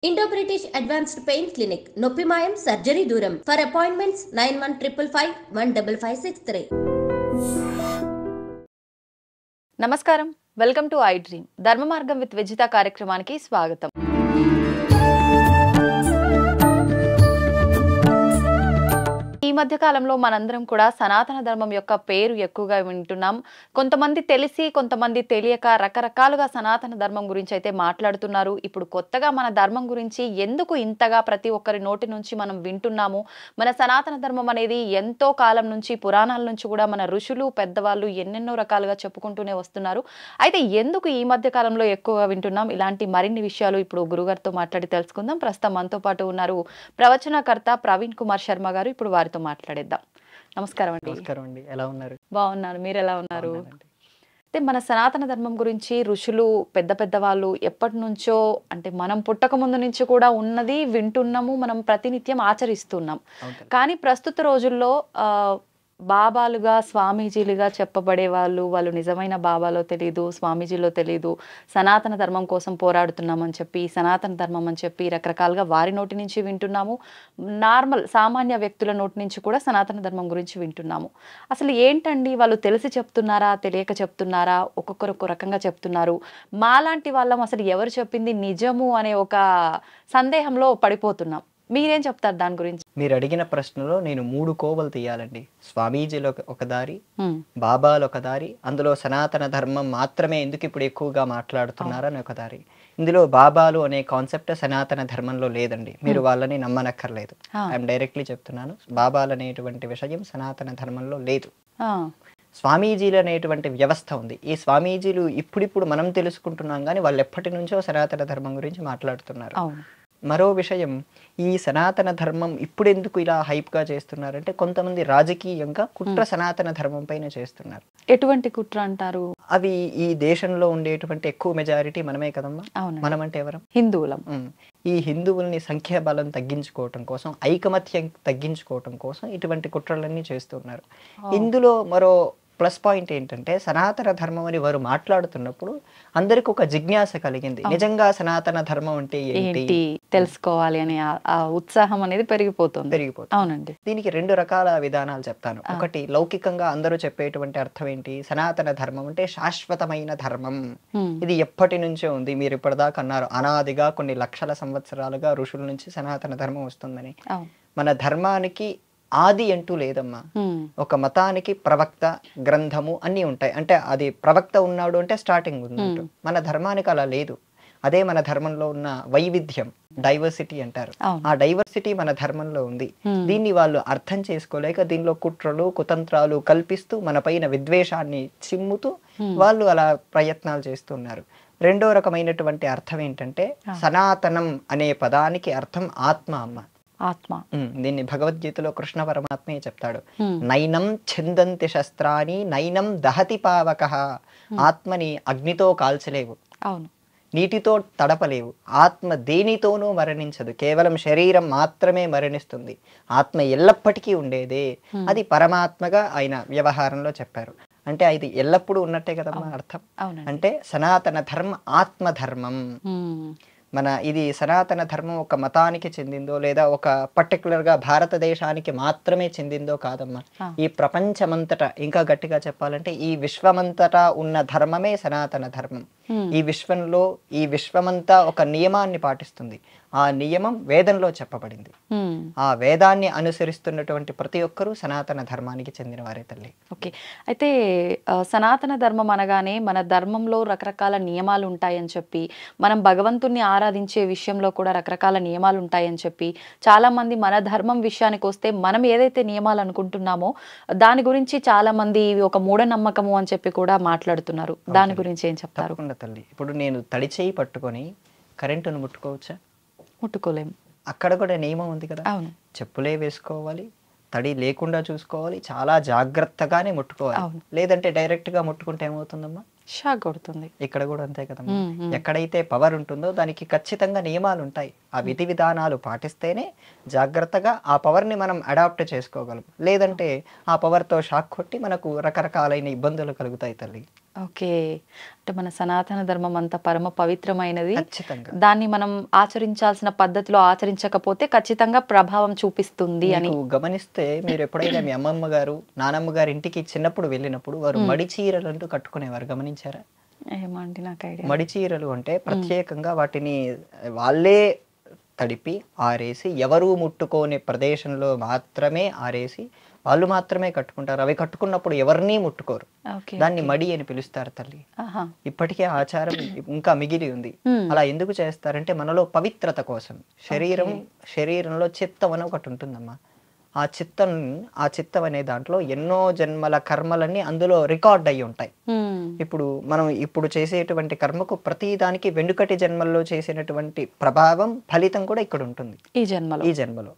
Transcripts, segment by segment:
Indo British advanced pain clinic నొప్పి మాయం surgery దూరం ఫర్ అపాయింట్మెంట్స్ 9155515563. నమస్కారం, వెల్కమ్ టు ఐ డ్రీమ్. ధర్మ మార్గం విత్ విజిత కార్యక్రమానికి స్వాగతం. ఈ మధ్య కాలంలో మనందరం కూడా సనాతన ధర్మం యొక్క పేరు ఎక్కువగా వింటున్నాం. కొంతమంది తెలిసి కొంతమంది తెలియక రకరకాలుగా సనాతన ధర్మం గురించి అయితే మాట్లాడుతున్నారు. ఇప్పుడు కొత్తగా మన ధర్మం గురించి ఎందుకు ఇంతగా ప్రతి ఒక్కరి నోటి నుంచి మనం వింటున్నాము? మన సనాతన ధర్మం అనేది ఎంతో కాలం నుంచి, పురాణాల నుంచి కూడా మన ఋషులు పెద్దవాళ్ళు ఎన్నెన్నో రకాలుగా చెప్పుకుంటూనే వస్తున్నారు. అయితే ఎందుకు ఈ మధ్య కాలంలో ఎక్కువగా వింటున్నాం? ఇలాంటి మరిన్ని విషయాలు ఇప్పుడు గురుగారితో మాట్లాడి తెలుసుకుందాం. ప్రస్తుతం మనతో పాటు ఉన్నారు ప్రవచనకర్త ప్రవీణ్ కుమార్ శర్మ గారు. ఇప్పుడు వారితో మాట్లాడేద్దాం. నమస్కారం అండి. నమస్కారం అండి. ఎలా ఉన్నారు? బాగున్నాను, మీరు ఎలా ఉన్నారు? అయితే మన సనాతన ధర్మం గురించి ఋషులు పెద్ద వాళ్ళు ఎప్పటి నుంచో, అంటే మనం పుట్టక ముందు నుంచి కూడా ఉన్నది వింటున్నాము, మనం ప్రతినిత్యం ఆచరిస్తున్నాం. కానీ ప్రస్తుత రోజుల్లో బాబాలుగా స్వామీజీలుగా చెప్పబడే వాళ్ళు నిజమైన బాబాలో తెలియదు, స్వామీజీలో తెలియదు, సనాతన ధర్మం కోసం పోరాడుతున్నామని చెప్పి, సనాతన ధర్మం అని చెప్పి రకరకాలుగా వారి నోటి నుంచి వింటున్నాము. నార్మల్ సామాన్య వ్యక్తుల నోటి నుంచి కూడా సనాతన ధర్మం గురించి వింటున్నాము. అసలు ఏంటండి, వాళ్ళు తెలిసి చెప్తున్నారా, తెలియక చెప్తున్నారా? ఒక్కొక్కరు ఒక్కొక్క రకంగా చెప్తున్నారు. మాలాంటి వాళ్ళం అసలు ఎవరు చెప్పింది నిజము అనే ఒక సందేహంలో పడిపోతున్నాం. మీరేం చెప్తారు దాని గురించి? మీరు అడిగిన ప్రశ్నలో నేను 3 కోవలు తీయాలండి. స్వామీజీలో ఒక దారి, బాబాలు ఒక దారి, అందులో సనాతన ధర్మం మాత్రమే ఎందుకు ఇప్పుడు ఎక్కువగా మాట్లాడుతున్నారని ఒక దారి. ఇందులో బాబాలు అనే కాన్సెప్ట్ సనాతన ధర్మంలో లేదండి. మీరు వాళ్ళని నమ్మనక్కర్లేదు. ఐఎమ్ డైరెక్ట్లీ చెప్తున్నాను, బాబాలు అనేటువంటి విషయం సనాతన ధర్మంలో లేదు. స్వామీజీలు అనేటువంటి వ్యవస్థ ఉంది. ఈ స్వామీజీలు ఇప్పుడిప్పుడు మనం తెలుసుకుంటున్నాం, కానీ వాళ్ళు ఎప్పటి నుంచో సనాతన ధర్మం గురించి మాట్లాడుతున్నారు. మరో విషయం, ఈ సనాతన ధర్మం ఇప్పుడు ఎందుకు ఇలా హైప్గా చేస్తున్నారంటే, కొంతమంది రాజకీయంగా కుట్ర సనాతన ధర్మం పైన చేస్తున్నారు. ఎటువంటి కుట్ర అంటారు? అవి ఈ దేశంలో ఉండేటువంటి ఎక్కువ మెజారిటీ మనమే కదమ్మా. మనం అంటే ఎవరం? హిందువులం. ఈ హిందువుల్ని సంఖ్యాబలం తగ్గించుకోవటం కోసం, ఐకమత్యం తగ్గించుకోవటం కోసం ఇటువంటి కుట్రలన్నీ చేస్తున్నారు. ఇందులో మరో ప్లస్ పాయింట్ ఏంటంటే, సనాతన ధర్మం అని వారు మాట్లాడుతున్నప్పుడు అందరికి ఒక జిజ్ఞాస కలిగింది. నిజంగా సనాతన ధర్మం అంటే ఏంటి తెలుసుకోవాలి అని ఆ ఉత్సాహం అనేది పెరిగిపోతుంది. అవునండి. దీనికి 2 రకాల విధానాలు చెప్తాను. ఒకటి, లౌకికంగా అందరూ చెప్పేటువంటి అర్థం ఏంటి? సనాతన ధర్మం అంటే శాశ్వతమైన ధర్మం, ఇది ఎప్పటి నుంచో ఉంది. మీరు ఇప్పటిదాకా అన్నారు, అనాదిగా కొన్ని లక్షల సంవత్సరాలుగా ఋషుల నుంచి సనాతన ధర్మం వస్తుందని. మన ధర్మానికి ఆది అంటూ లేదమ్మా. ఒక మతానికి ప్రవక్త, గ్రంథము అన్నీ ఉంటాయి. అంటే అది ప్రవక్త ఉన్నాడు అంటే స్టార్టింగ్ ఉన్నట్టు. మన ధర్మానికి అలా లేదు. అదే మన ధర్మంలో ఉన్న వైవిధ్యం, డైవర్సిటీ అంటారు. ఆ డైవర్సిటీ మన ధర్మంలో ఉంది. దీన్ని వాళ్ళు అర్థం చేసుకోలేక దీనిలో కుట్రలు, కుతంత్రాలు కల్పిస్తూ మన పైన విద్వేషాన్ని చిమ్ముతూ వాళ్ళు అలా ప్రయత్నాలు చేస్తున్నారు. రెండో రకమైనటువంటి అర్థం ఏంటంటే, సనాతనం అనే పదానికి అర్థం ఆత్మ అమ్మ. ఆత్మ. దీన్ని భగవద్గీతలో కృష్ణ పరమాత్మే చెప్తాడు. నైనం ఛందంతి శస్త్రాని నైనం దహతి పావకః. ఆత్మని అగ్నితో కాల్చలేవు, నీటితో తడపలేవు. ఆత్మ దేనితోనూ మరణించదు, కేవలం శరీరం మాత్రమే మరణిస్తుంది. ఆత్మ ఎల్లప్పటికీ ఉండేదే. అది పరమాత్మగా ఆయన వ్యవహారంలో చెప్పారు. అంటే అది ఎల్లప్పుడూ ఉన్నట్టే కదమ్మా అర్థం. అంటే సనాతన ధర్మం ఆత్మధర్మం. ఇది సనాతన ధర్మం ఒక మతానికి చెందిందో లేదా ఒక పర్టికులర్గా భారతదేశానికి మాత్రమే చెందిందో కాదమ్మా. ఈ ప్రపంచమంతటా, ఇంకా గట్టిగా చెప్పాలంటే ఈ విశ్వమంతటా ఉన్న ధర్మమే సనాతన ధర్మం. ఈ విశ్వమంతా ఒక నియమాన్ని పాటిస్తుంది. ఆ నియమం వేదంలో చెప్పబడింది. ఆ వేదాన్ని అనుసరిస్తున్నటువంటి ప్రతి ఒక్కరూ సనాతన ధర్మానికి చెందిన వారే తల్లి. ఓకే. అయితే సనాతన ధర్మం అనగానే మన ధర్మంలో రకరకాల నియమాలు ఉంటాయని చెప్పి, మనం భగవంతుణ్ణి ఆరాధించే విషయంలో కూడా రకరకాల నియమాలు ఉంటాయని చెప్పి, చాలా మంది మన ధర్మం విషయానికి వస్తే మనం ఏదైతే నియమాలు అనుకుంటున్నామో దాని గురించి చాలా మంది ఒక మూఢనమ్మకము అని చెప్పి కూడా మాట్లాడుతున్నారు. దాని గురించి ఏం చెప్తారు? తల్లి, ఇప్పుడు నేను తడిచేయి పట్టుకొని కరెంటును ముట్టుకోవచ్చా? ముట్టుకోలేము. అక్కడ కూడా నియమం ఉంది కదా. చెప్పులే వేసుకోవాలి, తడి లేకుండా చూసుకోవాలి, చాలా జాగ్రత్తగానే ముట్టుకోవాలి. లేదంటే డైరెక్ట్ గా ముట్టుకుంటే ఏమవుతుందమ్మా? షాక్ కొడుతుంది. ఇక్కడ కూడా అంతే కదమ్మా. ఎక్కడైతే పవర్ ఉంటుందో దానికి ఖచ్చితంగా నియమాలు ఉంటాయి. ఆ విధి విధానాలు పాటిస్తేనే జాగ్రత్తగా ఆ పవర్ ని మనం అడాప్ట్ చేసుకోగలం. లేదంటే ఆ పవర్ తో షాక్ కొట్టి మనకు రకరకాలైన ఇబ్బందులు కలుగుతాయి తల్లి. ఓకే. అంటే మన సనాతన ధర్మం అంత పరమ పవిత్రమైనది. ఖచ్చితంగా దాన్ని మనం ఆచరించాల్సిన పద్ధతిలో ఆచరించకపోతే ఖచ్చితంగా ప్రభావం చూపిస్తుంది అని. మీకు గమనిస్తే మీరు ఎప్పుడైనా మీ అమ్మమ్మ గారు నానమ్మ గారి ఇంటికి చిన్నప్పుడు వెళ్ళినప్పుడు వారు మడి చీరలు అంటూ కట్టుకునేవారు, గమనించారా? ఏమండి నాకు ఐడియా. మడి చీరలు అంటే ప్రత్యేకంగా వాటిని వాళ్ళే తడిపి ఆరేసి ఎవరూ ముట్టుకోని ప్రదేశంలో మాత్రమే ఆరేసి వాళ్ళు మాత్రమే కట్టుకుంటారు. అవి కట్టుకున్నప్పుడు ఎవరినీ ముట్టుకోరు. ఓకే. దాన్ని మడి అని పిలుస్తారు తల్లి. ఆహా. ఇప్పటికే ఆచారం ఇంకా మిగిలి ఉంది. అలా ఎందుకు చేస్తారంటే మనలో పవిత్రత కోసం. శరీరంలో చిత్తం అని ఒకటి ఉంటుందమ్మా. ఆ చిత్తం అనే దాంట్లో ఎన్నో జన్మల కర్మలన్నీ అందులో రికార్డ్ అయ్యి ఉంటాయి. ఇప్పుడు మనం ఇప్పుడు చేసేటువంటి కర్మకు ప్రతి దానికి వెనుకటి జన్మల్లో చేసినటువంటి ప్రభావం ఫలితం కూడా ఇక్కడ ఉంటుంది ఈ జన్మలో.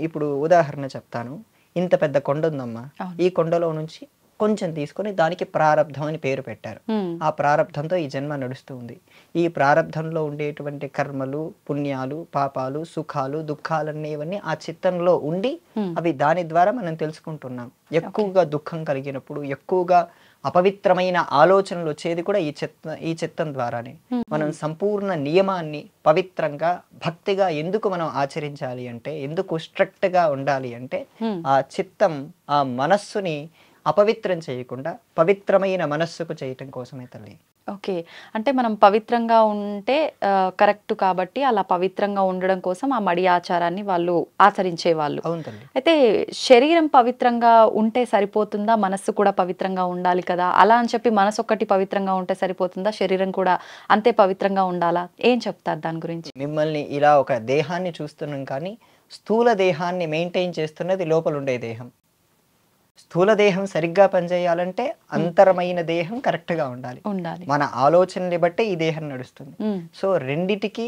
ఇప్పుడు ఉదాహరణ చెప్తాను. ఇంత పెద్ద కొండ ఉందమ్మా. ఈ కొండలో నుంచి కొంచెం తీసుకొని దానికి ప్రారబ్ధం అని పేరు పెట్టారు. ఆ ప్రారబ్ధంతో ఈ జన్మ నడుస్తూ ఉంది. ఈ ప్రారబ్ధంలో ఉండేటువంటి కర్మలు, పుణ్యాలు, పాపాలు, సుఖాలు, దుఃఖాలనేవన్నీ ఆ చిత్తంలో ఉండి అవి దాని ద్వారా మనం తెలుసుకుంటున్నాం. ఎక్కువగా దుఃఖం కలిగినప్పుడు, ఎక్కువగా అపవిత్రమైన ఆలోచనలు వచ్చేది కూడా ఈ చిత్తం ద్వారానే. మనం సంపూర్ణ నియమాన్ని పవిత్రంగా భక్తిగా ఎందుకు మనం ఆచరించాలి అంటే, ఎందుకు స్ట్రిక్ట్ గా ఉండాలి అంటే, ఆ చిత్తం ఆ మనస్సుని అపవిత్రం చేయకుండా పవిత్రమైన మనస్సుకు చేయటం కోసమే తల్లి. ఓకే. అంటే మనం పవిత్రంగా ఉంటే కరెక్ట్ కాబట్టి అలా పవిత్రంగా ఉండడం కోసం ఆ మడి ఆచారాన్ని వాళ్ళు ఆచరించేవాళ్ళు. అవును తల్లి. అయితే శరీరం పవిత్రంగా ఉంటే సరిపోతుందా? మనస్సు కూడా పవిత్రంగా ఉండాలి కదా, అలా అని చెప్పి మనసు ఒక్కటి పవిత్రంగా ఉంటే సరిపోతుందా? శరీరం కూడా అంతే పవిత్రంగా ఉండాలా? ఏం చెప్తారు దాని గురించి? మిమ్మల్ని ఇలా ఒక దేహాన్ని చూస్తున్నాం కానీ స్థూల దేహాన్ని మెయింటైన్ చేస్తున్నది లోపల ఉండే దేహం. స్థూల దేహం సరిగ్గా పనిచేయాలంటే అంతరమైన దేహం కరెక్ట్ గా ఉండాలి. మన ఆలోచనని బట్టే ఈ దేహం నడుస్తుంది. సో రెండిటికి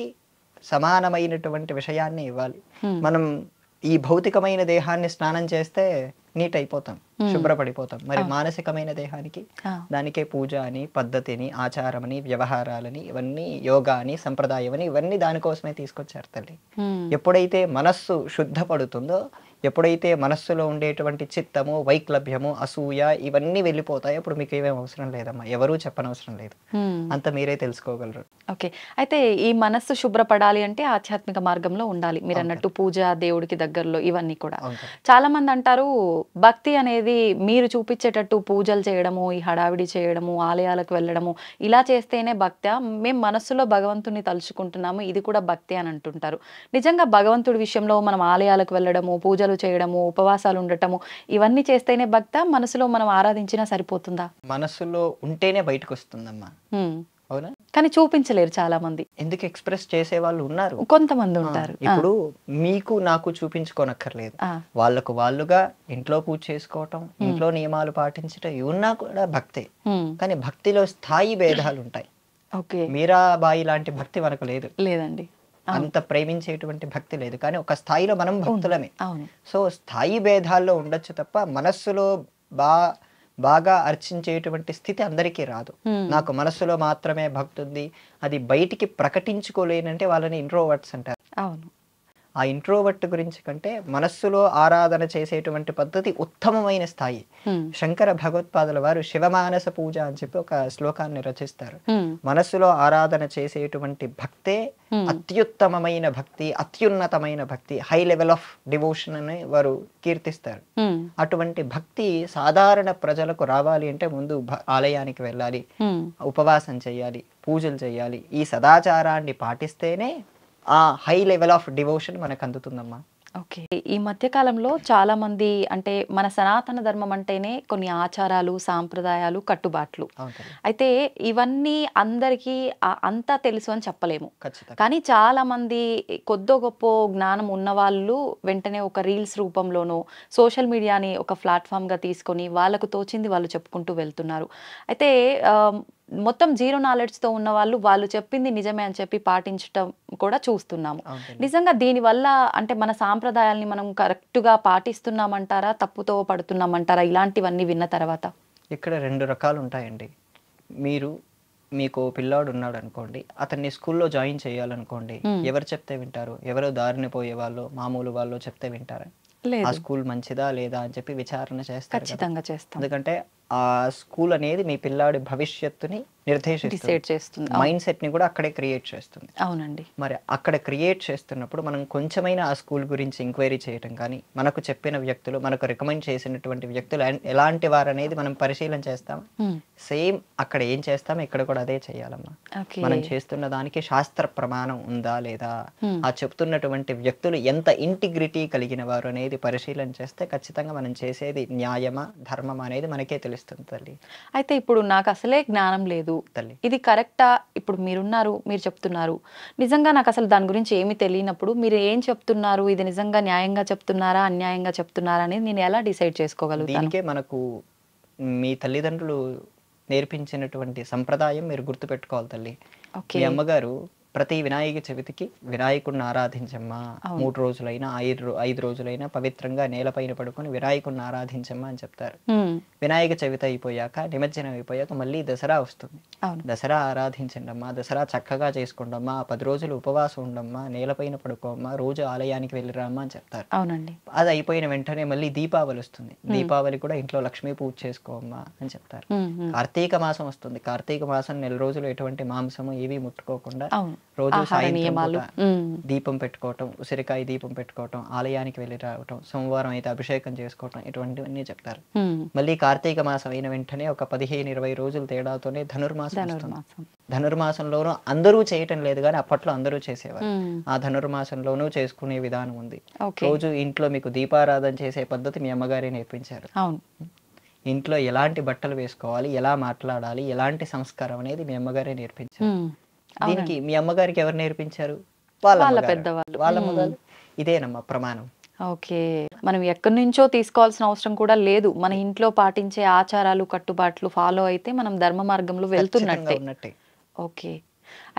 సమానమైనటువంటి విషయాన్ని ఇవ్వాలి. మనం ఈ భౌతికమైన దేహాన్ని స్నానం చేస్తే నీట్ అయిపోతాం, శుభ్రపడిపోతాం. మరి మానసికమైన దేహానికి దానికే పూజ అని, పద్ధతిని, ఆచారమని, వ్యవహారాలని, ఇవన్నీ యోగా అని, సంప్రదాయం అని, ఇవన్నీ దానికోసమే తీసుకొచ్చారు తల్లి. ఎప్పుడైతే మనస్సు శుద్ధపడుతుందో, ఎప్పుడైతే మనస్సులో ఉండేటువంటి చిత్తము, వైక్లభ్యము, అసూయ ఇవన్నీ వెళ్ళిపోతాయి. అప్పుడు మీకు ఏమేం అవసరం లేదమ్మా, ఎవరూ చెప్పనవసరం లేదు, అంత మీరే తెలుసుకోగలరు. ఓకే. అయితే ఈ మనస్సు శుభ్రపడాలి అంటే ఆధ్యాత్మిక మార్గంలో ఉండాలి. మీరు అన్నట్టు పూజ, దేవుడికి దగ్గరలో, ఇవన్నీ కూడా. చాలా మంది అంటారు భక్తి అనేది మీరు చూపించేటట్టు పూజలు చేయడము, ఈ హడావిడి చేయడము, ఆలయాలకు వెళ్ళడము, ఇలా చేస్తేనే భక్తి. మేము మనస్సులో భగవంతుని తలుచుకుంటున్నాము, ఇది కూడా భక్తి అని అంటుంటారు. నిజంగా భగవంతుడి విషయంలో మనం ఆలయాలకు వెళ్ళడము, పూజలు చేయడము, ఉపవాసాలు ఉండటము, ఇవన్నీ చేస్తేనే భక్త? మనసులో మనం ఆరాధించినా సరిపోతుందా? మనసులో ఉంటేనే బయటకు వస్తుందమ్మా. అవునా? కానీ చూపించలేరు చాలా మంది. ఎందుకు? ఎక్స్ప్రెస్ చేసే వాళ్ళు ఉన్నారు, కొంతమంది ఉంటారు. ఇప్పుడు మీకు నాకు చూపించుకోనక్కర్లేదు, వాళ్ళకు వాళ్ళుగా ఇంట్లో పూజ చేసుకోవటం, ఇంట్లో నియమాలు పాటించటం, ఇవన్నా కూడా భక్తే. కానీ భక్తిలో స్థాయి భేదాలు ఉంటాయి. మీరాబాయి లాంటి భక్తి మనకు లేదండి, అంత ప్రేమించేటువంటి భక్తి లేదు. కానీ ఒక స్థాయిలో మనం భక్తులమే. సో స్థాయి భేదాల్లో ఉండొచ్చు తప్ప మనస్సులో బాగా అర్చించేటువంటి స్థితి అందరికీ రాదు. నాకు మనస్సులో మాత్రమే భక్తి ఉంది, అది బయటికి ప్రకటించుకోలేనంటే వాళ్ళని ఇంట్రోవర్ట్స్ అంటారు. అవును. ఆ ఇంట్రోవర్ట్ గురించి కంటే మనస్సులో ఆరాధన చేసేటువంటి పద్ధతి ఉత్తమమైన స్థాయి. శంకర భగవత్పాదుల వారు శివమానస పూజ అని చెప్పి ఒక శ్లోకాన్ని రచిస్తారు. మనస్సులో ఆరాధన చేసేటువంటి భక్తే అత్యుత్తమమైన భక్తి, అత్యున్నతమైన భక్తి, హై లెవెల్ ఆఫ్ డివోషన్ అని వారు కీర్తిస్తారు. అటువంటి భక్తి సాధారణ ప్రజలకు రావాలి అంటే ముందు ఆలయానికి వెళ్ళాలి, ఉపవాసం చేయాలి, పూజలు చేయాలి. ఈ సదాచారాన్ని పాటిస్తేనే ఆ హై లెవెల్ ఆఫ్ డివోషన్ మనకు అందుతుందమ్మా. ఓకే. ఈ మధ్య కాలంలో చాలా మంది అంటే మన సనాతన ధర్మం అంటేనే కొన్ని ఆచారాలు, సాంప్రదాయాలు, కట్టుబాట్లు. అయితే ఇవన్నీ అందరికీ అంతా తెలుసు అని చెప్పలేము. కానీ చాలా మంది కొద్దో గొప్ప జ్ఞానం ఉన్న వాళ్ళు వెంటనే ఒక రీల్స్ రూపంలోనో సోషల్ మీడియాని ఒక ప్లాట్ఫామ్గా తీసుకొని వాళ్ళకు తోచింది వాళ్ళు చెప్పుకుంటూ వెళ్తున్నారు. అయితే మొత్తం జీరో నాలెడ్జ్తో ఉన్న వాళ్ళు చెప్పింది నిజమే అని చెప్పి పాటించడం కూడా చూస్తున్నాము. నిజంగా దీనివల్ల అంటే మన సాంప్రదాయాల్ని మనం కరెక్ట్గా పాటిస్తున్నామంటారా, తప్పుతో పడుతున్నామంటారా? ఇలాంటివన్నీ విన్న తర్వాత ఇక్కడ రెండు రకాలు ఉంటాయండి. మీకు పిల్లాడు ఉన్నాడు అనుకోండి, అతన్ని స్కూల్లో జాయిన్ చేయాలనుకోండి, ఎవరు చెప్తే వింటారు? ఎవరో దారిని పోయే వాళ్ళు, మామూలు వాళ్ళు చెప్తే వింటారా? ఆ స్కూల్ మంచిదా లేదా అని చెప్పి విచారణ చేస్తారు. ఖచ్చితంగా చేస్తాం. ఎందుకంటే ఆ స్కూల్ అనేది మీ పిల్లాడి భవిష్యత్తుని నిర్దేశిస్తుంది, డిసైడ్ చేస్తుంది. మైండ్ సెట్ ని కూడా అక్కడే క్రియేట్ చేస్తుంది. అవునండి. మరి అక్కడ క్రియేట్ చేస్తున్నప్పుడు మనం కొంచెమైనా ఆ స్కూల్ గురించి ఎంక్వైరీ చేయటం కానీ, మనకు చెప్పిన వ్యక్తులు, మనకు రికమెండ్ చేసినటువంటి వ్యక్తులు ఎలాంటి వారు అనేది మనం పరిశీలన చేస్తాం. సేమ్ అక్కడ ఏం చేస్తామో ఇక్కడ కూడా అదే చేయాలమ్మా. మనం చేస్తున్న దానికి శాస్త్ర ప్రమాణం ఉందా లేదా, ఆ చెప్తున్నటువంటి వ్యక్తులు ఎంత ఇంటిగ్రిటీ కలిగిన వారు అనేది పరిశీలన చేస్తే ఖచ్చితంగా మనం చేసేది న్యాయమా ధర్మమా అనేది మనకే తెలుస్తుంది తల్లి. అయితే ఇప్పుడు నాకు అసలే జ్ఞానం లేదు తల్లి, ఇది కరెక్టా, ఇప్పుడు మీరున్నారు, మీరు చెప్తున్నారు, నిజంగా నాకు అసలు దాని గురించి ఏమీ తెలియనప్పుడు మీరు ఏం చెప్తున్నారు, ఇది నిజంగా న్యాయంగా చెప్తున్నారా అన్యాయంగా చెప్తున్నారా అనేది నేను ఎలా డిసైడ్ చేసుకోగలుగుతాను? దీనికే మనకు మీ తల్లిదండ్రులు నేర్పించినటువంటి సంప్రదాయం మీరు గుర్తుపెట్టుకోవాలి తల్లి. మీ అమ్మగారు ప్రతి వినాయక చవితికి వినాయకుడిని ఆరాధించమ్మా, 3 రోజులైనా 5 రోజులైనా పవిత్రంగా నేలపైన పడుకొని వినాయకుడిని ఆరాధించమ్మా అని చెప్తారు. వినాయక చవితి అయిపోయాక, నిమజ్జనం అయిపోయాక మళ్ళీ దసరా వస్తుంది. దసరా ఆరాధించండి అమ్మా, దసరా చక్కగా చేసుకోండమ్మా, 10 రోజులు ఉపవాసం ఉండమ్మా, నేలపైన పడుకోమ్మా, రోజు ఆలయానికి వెళ్ళిరామ్మా అని చెప్తారు. అవునండి. అది అయిపోయిన వెంటనే మళ్ళీ దీపావళి వస్తుంది, దీపావళి కూడా ఇంట్లో లక్ష్మీ పూజ చేసుకోమ్మా అని చెప్తారు. కార్తీక మాసం వస్తుంది, కార్తీక మాసం 4 రోజులు ఎటువంటి మాంసము ఏవి ముట్టుకోకుండా రోజు సాయంత్రం దీపం పెట్టుకోవటం, ఉసిరికాయ దీపం పెట్టుకోవటం, ఆలయానికి వెళ్ళి రావటం, సోమవారం అయితే అభిషేకం చేసుకోవటం, ఇటువంటివన్నీ చెప్తారు. మళ్ళీ కార్తీక మాసం అయిన వెంటనే ఒక 15-20 రోజులు తేడాతోనే ధనుర్మాసం వస్తుంది. ధనుర్మాసంలోనూ అందరూ చేయటం లేదు కానీ అప్పట్లో అందరూ చేసేవారు. ఆ ధనుర్మాసంలోనూ చేసుకునే విధానం ఉంది. రోజు ఇంట్లో మీకు దీపారాధన చేసే పద్ధతి మీ అమ్మగారే నేర్పించారు. ఇంట్లో ఎలాంటి బట్టలు వేసుకోవాలి, ఎలా మాట్లాడాలి, ఎలాంటి సంస్కారం అనేది మీ అమ్మగారే నేర్పించారు. దీనికి మీ అమ్మగారికి ఎవరు నేర్పించారు? వాళ్ళ పెద్దవాళ్ళు, వాళ్ళ అమ్మగారు. ఇదేనమ్మా ప్రమాణం. ఓకే, మనం ఎక్కడి నుంచో తీసుకోవాల్సిన అవసరం కూడా లేదు. మన ఇంట్లో పాటించే ఆచారాలు కట్టుబాట్లు ఫాలో అయితే మనం ధర్మ మార్గంలో వెళ్తున్నట్టే. ఓకే,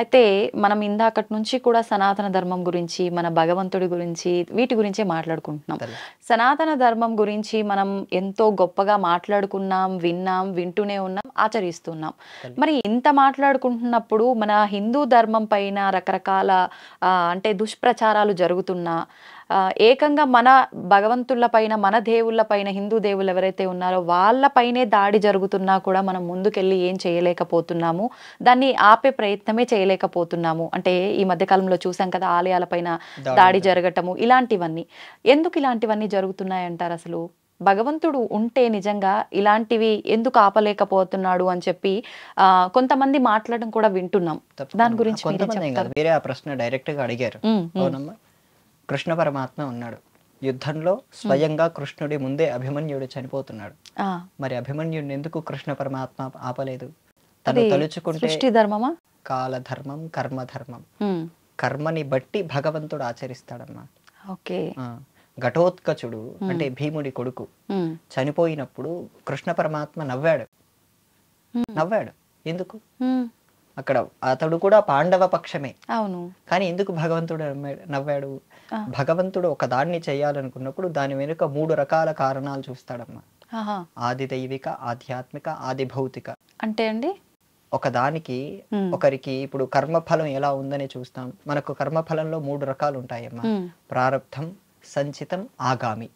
అయితే మనం ఇందాకటి నుంచి కూడా సనాతన ధర్మం గురించి, మన భగవంతుడి గురించి, వీటి గురించే మాట్లాడుకుంటున్నాం. సనాతన ధర్మం గురించి మనం ఎంతో గొప్పగా మాట్లాడుకున్నాం, విన్నాం, వింటూనే ఉన్నాం, ఆచరిస్తున్నాం. మరి ఇంత మాట్లాడుకుంటున్నప్పుడు మన హిందూ ధర్మం పైన రకరకాల అంటే దుష్ప్రచారాలు జరుగుతున్నా, ఏకంగా మన భగవంతుల పైన, మన దేవుళ్ళ పైన, హిందూ దేవుళ్ళు ఎవరైతే ఉన్నారో వాళ్ళపైనే దాడి జరుగుతున్నా కూడా మనం ముందుకెళ్ళి ఏం చేయలేకపోతున్నాము, దాన్ని ఆపే ప్రయత్నమే చేయలేకపోతున్నాము. అంటే ఈ మధ్యకాలంలో చూసాం కదా, ఆలయాలపైన దాడి జరగటము, ఇలాంటివన్నీ. ఎందుకు ఇలాంటివన్నీ జరుగుతున్నాయి అంటారు? అసలు భగవంతుడు ఉంటే నిజంగా ఇలాంటివి ఎందుకు ఆపలేకపోతున్నాడు అని చెప్పి కొంతమంది మాట్లాడడం కూడా వింటున్నాం. దాని గురించి వేరే ఆ ప్రశ్న డైరెక్ట్ గా అడిగారు. అవునమ్మా, కృష్ణ పరమాత్మ ఉన్నాడు, యుద్ధంలో స్వయంగా కృష్ణుడి ముందే అభిమన్యుడు చనిపోతున్నాడు. మరి అభిమన్యుడిని ఎందుకు కృష్ణ పరమాత్మ ఆపలేదు? తను తలుచుకుంటే ధర్మమా, కాలధర్మం, కర్మధర్మం, కర్మని బట్టి భగవంతుడు ఆచరిస్తాడమ్మా. ఓకే, ఘటోత్కచుడు అంటే భీముడి కొడుకు చనిపోయినప్పుడు కృష్ణ పరమాత్మ నవ్వాడు. ఎందుకు? అక్కడ అతడు కూడా పాండవ పక్షమే. అవును, కానీ ఎందుకు భగవంతుడు నవ్వాడు? భగవంతుడు ఒక దాన్ని చేయాలనుకున్నప్పుడు దాని వెనుక 3 రకాల కారణాలు చూస్తాడమ్మా. ఆది దైవిక, ఆధ్యాత్మిక, ఆది భౌతిక. అంటే అండి, ఒక దానికి ఒకరికి ఇప్పుడు కర్మఫలం ఎలా ఉందని చూస్తాం. మనకు కర్మఫలంలో 3 రకాలు ఉంటాయమ్మా. ప్రారబ్ధం, సంచితం, ఆగామి.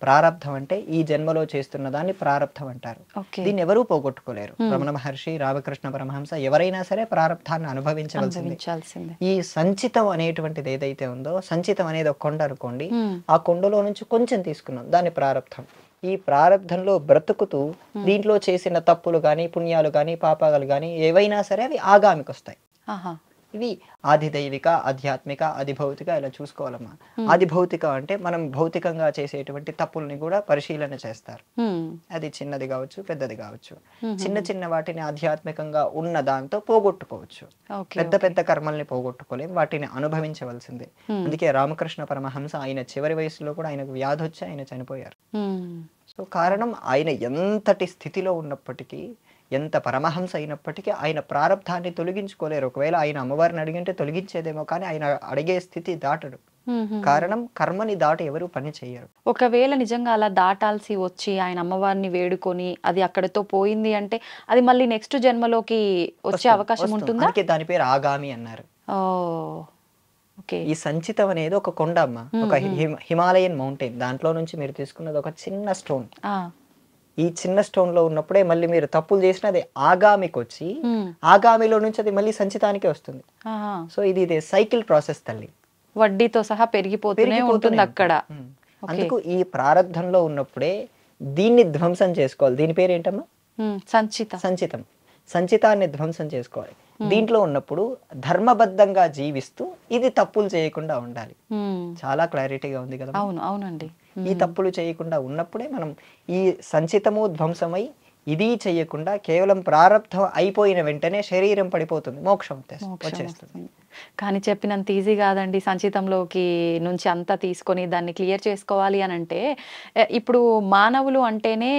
ప్రారబ్ధం అంటే ఈ జన్మలో చేస్తున్న దాన్ని ప్రారబ్ధం అంటారు. దీన్ని ఎవరూ పోగొట్టుకోలేరు. రమణ మహర్షి, రామకృష్ణ పరమహంస ఎవరైనా సరే ప్రారబ్ధాన్ని అనుభవించవలసిందే. ఈ సంచితం అనేటువంటిది ఏదైతే ఉందో, సంచితం అనేది ఒక కొండ అనుకోండి, ఆ కొండలో నుంచి కొంచెం తీసుకున్నాం, దాన్ని ప్రారబ్ధం. ఈ ప్రారబ్ధంలో బ్రతుకుతూ దీంట్లో చేసిన తప్పులు గాని, పుణ్యాలు గాని, పాపాలు గాని ఏవైనా సరే అవి ఆగామికి వస్తాయి. ఇవి ఆది దైవిక, ఆధ్యాత్మిక, ఆది భౌతిక ఇలా చూసుకోవాలమ్మా. ఆది భౌతిక అంటే మనం భౌతికంగా చేసేటువంటి తప్పుల్ని కూడా పరిశీలన చేస్తారు. అది చిన్నది కావచ్చు, పెద్దది కావచ్చు. చిన్న చిన్న వాటిని ఆధ్యాత్మికంగా ఉన్న దాంతో పోగొట్టుకోవచ్చు. పెద్ద పెద్ద కర్మల్ని పోగొట్టుకోలేం, వాటిని అనుభవించవలసిందే. అందుకే రామకృష్ణ పరమహంస ఆయన చివరి వయసులో కూడా ఆయనకు వ్యాధి వచ్చి ఆయన చనిపోయారు. సో కారణం ఆయన ఎంతటి స్థితిలో ఉన్నప్పటికీ, ఎంత పరమహంస అయినప్పటికీ ఆయన ప్రారబ్ధాన్ని తొలగించుకోలేరు. ఒకవేళ ఆయన అమ్మవారిని అడిగింటే తొలగించేదేమో, కానీ ఆయన అడిగే స్థితి దాటడు. కారణం కర్మని దాటి ఎవరు పని చేయరు. ఒకవేళ నిజంగా అలా దాటాల్సి వచ్చి ఆయన అమ్మవారిని వేడుకొని అది అక్కడతో పోయింది అంటే అది మళ్ళీ నెక్స్ట్ జన్మలోకి వచ్చే అవకాశం ఉంటుందా? అందుకే దాని పేరు ఆగామి అన్నారు. ఈ సంచితం అనేది ఒక కొండ అమ్మ, ఒక హిమాలయన్ మౌంటైన్. దాంట్లో నుంచి మీరు తీసుకున్నది ఒక చిన్న స్టోన్. ఈ చిన్న స్టోన్ లో ఉన్నప్పుడే మళ్ళీ మీరు తప్పులు చేసిన అది ఆగామికి వచ్చి ఆగామిలో నుంచి అది మళ్ళీ సంచితానికే వస్తుంది. సో ఇది సైకిల్ ప్రాసెస్ తల్లి, వడ్డీతో సహా పెరిగిపోతూనే ఉంటుంది అక్కడ. అందుకు ఈ ప్రారంధంలో ఉన్నప్పుడే దీన్ని ధ్వంసం చేసుకోవాలి. దీని పేరు ఏంటమ్మా? సంచితం. సంచితాన్ని ధ్వంసం చేసుకోవాలి. దీంట్లో ఉన్నప్పుడు ధర్మబద్ధంగా జీవిస్తూ ఇది తప్పులు చేయకుండా ఉండాలి. చాలా క్లారిటీగా ఉంది కదా? అవును, అవునండి. ఈ తప్పులు చేయకుండా ఉన్నప్పుడే మనం ఈ సంచితము ధ్వంసమై ఇది చెయ్యకుండా కేవలం ప్రారంధం అయిపోయిన వెంటనే శరీరం పడిపోతుంది, మోక్షం వచ్చేస్తుంది. కానీ చెప్పినంత ఈజీ కాదండి సంచితంలోకి నుంచి అంతా తీసుకొని దాన్ని క్లియర్ చేసుకోవాలి అని అంటే. ఇప్పుడు మానవులు అంటేనే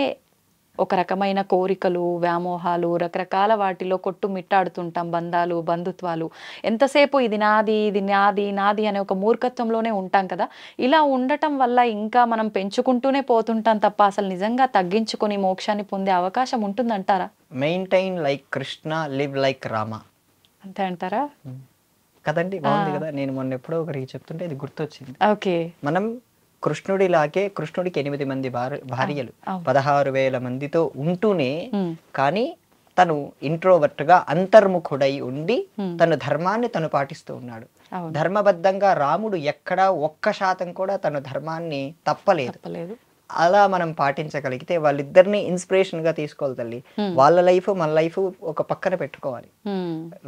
ఒక రకమైన కోరికలు, వ్యామోహాలు, రకరకాల వాటిలో కొట్టుమిట్టాడుతుంటాం. బంధాలు, బంధుత్వాలు, ఎంతసేపు ఇది నాది, ఇది నాది, నాది అనే ఒక మూర్ఖత్వంలోనే ఉంటాం కదా. ఇలా ఉండటం వల్ల ఇంకా మనం పెంచుకుంటూనే పోతుంటాం తప్ప అసలు నిజంగా తగ్గించుకొని మోక్షాన్ని పొందే అవకాశం ఉంటుందంటారా? Maintain like Krishna, live like Rama, అంతే అంటారా? కదండి, బాగుంది కదా. నేను మొన్న ఎప్పుడో ఒకరికి చెప్తుంటే ఇది గుర్తొచ్చింది. ఓకే, మనం కృష్ణుడిలాగే, కృష్ణుడికి 8 మంది భార్యలు 16,000 మందితో ఉంటూనే కానీ తను ఇంట్రోవర్ట్ గా అంతర్ముఖుడై ఉండి తన ధర్మాన్ని తను పాటిస్తూ ఉన్నాడు. ధర్మబద్ధంగా రాముడు ఎక్కడా 1% కూడా తన ధర్మాన్ని తప్పలేదు. అలా మనం పాటించగలిగితే వాళ్ళిద్దరిని ఇన్స్పిరేషన్ గా తీసుకోవాలి తల్లి. వాళ్ళ లైఫ్ మన లైఫ్ ఒక పక్కన పెట్టుకోవాలి.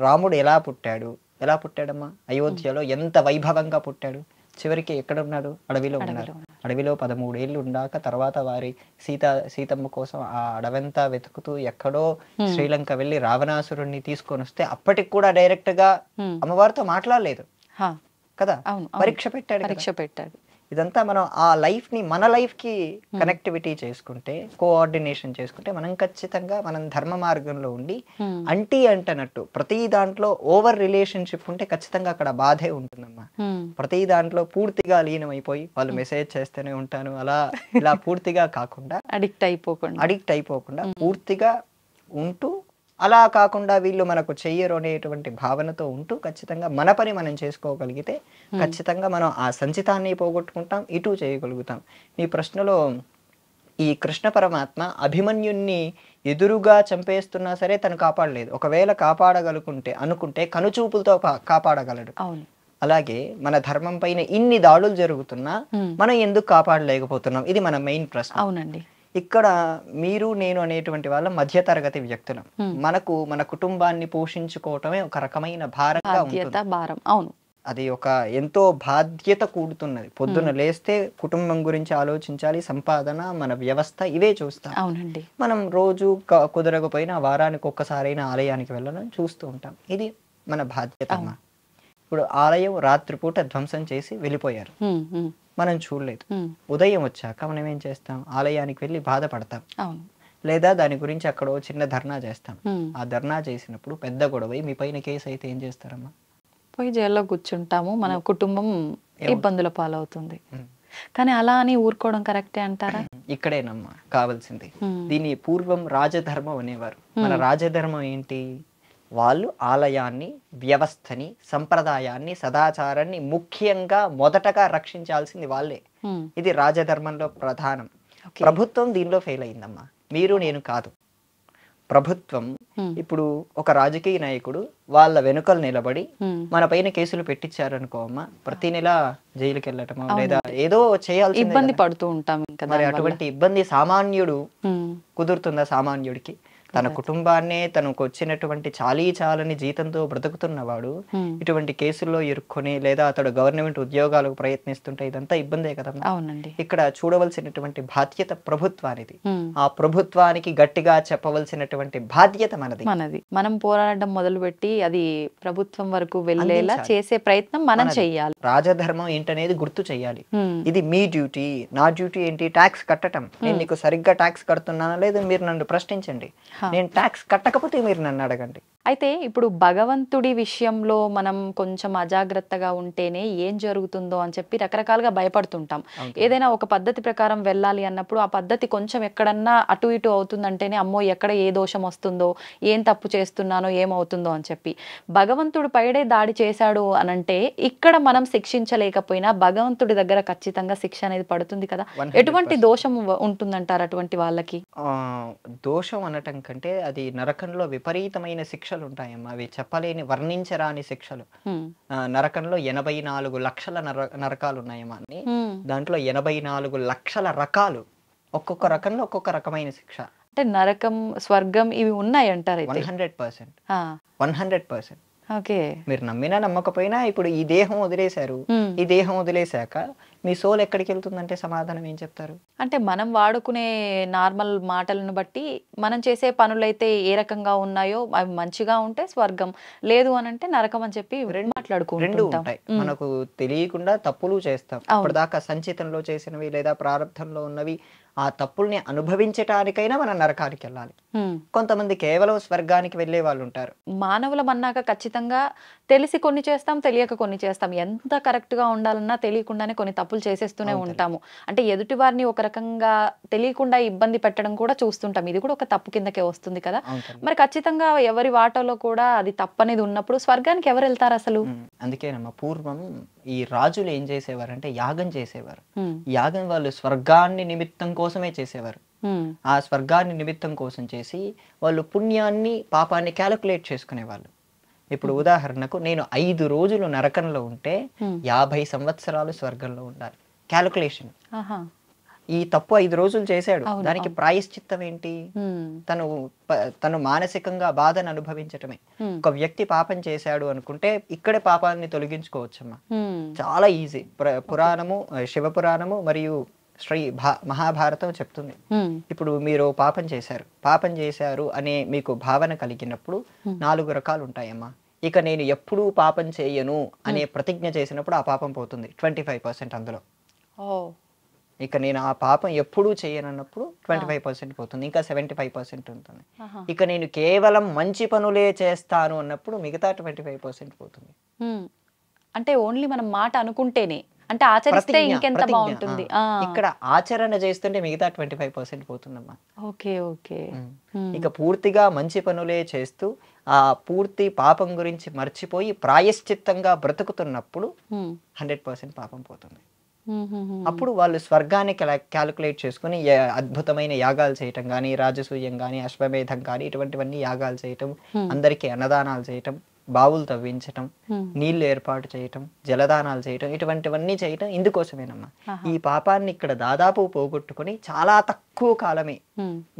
రాముడు ఎలా పుట్టాడమ్మా? అయోధ్యలో ఎంత వైభవంగా పుట్టాడు. చివరికి ఎక్కడ ఉన్నాడు? అడవిలో ఉన్నారు. అడవిలో 13 ఏళ్ళు ఉండాక తర్వాత వారి సీతమ్మ కోసం ఆ అడవంతా వెతుకుతూ ఎక్కడో శ్రీలంక వెళ్ళి రావణాసురుణ్ణి తీసుకొని వస్తే అప్పటికి కూడా డైరెక్ట్ గా అమ్మవారితో మాట్లాడలేదు కదా, పరీక్ష పెట్టాడు. ఇదంతా మనం ఆ లైఫ్ ని మన లైఫ్ కి కనెక్టివిటీ చేసుకుంటే, కోఆర్డినేషన్ చేసుకుంటే మనం ఖచ్చితంగా మనం ధర్మ మార్గంలో ఉండి అంటనట్టు ప్రతి దాంట్లో ఓవర్ రిలేషన్షిప్ ఉంటే ఖచ్చితంగా అక్కడ బాధే ఉంటుందమ్మా. ప్రతి దాంట్లో పూర్తిగా లీనమైపోయి వాళ్ళు మెసేజ్ చేస్తూనే ఉంటాను అలా ఇలా పూర్తిగా కాకుండా అడిక్ట్ అయిపోకుండా పూర్తిగా ఉంటూ, అలా కాకుండా వీళ్ళు మనకు చెయ్యరు అనేటువంటి భావనతో ఉంటూ ఖచ్చితంగా మన పని మనం చేసుకోగలిగితే ఖచ్చితంగా మనం ఆ సంచితాన్ని పోగొట్టుకుంటాం, ఇటు చేయగలుగుతాం. నీ ప్రశ్నలో ఈ కృష్ణ పరమాత్మ అభిమన్యుణ్ణి ఎదురుగా చంపేస్తున్నా సరే తను కాపాడలేదు. ఒకవేళ అనుకుంటే కనుచూపులతో కాపాడగలడు. అలాగే మన ధర్మం పైన ఇన్ని దాడులు జరుగుతున్నా మనం ఎందుకు కాపాడలేకపోతున్నాం? ఇది మన మెయిన్ ప్రశ్న. అవునండి. ఇక్కడ మీరు నేను అనేటువంటి వాళ్ళ మధ్యతరగతి వ్యక్తులం. మనకు మన కుటుంబాన్ని పోషించుకోవటమే ఒక రకమైన భారంగా ఉంటుంది. అవును, అది ఒక ఎంతో బాధ్యత కూడుతున్నది. పొద్దున లేస్తే కుటుంబం గురించి ఆలోచించాలి, సంపాదన, మన వ్యవస్థ, ఇవే చూస్తాం. అవునండి. మనం రోజు కుదరకపోయినా వారానికి ఒక్కసారైనా ఆలయానికి వెళ్ళాలని చూస్తూ ఉంటాం. ఇది మన బాధ్యత. ఇప్పుడు ఆలయం రాత్రిపూట ధ్వంసం చేసి వెళ్ళిపోయారు, మనం చూడలేదు. ఉదయం వచ్చాక మనం ఏం చేస్తాం? ఆలయానికి వెళ్ళి బాధపడతాం, లేదా దాని గురించి అక్కడ చిన్న ధర్నా చేస్తాం. ఆ ధర్నా చేసినప్పుడు పెద్ద గొడవ మీ పైన కేసు అయితే ఏం చేస్తారమ్మా? పోయి జైల్లో కూర్చుంటాము, మన కుటుంబం ఇబ్బందుల పాలవుతుంది. కానీ అలా అని ఊరుకోవడం కరెక్టే అంటారా? ఇక్కడేనమ్మా కావాల్సింది. దీని పూర్వం రాజధర్మం అనేవారు. మన రాజధర్మం ఏంటి? వాళ్ళు ఆలయాన్ని, వ్యవస్థని, సంప్రదాయాన్ని, సదాచారాన్ని ముఖ్యంగా మొదటగా రక్షించాల్సింది వాళ్ళే. ఇది రాజధర్మంలో ప్రధానం. ప్రభుత్వం దీనిలో ఫెయిల్ అయిందమ్మా, మీరు నేను కాదు. ప్రభుత్వం ఇప్పుడు ఒక రాజకీయ నాయకుడు వాళ్ళ వెనుకలు నిలబడి మన పైన కేసులు పెట్టించారు అనుకో అమ్మా, ప్రతి నెల జైలుకి వెళ్ళటమో లేదా ఏదో చేయాల్సి ఇబ్బంది పడుతూ ఉంటాం. మరి అటువంటి ఇబ్బంది సామాన్యుడు కుదురుతుందా? సామాన్యుడికి తన కుటుంబాన్నే తనకు వచ్చినటువంటి చాలని జీతంతో బ్రతుకుతున్నవాడు ఇటువంటి కేసుల్లో ఇరుక్కొని లేదా అతడు గవర్నమెంట్ ఉద్యోగాలకు ప్రయత్నిస్తుంటే ఇదంతా ఇబ్బందే కదా. అవునండి. ఇక్కడ చూడవలసినటువంటి బాధ్యత ప్రభుత్వానిది. ఆ ప్రభుత్వానికి గట్టిగా చెప్పవలసినటువంటి బాధ్యత మనది. మనం పోరాడడం మొదలుపెట్టి అది ప్రభుత్వం వరకు వెళ్ళేలా చేసే ప్రయత్నం మనం చెయ్యాలి. రాజధర్మం ఏంటనేది గుర్తు చెయ్యాలి. ఇది మీ డ్యూటీ. నా డ్యూటీ ఏంటి? ట్యాక్స్ కట్టడం. నేను నీకు సరిగ్గా ట్యాక్స్ కడుతున్నానా లేదా మీరు నన్ను ప్రశ్నించండి. నేను ట్యాక్స్ కట్టకపోతే మీరు నన్ను అడగండి. అయితే ఇప్పుడు భగవంతుడి విషయంలో మనం కొంచెం అజాగ్రత్తగా ఉంటేనే ఏం జరుగుతుందో అని చెప్పి రకరకాలుగా భయపడుతుంటాం. ఏదైనా ఒక పద్ధతి ప్రకారం వెళ్ళాలి అన్నప్పుడు ఆ పద్ధతి కొంచెం ఎక్కడన్నా అటు ఇటు అవుతుందంటేనే అమ్మో ఎక్కడ ఏ దోషం వస్తుందో, ఏం తప్పు చేస్తున్నానో, ఏమవుతుందో అని చెప్పి. భగవంతుడు పైడే దాడి చేశాడు అనంటే ఇక్కడ మనం శిక్షించలేకపోయినా భగవంతుడి దగ్గర ఖచ్చితంగా శిక్ష అనేది పడుతుంది కదా. ఎటువంటి దోషం ఉంటుందంటారు అటువంటి వాళ్ళకి? దోషం అనటం కంటే అది నరకంలో విపరీతమైన శిక్షలు ఉంటాయమ్మా. అవి చెప్పలేని వర్ణించరాని శిక్షలు. నరకంలో 84 లక్షల నరకాలు ఉన్నాయమ్మా అన్ని. దాంట్లో 84 లక్షల రకాలు, ఒక్కొక్క రకంలో ఒక్కొక్క రకమైన శిక్ష. అంటే నరకం, స్వర్గం ఇవి ఉన్నాయి అంటారు 100%. 100%. ఓకే. మీరు నమ్మినా నమ్మకపోయినా ఇప్పుడు ఈ దేహం వదిలేశారు. ఈ దేహం వదిలేశాక మీ సోల్ ఎక్కడికి వెళ్తుందంటే సమాధానం ఏం చెప్తారు? అంటే మనం వాడుకునే నార్మల్ మాటలను బట్టి మనం చేసే పనులైతే ఏ రకంగా ఉన్నాయో అవి మంచిగా ఉంటే స్వర్గం, లేదు అని అంటే నరకం అని చెప్పి మాట్లాడుకుంటుంటాం. మనకు తెలియకుండా తప్పులు చేస్తాం. అప్పటిదాకా సంచితంలో చేసినవి లేదా ప్రారంభంలో ఉన్నవి ఆ తప్పుల్ని అనుభవించటానికైనా మనం నరకానికి వెళ్ళాలి. కొంతమంది కేవలం స్వర్గానికి వెళ్లే వాళ్ళు ఉంటారు. మానవులం అన్నాక ఖచ్చితంగా తెలిసి కొన్ని చేస్తాం, తెలియక కొన్ని చేస్తాం. ఎంత కరెక్ట్ గా ఉండాలన్నా తెలియకుండానే కొన్ని తప్పులు చేసేస్తూనే ఉంటాము. అంటే ఎదుటి వారిని ఒక రకంగా తెలియకుండా ఇబ్బంది పెట్టడం కూడా చూస్తుంటాం. ఇది కూడా ఒక తప్పు కిందకే వస్తుంది కదా. మరి ఖచ్చితంగా ఎవరి వాటలో కూడా అది తప్పు అనేది ఉన్నప్పుడు స్వర్గానికి ఎవరు వెళ్తారు అసలు? అందుకేనమ్మా పూర్వం ఈ రాజులు ఏం చేసేవారంటే యాగం చేసేవారు. యాగం వాళ్ళు స్వర్గాన్ని నిమిత్తం కోసమే చేసేవారు. ఆ స్వర్గాన్ని నిమిత్తం కోసం చేసి వాళ్ళు పుణ్యాన్ని పాపాన్ని క్యాలిక్యులేట్ చేసుకునేవాళ్ళు. ఇప్పుడు ఉదాహరణకు నేను 5 రోజులు నరకంలో ఉంటే 50 సంవత్సరాలు స్వర్గంలో ఉండాలి. క్యాలిక్యులేషన్. ఈ తప్పు 5 రోజులు చేశాడు, దానికి ప్రాయశ్చిత్తం ఏంటి? తను మానసికంగా బాధను అనుభవించటమే. ఒక వ్యక్తి పాపం చేశాడు అనుకుంటే ఇక్కడే పాపాన్ని తొలగించుకోవచ్చమ్మా. చాలా ఈజీ. పురాణము, శివపురాణము మరియు మహాభారతం చెప్తుంది. ఇప్పుడు మీరు పాపం చేశారు అనే మీకు భావన కలిగినప్పుడు 4 రకాలు ఉంటాయమ్మా. ఇక నేను ఎప్పుడూ పాపం చేయను అనే ప్రతిజ్ఞ చేసినప్పుడు ఆ పాపం పోతుంది 25% అందులో. ఇక నేను ఆ పాపం ఎప్పుడూ చేయనన్నప్పుడు 25% పోతుంది, ఇంకా 75% ఉంటుంది. ఇక నేను కేవలం మంచి పనులే చేస్తాను అన్నప్పుడు మిగతా 25% పోతుంది. అంటే ఓన్లీ మనం మాట అనుకుంటేనే, అంటే ఆచరిస్తే ఇంకెంత బాగుంటుంది. ఇక్కడ ఆచరణ చేస్తుంటే మిగతా 25% పోతుందమ్మా. Okay okay. ఇక పూర్తిగా మంచి పనులే చేస్తూ ఆ పూర్తి పాపం గురించి మర్చిపోయి ప్రాయశ్చిత్తంగా బ్రతుకుతున్నప్పుడు 100% పాపం పోతుంది. అప్పుడు వాళ్ళు స్వర్గాన్ని క్యాలిక్యులేట్ చేసుకుని అద్భుతమైన యాగాలు చేయటం కానీ, రాజసూయం కానీ, అశ్వమేధం కానీ ఇటువంటివన్నీ యాగాలు చేయటం, అందరికీ అన్నదానాలు చేయటం, బావులు తవ్వించటం, నీళ్లు ఏర్పాటు చేయటం, జలదానాలు చేయటం, ఇటువంటివన్నీ చేయటం ఇందుకోసమేనమ్మా. ఈ పాపాన్ని ఇక్కడ దాదాపు పోగొట్టుకుని చాలా తక్కువ కాలమే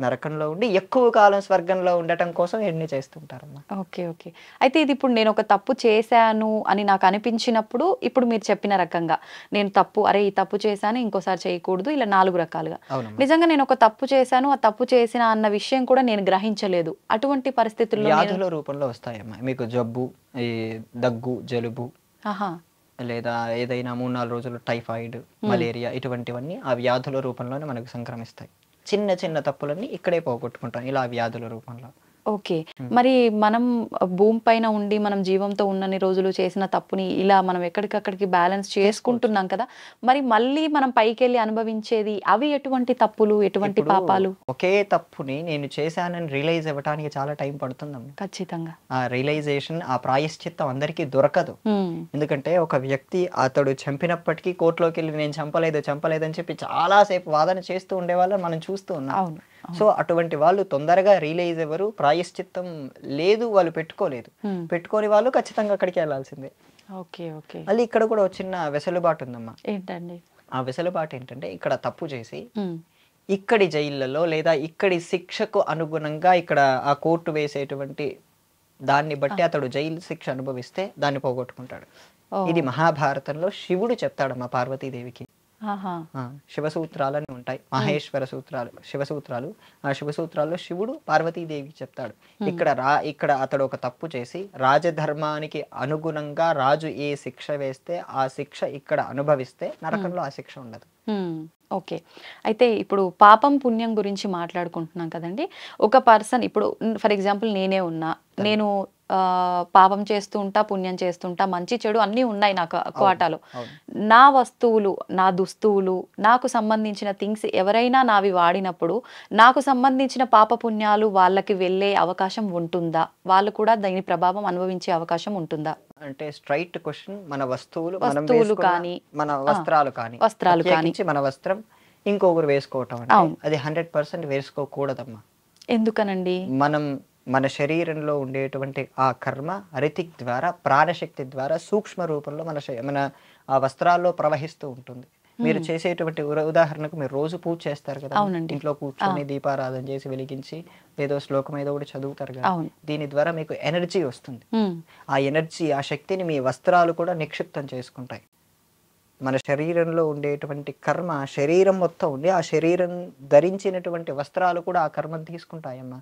నరకంలో ఉండి ఎక్కువ కాలం స్వర్గంలో ఉండటం కోసం ఎన్ని చేస్తుంటారమ్మా. Okay okay. అయితే ఇది ఇప్పుడు నేను ఒక తప్పు చేశాను అని నాకు అనిపించినప్పుడు, ఇప్పుడు మీరు చెప్పిన రకంగా నేను ఈ తప్పు చేశాను ఇంకోసారి చేయకూడదు, ఇలా 4 రకాలుగా. నిజంగా నేను ఒక తప్పు చేశాను, ఆ తప్పు చేసిన అన్న విషయం కూడా నేను గ్రహించలేదు, అటువంటి పరిస్థితుల్లో వ్యాధుల రూపంలో వస్తాయమ్మా. మీకు జబ్బు, ఈ దగ్గు, జలుబు, లేదా ఏదైనా 3-4 రోజులు టైఫాయిడ్, మలేరియా ఇటువంటివన్నీ ఆ వ్యాధుల రూపంలోనే మనకు సంక్రమిస్తాయి. చిన్న చిన్న తప్పులన్నీ ఇక్కడే పోగొట్టుకుంటాం ఇలా వ్యాధుల రూపంలో. ఓకే. మరి మనం భూమి పైన ఉండి మనం జీవంతో ఉన్నన్ని రోజులు చేసిన తప్పుని ఇలా మనం ఎక్కడికక్కడికి బ్యాలెన్స్ చేసుకుంటున్నాం కదా, మరి మళ్ళీ మనం పైకి వెళ్ళి అనుభవించేది అవి ఎటువంటి తప్పులు, ఎటువంటి పాపాలు? ఒకే తప్పుని నేను చేశానని రియలైజ్ అవ్వడానికి చాలా టైం పడుతుందమ్మా. ఖచ్చితంగా ఆ రియలైజేషన్, ఆ ప్రాయశ్చిత్తం అందరికీ దొరకదు. ఎందుకంటే ఒక వ్యక్తి అతడు చంపినప్పటికీ కోర్టులోకి వెళ్ళి నేను చంపలేదని చెప్పి చాలా సేపు వాదన చేస్తూ ఉండేవాళ్ళని మనం చూస్తూ ఉన్నాం. సో అటువంటి వాళ్ళు తొందరగా రియలైజ్ ఎవరు, ప్రాయశ్చిత్తం లేదు వాళ్ళు పెట్టుకోని వాళ్ళు ఖచ్చితంగా అక్కడికి వెళ్ళాల్సిందే. మళ్ళీ ఇక్కడ కూడా ఒక చిన్న వెసులుబాటు ఉందమ్మా. ఏంటండి ఆ వెసులుబాటు ఏంటంటే, ఇక్కడ తప్పు చేసి ఇక్కడి జైళ్ళలో లేదా ఇక్కడి శిక్షకు అనుగుణంగా ఇక్కడ ఆ కోర్టు వేసేటువంటి దాన్ని బట్టి అతడు జైలు శిక్ష అనుభవిస్తే దాన్ని పోగొట్టుకుంటాడు. ఇది మహాభారతంలో శివుడు చెప్తాడమ్మా పార్వతీదేవికి. శివసూత్రాలని ఉంటాయి, మహేశ్వర సూత్రాలు, శివసూత్రాలు. ఆ శివసూత్రాల్లో శివుడు పార్వతీదేవికి చెప్తాడు, ఇక్కడ అతడు ఒక తప్పు చేసి రాజధర్మానికి అనుగుణంగా రాజు ఏ శిక్ష వేస్తే ఆ శిక్ష ఇక్కడ అనుభవిస్తే నరకంలో ఆ శిక్ష ఉండదు. ఓకే. అయితే ఇప్పుడు పాపం పుణ్యం గురించి మాట్లాడుకుంటున్నాం కదండి. ఒక పర్సన్ ఇప్పుడు ఫర్ ఎగ్జాంపుల్ నేనే ఉన్నా, నేను పాపం చేస్తుంటా, పుణ్యం చేస్తుంటా, మంచి చెడు అన్నీ ఉన్నాయి నాకు కోటాలో. అవును. నా వస్తువులు, నా దుస్తువులు, నాకు సంబంధించిన థింగ్స్ ఎవరైనా నావి వాడినప్పుడు నాకు సంబంధించిన పాప పుణ్యాలు వాళ్ళకి వెళ్ళే అవకాశం ఉంటుందా? వాళ్ళు కూడా దీని ప్రభావం అనుభవించే అవకాశం ఉంటుందా? అంటే స్ట్రైట్ క్వశ్చన్. మన వస్తువులు మనం వస్తువులు వేసుకున్న కానీ, మన వస్త్రాలు కానీ, వస్త్రాలు కానీ, ప్రత్యేకించి మన వస్త్రం ఇంకొకరు వేసుకోవటం అంటే అవును. అది 100% వేసుకోకూడదమ్మా. ఎందుకనండి? మనం మన శరీరంలో ఉండేటువంటి ఆ కర్మ రితిక్ ద్వారా, ప్రాణశక్తి ద్వారా సూక్ష్మ రూపంలో మన ఆ వస్త్రాల్లో ప్రవహిస్తూ ఉంటుంది. మీరు చేసేటువంటి ఉదాహరణకు మీరు రోజు పూజ చేస్తారు కదా, అవునండి. ఇంట్లో కూర్చొని దీపారాధన చేసి వెలిగించి ఏదో శ్లోకం ఏదో ఒకటి చదువుతారు కదా, అవును. దీని ద్వారా మీకు ఎనర్జీ వస్తుంది. ఉమ్, ఆ ఎనర్జీ, ఆ శక్తిని మీ వస్త్రాలు కూడా నిక్షిప్తం చేసుకుంటాయి. మన శరీరంలో ఉండేటువంటి కర్మ శరీరం మొత్తం ఉండి ఆ శరీరం ధరించినటువంటి వస్త్రాలు కూడా ఆ కర్మను తీసుకుంటాయమ్మా.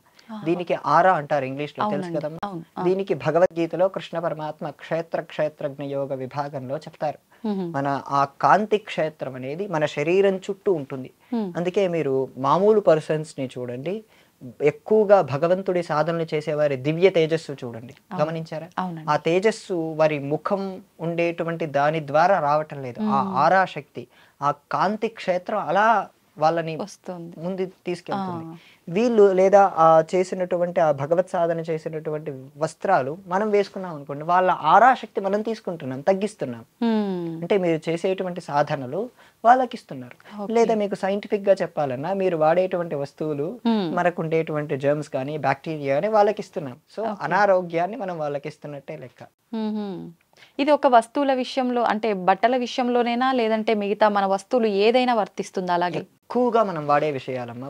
దీనికి ఆరా అంటారు ఇంగ్లీష్ లో, తెలుసు అవునండి. కదమ్మా. అవును. దీనికి భగవద్గీతలో కృష్ణ పరమాత్మ క్షేత్రజ్ఞ యోగ విభాగంలో చెప్తారు. ఉహు, మన ఆ కాంతి క్షేత్రం అనేది మన శరీరం చుట్టూ ఉంటుంది. ఉమ్, అందుకే మీరు మామూలు పర్సన్స్ ని చూడండి, ఎక్కువగా భగవంతుడి సాధనలు చేసేవారి దివ్య తేజస్సు చూడండి, గమనించారా? అవునండి. ఆ తేజస్సు వారి ముఖం ఉండేటువంటి దాని ద్వారా రావటం లేదు. ఆ ఆరా శక్తి, ఆ కాంతి క్షేత్రం అలా వాళ్ళని వస్తుంది. ముందు తీసుకెళ్తుంది. వీళ్ళు లేదా ఆ చేసినటువంటి ఆ భగవత్ సాధన చేసినటువంటి వస్త్రాలు మనం వేసుకున్నాం అనుకోండి, వాళ్ళ ఆరాశక్తి మనం తీసుకుంటున్నాం, తగ్గిస్తున్నాం. ఉమ్, అంటే మీరు చేసేటువంటి సాధనలు వాళ్ళకి ఇస్తున్నారు. లేదా మీకు సైంటిఫిక్ గా చెప్పాలన్నా మీరు వాడేటువంటి వస్తువులు మనకు ఉండేటువంటి జర్మ్స్ కానీ బ్యాక్టీరియా కానీ వాళ్ళకి ఇస్తున్నాం. సో అనారోగ్యాన్ని మనం వాళ్ళకి ఇస్తున్నట్టే లెక్క. ఉహుం. ఇది ఒక వస్తువుల విషయంలో అంటే బట్టల విషయంలోనేనా, లేదంటే మిగతా మన వస్తువులు ఏదైనా వర్తిస్తుందా అలాగే? ఎక్కువగా మనం వాడే విషయాలమ్మా,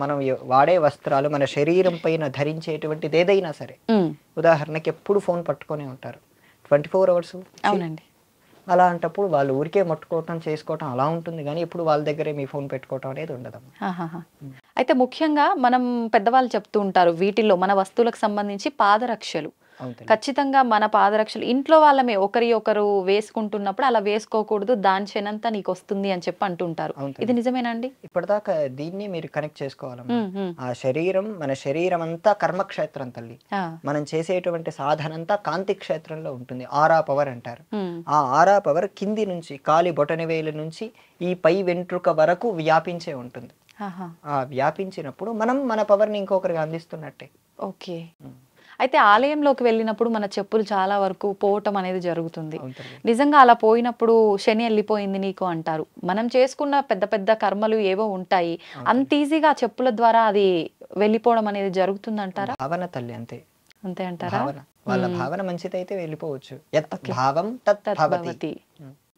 మనం వాడే వస్త్రాలు, మన శరీరం పైన ధరించేటువంటిది ఏదైనా సరే. ఉమ్, ఉదాహరణకి ఎప్పుడు ఫోన్ పట్టుకొనే ఉంటారు 24 hours. అవునండి. అలాంటప్పుడు వాళ్ళు ఊరికే ముట్టుకోవటం చేసుకోవటం అలా ఉంటుంది, కానీ ఇప్పుడు వాళ్ళ దగ్గరే మీ ఫోన్ పెట్టుకోవటం అనేది ఉండదమ్మా. ఆహాహా. అయితే ముఖ్యంగా మనం పెద్దవాళ్ళు చెప్తూ ఉంటారు, వీటిల్లో మన వస్తువులకు సంబంధించి పాదరక్షలు అవును. ఖచ్చితంగా మన పాదరక్షలు ఇంట్లో వాళ్ళమే ఒకరి ఒకరు వేసుకుంటున్నప్పుడు అలా వేసుకోకూడదు, దాని క్షణంతా నీకు వస్తుంది అని చెప్పి అంటుంటారు. ఇది నిజమేనా అండి? ఇప్పటిదాకా దీన్ని మీరు కనెక్ట్ చేసుకోవాలమ్మా. ఉమ్, ఉమ్, ఆ శరీరం, మన శరీరం అంతా కర్మక్షేత్రం తల్లి. ఆ, మనం చేసేటువంటి సాధన అంతా కాంతి క్షేత్రంలో ఉంటుంది. ఆరా పవర్ అంటారు. ఉమ్, ఆ ఆరా పవర్ కింది నుంచి కాలి బొటనవేలు నుంచి ఈ పై వెంట్రుక వరకు వ్యాపించే ఉంటుంది. ఆహా. ఆ వ్యాపించినప్పుడు మనం మన పవర్ని ఇంకొకరికి అందిస్తున్నట్టే. ఓకే. అయితే ఆలయంలోకి వెళ్ళినప్పుడు మన చెప్పులు చాలా వరకు పోవటం అనేది జరుగుతుంది. అవును తల్లి. నిజంగా అలా పోయినప్పుడు శని వెళ్ళిపోయింది నీకు అంటారు. మనం చేసుకున్న పెద్ద పెద్ద కర్మలు ఏవో ఉంటాయి, అంత ఈజీగా చెప్పుల ద్వారా అది వెళ్ళిపోవడం అనేది జరుగుతుందంటారా? భావన తల్లి, అంతే. అంతే అంటారా? భావన, వాళ్ళ భావన మంచిదైతే వెళ్ళిపోవచ్చు. యత్ భావం తత్ భవతి. భవతి.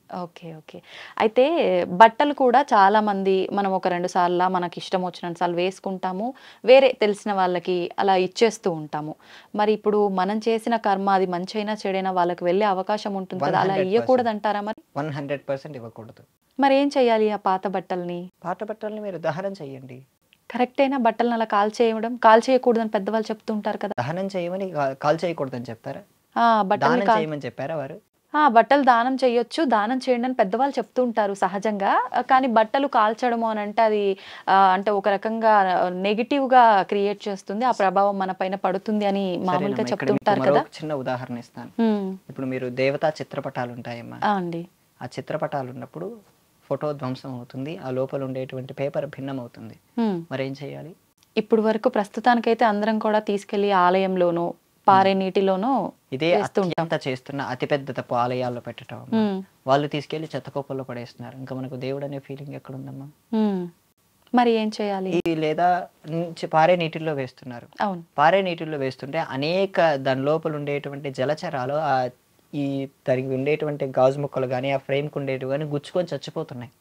Okay, okay. అయితే బట్టలు కూడా చాలా మంది మనం ఒక 2 సార్లు మనకి ఇష్టం వచ్చిన సార్లు వేసుకుంటాము, వేరే తెలిసిన వాళ్ళకి అలా ఇచ్చేస్తూ ఉంటాము. మరి ఇప్పుడు మనం చేసిన కర్మ అది మంచైనా చెడైనా వాళ్ళకి వెళ్ళే అవకాశం ఉంటుంది కదా, అలా 100% ఇవ్వకూడదు అంటారా? మరి 100% ఇవ్వకూడదు. మరి ఏం చెయ్యాలి ఆ పాత బట్టల్ని? పాత బట్టల్ని మీరు దహనం చేయండి. కరెక్టేనా? బట్టలను అలా కాల్ చేయకూడదని పెద్దవాళ్ళు చెప్తుంటారు కదా. దహనం చేయమని కాల్ చేయకూడదని చెప్తారా? బట్టలు దానం చేయమని చెప్పారా వారు? బట్టలు దానం చేయొచ్చు, దానం చేయండి అని పెద్దవాళ్ళు చెప్తూ ఉంటారు సహజంగా. కానీ బట్టలు కాల్చడము అని అంటే అది అంటే ఒక రకంగా నెగిటివ్ గా క్రియేట్ చేస్తుంది, ఆ ప్రభావం మన పైన పడుతుంది అని మామూలుగా చెప్తుంటారు కదా. చిన్న ఉదాహరణ ఇస్తాను. ఉమ్, ఇప్పుడు మీరు దేవతా చిత్రపటాలు ఉంటాయమ్మా. అండి. ఆ చిత్రపటాలు ఉన్నప్పుడు ఫోటో ధ్వంసం అవుతుంది, ఆ లోపల ఉండేటువంటి పేపర్ భిన్నం అవుతుంది. మరేం చేయాలి? ఇప్పుడు వరకు ప్రస్తుతానికైతే అందరం కూడా తీసుకెళ్లి ఆలయంలోనో పారే నీటిలోనో ఇదే అత్యంత చేస్తున్న అతిపెద్ద తప్పు ఆలయాల్లో పెట్టడం. వాళ్ళు తీసుకెళ్లి చెత్తకోపల్లో పడేస్తున్నారు. ఇంకా మనకు దేవుడు అనే ఫీలింగ్ ఎక్కడ ఉందమ్మా? మరి ఏం చేయాలి? లేదా పారే నీటిల్లో వేస్తున్నారు. అవును. పారే నీటిల్లో వేస్తుంటే అనేక దాని లోపల ఉండేటువంటి జలచరాలు ఈ దానికి ఉండేటువంటి గాజు ముక్కలు కానీ ఆ ఫ్రేమ్కి ఉండేటివి కానీ గుచ్చుకొని చచ్చిపోతున్నాయి.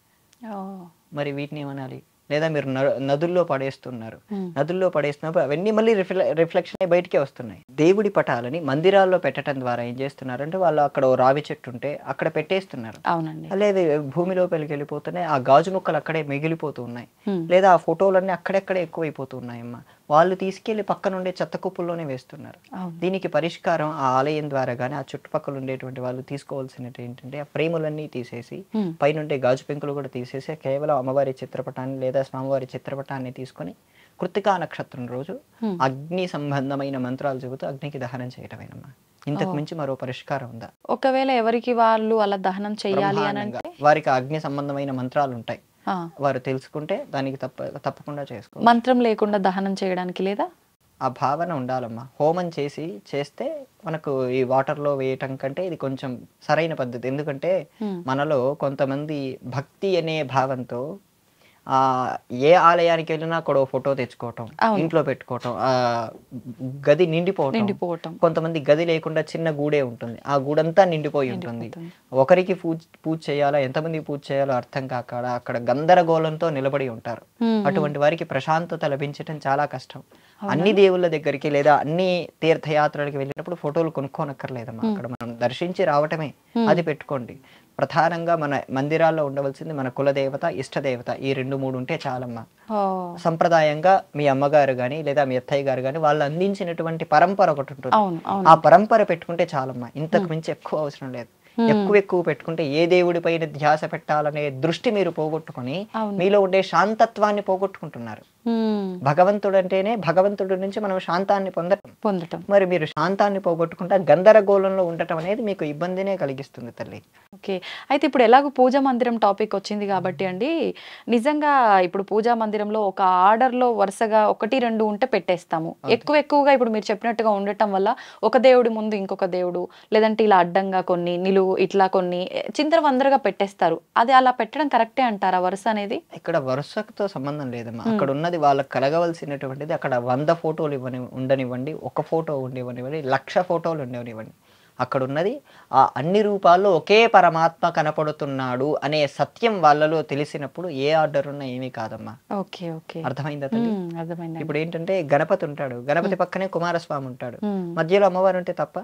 మరి వీటిని ఏమనాలి? లేదా మీరు నదుల్లో పడేస్తున్నారు. నదుల్లో పడేస్తున్నప్పుడు అవన్నీ మళ్ళీ రిఫ్లెక్షన్ అయ్యి బయటికే వస్తున్నాయి. దేవుడి పటాలని మందిరాల్లో పెట్టడం ద్వారా ఏం చేస్తున్నారు అంటే, వాళ్ళు అక్కడ రావి చెట్టు ఉంటే అక్కడ పెట్టేస్తున్నారు. అవునండి. లేదా భూమిలోపలికి వెళ్ళిపోతున్నాయి, ఆ గాజు ముక్కలు అక్కడే మిగిలిపోతూ ఉన్నాయి. లేదా ఆ ఫోటోలన్నీ అక్కడెక్కడే ఎక్కువైపోతూ ఉన్నాయమ్మా. వాళ్ళు తీసుకెళ్లి పక్కన ఉండే చెత్త కుప్పల్లోనే వేస్తున్నారు. దీనికి పరిష్కారం ఆ ఆలయం ద్వారా కానీ ఆ చుట్టుపక్కల ఉండేటువంటి వాళ్ళు తీసుకోవాల్సినది ఏంటంటే, ఆ ఫ్రేములన్నీ తీసేసి పైనుండే గాజు పెంకులు కూడా తీసేసి కేవలం అమ్మవారి చిత్రపటాన్ని లేదా స్వామివారి చిత్రపటాన్ని తీసుకొని కృత్తికా నక్షత్రం రోజు అగ్ని సంబంధమైన మంత్రాలు చెబుతూ అగ్నికి దహనం చేయటమేనమ్మా. ఇంతకు మించి మరో పరిష్కారం ఉందా? ఒకవేళ ఎవరికి వాళ్ళు అలా దహనం చేయాలి అని బ్రహ్మాండంగా వారికి అగ్ని సంబంధమైన మంత్రాలు ఉంటాయి, వారు తెలుసుకుంటే దానికి తప్పకుండా చేసుకో. మంత్రం లేకుండా దహనం చేయడానికి లేదా? ఆ భావన ఉండాలమ్మా. హోమం చేస్తే మనకు ఈ వాటర్లో వేయటం కంటే ఇది కొంచెం సరైన పద్ధతి. ఎందుకంటే మనలో కొంతమంది భక్తి అనే భావంతో ఏ ఆలయానికి వెళ్ళినా కూడా ఫోటో తెచ్చుకోవటం, ఇంట్లో పెట్టుకోవటం, గది నిండిపోవటం. కొంతమంది గది లేకుండా చిన్న గూడే ఉంటుంది, ఆ గూడంతా నిండిపోయి ఉంటుంది. ఒకరికి పూజ చేయాలా, ఎంతమంది పూజ చేయాలో అర్థం కాక అక్కడ గందరగోళంతో నిలబడి ఉంటారు. అటువంటి వారికి ప్రశాంతత లభించటం చాలా కష్టం. అన్ని దేవుళ్ళ దగ్గరికి లేదా అన్ని తీర్థయాత్రలకు వెళ్ళినప్పుడు ఫోటోలు కొనుక్కోనక్కర్లేదమ్మా. అక్కడ మనం దర్శించి రావటమే, అది పెట్టుకోండి. ప్రధానంగా మన మందిరాల్లో ఉండవలసింది మన కులదేవత, ఇష్టదేవత, ఈ 2-3 ఉంటే చాలమ్మా. సంప్రదాయంగా మీ అమ్మగారు గాని లేదా మీ అత్తయ్య గారు గాని వాళ్ళు అందించినటువంటి పరంపర ఒకటి ఉంటుంది, ఆ పరంపర పెట్టుకుంటే చాలమ్మా. ఇంతకు మించి ఎక్కువ అవసరం లేదు. ఎక్కువ పెట్టుకుంటే ఏ దేవుడి పైన ధ్యాస పెట్టాలనే దృష్టి మీరు పోగొట్టుకుని మీలో ఉండే శాంతత్వాన్ని పోగొట్టుకుంటున్నారు. భగవంతుడు అంటేనే భగవంతుడి నుంచి మనం శాంతాన్ని పొందటం. మరి మీరు శాంతాన్ని పోగొట్టుకుంటా గందరగోళంలో ఉండటం అనేది మీకు ఇబ్బందినే కలిగిస్తుంది తల్లి. ఓకే, అయితే ఇప్పుడు ఎలాగో పూజా మందిరం టాపిక్ వచ్చింది కాబట్టి అండి, నిజంగా ఇప్పుడు పూజా మందిరంలో ఒక ఆర్డర్ లో వరుసగా 1-2 ఉంటే పెట్టేస్తాము. ఎక్కువగా ఇప్పుడు మీరు చెప్పినట్టుగా ఉండటం వల్ల ఒక దేవుడి ముందు ఇంకొక దేవుడు, లేదంటే ఇలా అడ్డంగా కొన్ని నిలువు ఇట్లా కొన్ని చిందరవందరగా పెట్టేస్తారు. అది అలా పెట్టడం కరెక్టే అంటారా? వరుస అనేది ఇక్కడ వరుసతో సంబంధం లేదమ్మా. అక్కడ ఉన్నది వాళ్ళకి కలగవలసినటువంటిది. అక్కడ 100 ఫోటోలు ఉండనివ్వండి, 1 ఫోటో ఉండనివ్వండి, 1,00,000 ఫోటోలు ఉండనివ్వండి, అక్కడ ఉన్నది ఆ అన్ని రూపాల్లో ఒకే పరమాత్మ కనపడుతున్నాడు అనే సత్యం వాళ్ళలో తెలిసినప్పుడు ఏ ఆర్డర్ ఉన్నా ఏమీ కాదమ్మా. అర్థమైందా తల్లి? ఇప్పుడు ఏంటంటే గణపతి ఉంటాడు, గణపతి పక్కనే కుమారస్వామి ఉంటాడు, మధ్యలో అమ్మవారు ఉంటే తప్ప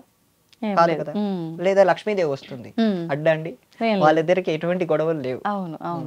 కాదు కదా. లేదా లక్ష్మీదేవి వస్తుంది అడ్డండి, వాళ్ళిద్దరికి ఎటువంటి గొడవలు లేవు.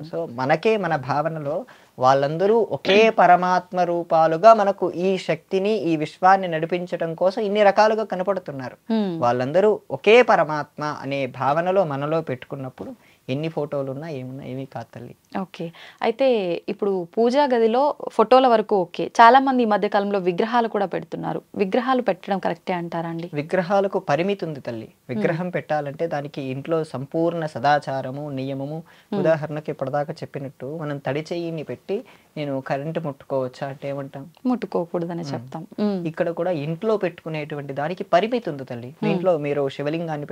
సో మనకే మన భావనలో వాళ్ళందరూ ఒకే పరమాత్మ రూపాలుగా మనకు ఈ శక్తిని, ఈ విశ్వాన్ని నడిపించడం కోసం ఇన్ని రకాలుగా కనపడుతున్నారు. వాళ్ళందరూ ఒకే పరమాత్మ అనే భావనలో మనలో పెట్టుకున్నప్పుడు ఎన్ని ఫోటోలు ఉన్నా ఏమున్నా ఏమీ కాదు తల్లి. ఓకే, అయితే ఇప్పుడు పూజా గదిలో ఫోటోల వరకు ఓకే, చాలా మంది ఈ మధ్య కాలంలో విగ్రహాలు కూడా పెడుతున్నారు. విగ్రహాలు పెట్టడం కరెక్టే అంటారా అండి? విగ్రహాలకు పరిమితి ఉంది తల్లి. విగ్రహం పెట్టాలంటే దానికి ఇంట్లో సంపూర్ణ సదాచారము, నియమము. ఉదాహరణకి ఇప్పటిదాకా చెప్పినట్టు మనం తడి చెయ్యిని పెట్టి నేను కరెంటు ముట్టుకోవచ్చా అంటే ఏమంటాం? ముట్టుకోకూడదని చెప్తాం. ఇక్కడ కూడా ఇంట్లో పెట్టుకునేటువంటి దానికి పరిమితి ఉంది తల్లి. ఇంట్లో మీరు శివలింగాన్ని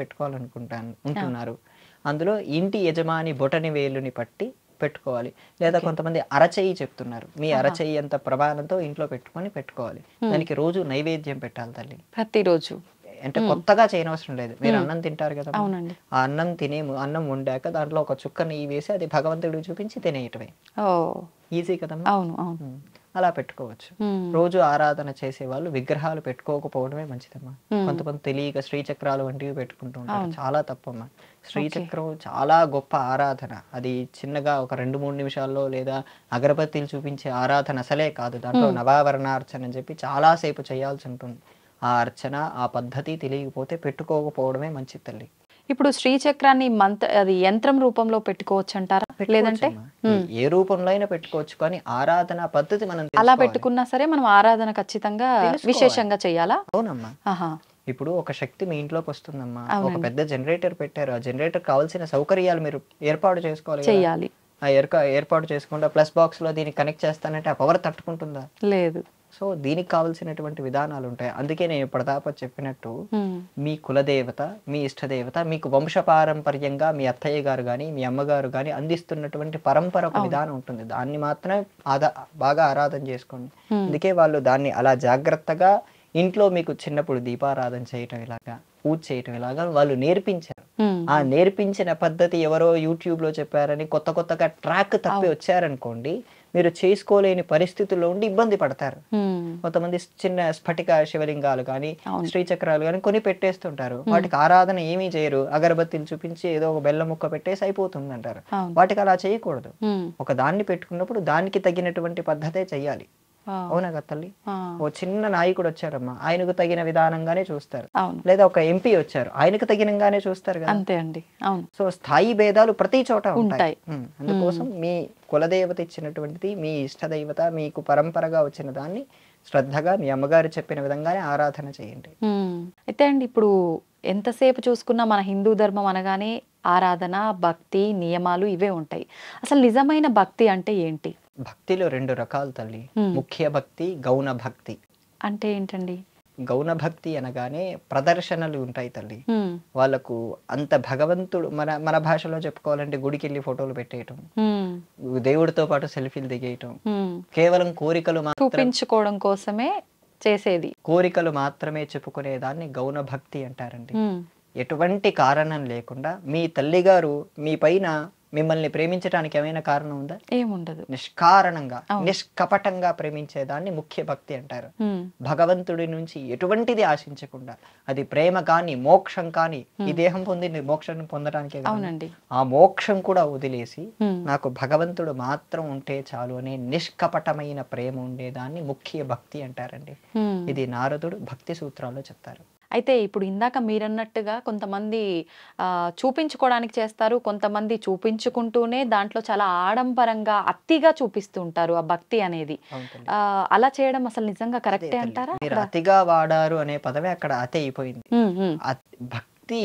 ఉంటున్నారు, అందులో ఇంటి యజమాని బొటని వేలుని పట్టి పెట్టుకోవాలి. లేదా కొంతమంది అరచెయ్యి చెప్తున్నారు, మీ అరచెయ్యి అంత ప్రమాణంతో ఇంట్లో పెట్టుకోవాలి. దానికి రోజు నైవేద్యం పెట్టాలి తల్లి, ప్రతిరోజు. అంటే కొత్తగా చేయనవసరం లేదు. మీరు అన్నం తింటారు కదా, ఆ అన్నం వండాక దాంట్లో ఒక చుక్క నెయ్యి వేసి అది భగవంతుడికి చూపించి తినేయటమే. ఈజీ కదమ్మా. అలా పెట్టుకోవచ్చు. రోజు ఆరాధన చేసే వాళ్ళు విగ్రహాలు పెట్టుకోకపోవడమే మంచిదమ్మా. కొంతమంది తెలియక శ్రీచక్రాలు వంటివి పెట్టుకుంటూ ఉంటారు, చాలా తప్పమ్మా. శ్రీచక్రం చాలా గొప్ప ఆరాధన. అది చిన్నగా ఒక 2-3 నిమిషాల్లో లేదా అగరబత్తీలు చూపించే ఆరాధన అసలే కాదు. దాంట్లో నవావరణార్చన అని చెప్పి చాలాసేపు చేయాల్సి ఉంటుంది. ఆ అర్చన, ఆ పద్ధతి తెలియకపోతే పెట్టుకోకపోవడమే మంచిది తల్లి. ఇప్పుడు శ్రీచక్రాన్ని అది యంత్రం రూపంలో పెట్టుకోవచ్చు అంటారా? లేదంటే ఏ రూపంలో అయినా పెట్టుకోవచ్చు, కానీ ఆరాధన పద్ధతి మనం అలా పెట్టుకున్నా సరే మనం ఆరాధన ఖచ్చితంగా విశేషంగా చేయాలా? అవునమ్మా. ఇప్పుడు ఒక శక్తి మీ ఇంట్లోకి వస్తుందమ్మా, ఒక పెద్ద జనరేటర్ పెట్టారు, ఆ జనరేటర్ కావాల్సిన సౌకర్యాలు మీరు ఏర్పాటు చేసుకోవాలి. ఆ ఏర్పాటు చేసుకుంటే ప్లస్ బాక్స్ లో దీన్ని కనెక్ట్ చేస్తానంటే ఆ పవర్ తట్టుకుంటుందా? లేదు. సో దీనికి కావాల్సినటువంటి విధానాలు ఉంటాయి. అందుకే నేను ఇప్పటిదాకా చెప్పినట్టు మీ కులదేవత, మీ ఇష్టదేవత మీకు వంశపారంపర్యంగా మీ అత్తయ్య గారు కానీ మీ అమ్మగారు కానీ అందిస్తున్నటువంటి పరంపర ఒక విధానం ఉంటుంది. దాన్ని మాత్రమే బాగా ఆరాధన చేసుకోండి. అందుకే వాళ్ళు దాన్ని అలా జాగ్రత్తగా ఇంట్లో మీకు చిన్నప్పుడు దీపారాధన చేయటం ఇలాగా, పూజ చేయటం ఇలాగా వాళ్ళు నేర్పించారు. ఆ నేర్పించిన పద్ధతి ఎవరో యూట్యూబ్ లో చెప్పారని కొత్తగా ట్రాక్ తప్పి వచ్చారనుకోండి, మీరు చేసుకోలేని పరిస్థితుల్లో ఉండి ఇబ్బంది పడతారు. కొంతమంది చిన్న స్ఫటిక శివలింగాలు కానీ శ్రీచక్రాలు కానీ కొని పెట్టేస్తుంటారు. వాటికి ఆరాధన ఏమీ చేయరు, అగరబత్తిని చూపించి ఏదో ఒక బెల్లం ముక్క పెట్టేసి అయిపోతుంది అంటారు. వాటికి అలా చేయకూడదు. ఒక దాన్ని పెట్టుకున్నప్పుడు దానికి తగినటువంటి పద్ధతే చెయ్యాలి. అవునా కదా తల్లి? ఆ, ఓ చిన్న నాయకుడు వచ్చారమ్మా, ఆయనకు తగిన విధానంగానే చూస్తారు. అవును, లేదా ఒక ఎంపీ వచ్చారు, ఆయనకు తగినంగానే చూస్తారు కదా. అంతే అండి. అవును, సో స్థాయి భేదాలు ప్రతి చోట ఉంటాయి. ఉంటాయి. అందుకోసం మీ కులదేవత ఇచ్చినటువంటిది, మీ ఇష్టదైవత మీకు పరంపరగా వచ్చిన దాన్ని శ్రద్ధగా మీ అమ్మగారు చెప్పిన విధంగానే ఆరాధన చేయండి. అయితే అండి ఇప్పుడు ఎంతసేపు చూసుకున్నా మన హిందూ ధర్మం అనగానే ఆరాధన, భక్తి, నియమాలు ఇవే ఉంటాయి. అసలు నిజమైన భక్తి అంటే ఏంటి? భక్తిలో 2 రకాలు తల్లి. మ్మ్. ముఖ్య భక్తి, గౌణ భక్తి. అంటే ఏంటండి? గౌణ భక్తి అనగానే ప్రదర్శనలు ఉంటాయి తల్లి. ఉమ్, వాళ్ళకు అంత భగవంతుడు, మన మన భాషలో చెప్పుకోవాలంటే గుడికి వెళ్ళి ఫోటోలు పెట్టేయటం, ఉమ్, దేవుడితో పాటు సెల్ఫీలు దిగేయటం, ఉమ్. కేవలం కోరికలు చూపించుకోవడం కోసమే చేసేది. కోరికలు మాత్రమే చెప్పుకునే దాన్ని గౌణ భక్తి అంటారండి. ఉమ్, ఎటువంటి కారణం లేకుండా మీ తల్లిగారు మీ పైన మిమ్మల్ని ప్రేమించడానికి ఏమైనా కారణం ఉందా? ఏముండదు. నిష్కారణంగా నిష్కపటంగా ప్రేమించేదాన్ని ముఖ్య భక్తి అంటారు. ఉమ్, భగవంతుడి నుంచి ఎటువంటిది ఆశించకుండా, అది ప్రేమ కానీ మోక్షం కానీ, ఈ దేహం పొంది మోక్షం పొందడానికే కదా. అవునండి. ఆ మోక్షం కూడా వదిలేసి ఉమ్, నాకు భగవంతుడు మాత్రం ఉంటే చాలు అనే నిష్కపటమైన ప్రేమ ఉండేదాన్ని ముఖ్య భక్తి అంటారండి. ఉమ్. ఇది నారదుడు భక్తి సూత్రాల్లో చెప్తారు. అయితే ఇప్పుడు ఇందాక మీరన్నట్టుగా కొంతమంది చూపించుకోవడానికి చేస్తారు, కొంతమంది చూపించుకుంటూనే దాంట్లో చాలా ఆడంబరంగా అతిగా చూపిస్తూ ఉంటారు ఆ భక్తి అనేది. అవును తల్లి. అలా చేయడం అసలు నిజంగా అదే కరెక్టే తల్లి. అంటారా? మీరు అతిగా వాడారు అనే పదమే అక్కడ అతి అయిపోయింది. ఉమ్, ఉమ్, భక్తి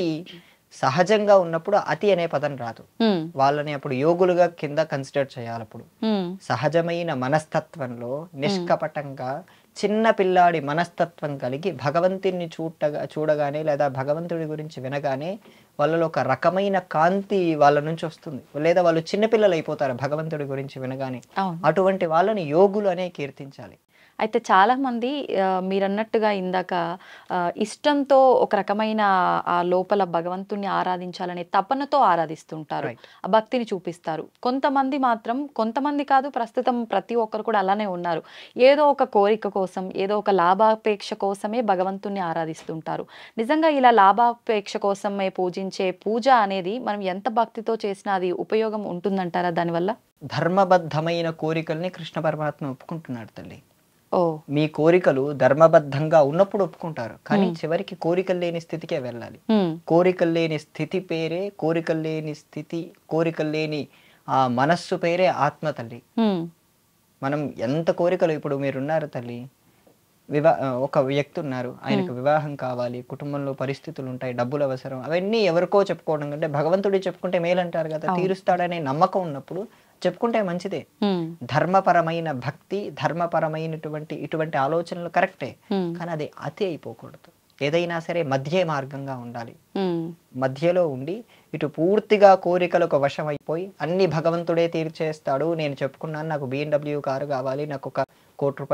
సహజంగా ఉన్నప్పుడు అతి అనే పదం రాదు. ఉమ్, వాళ్ళని అప్పుడు యోగులుగా కింద కన్సిడర్ చేయాలి. అప్పుడు ఉమ్, సహజమైన మనస్తత్వంలో నిష్కపటంగా చిన్న పిల్లాడి మనస్తత్వం కలిగి భగవంతుని చూడగానే లేదా భగవంతుడి గురించి వినగానే వాళ్ళలో ఒక రకమైన కాంతి వాళ్ళ నుంచి వస్తుంది. లేదా వాళ్ళు చిన్నపిల్లలు అయిపోతారు భగవంతుడి గురించి వినగానే. అవును. అటువంటి వాళ్ళని యోగులు అనే కీర్తించాలి. అయితే చాలా మంది మీరన్నట్టుగా ఇందాక ఇష్టంతో ఒక రకమైన ఆ లోపల భగవంతుణ్ణి ఆరాధించాలనే తపనతో ఆరాధిస్తుంటారు, Right. ఆ భక్తిని చూపిస్తారు. కొంతమంది మాత్రం, కొంతమంది కాదు, ప్రస్తుతం ప్రతి ఒక్కరు కూడా అలానే ఉన్నారు, ఏదో ఒక కోరిక కోసం, ఏదో ఒక లాభాపేక్ష కోసమే భగవంతుణ్ణి ఆరాధిస్తుంటారు. నిజంగా ఇలా లాభాపేక్ష కోసమే పూజించే పూజ అనేది మనం ఎంత భక్తితో చేసినా అది ఉపయోగం ఉంటుందంటారా దానివల్ల? ధర్మబద్ధమైన కోరికల్ని కృష్ణ పరమాత్మ ఒప్పుకుంటున్నాడు తల్లి. ఓ, మీ కోరికలు ధర్మబద్ధంగా ఉన్నప్పుడు ఒప్పుకుంటారు, కానీ చివరికి కోరికలు లేని స్థితికే వెళ్ళాలి. ఉమ్, కోరికలు లేని స్థితి పేరే, కోరికలు లేని స్థితి, కోరికలు లేని ఆ మనస్సు పేరే ఆత్మ తల్లి. ఉమ్, మనం ఎంత కోరికలు, ఇప్పుడు మీరున్నారు తల్లి, ఒక వ్యక్తి ఉన్నారు, ఆయనకు వివాహం కావాలి, కుటుంబంలో పరిస్థితులు ఉంటాయి, డబ్బులు అవసరం, అవన్నీ ఎవరికో చెప్పుకోవడం కంటే భగవంతుడి చెప్పుకుంటే మేలంటారు కదా. తీరుస్తాడనే నమ్మకం ఉన్నప్పుడు చెప్పుకుంటే మంచిదే. ఉమ్, ధర్మపరమైన భక్తి, ధర్మపరమైనటువంటి ఇటువంటి ఆలోచనలు కరెక్టే, కానీ అది అతి అయిపోకూడదు. ఏదైనా సరే మధ్య మార్గంగా ఉండాలి. ఉమ్, మధ్యలో ఉండి ఇటు పూర్తిగా కోరికలకు వశం అయిపోయి అన్ని భగవంతుడే తీర్చేస్తాడు, నేను చెప్పుకున్నాను నాకు BMW కారు కావాలి, నాకు ఒక ₹1 కోటి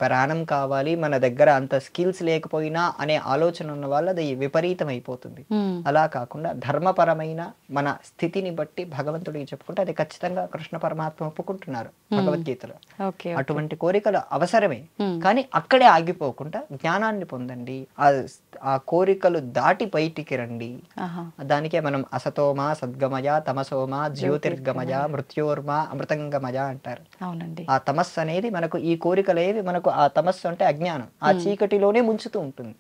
ప్రయాణం కావాలి, మన దగ్గర అంత స్కిల్స్ లేకపోయినా అనే ఆలోచన ఉన్న వాళ్ళు అది విపరీతం అయిపోతుంది. అలా కాకుండా ధర్మపరమైన మన స్థితిని బట్టి భగవంతుడికి చెప్పుకుంటే అది ఖచ్చితంగా కృష్ణ పరమాత్మ ఒప్పుకుంటున్నారు భగవద్గీతలో. అటువంటి కోరికలు అవసరమే, కానీ అక్కడే ఆగిపోకుండా జ్ఞానాన్ని పొందండి. ఆ కోరికలు దాటి బయటికి రండి. దానికే మనం అసతోమా సద్గమయ, తమసోమా జ్యోతిర్గమయ, మృత్యోర్మా అమృతంగమయ అంటారు. అవునండి. ఆ తమస్సు అనేది మనకు, ఈ కోరికలేవి మనకు, ఆ తమస్సు అంటే అజ్ఞానం, ఆ చీకటిలోనే ముంచుతూ ఉంటుంది.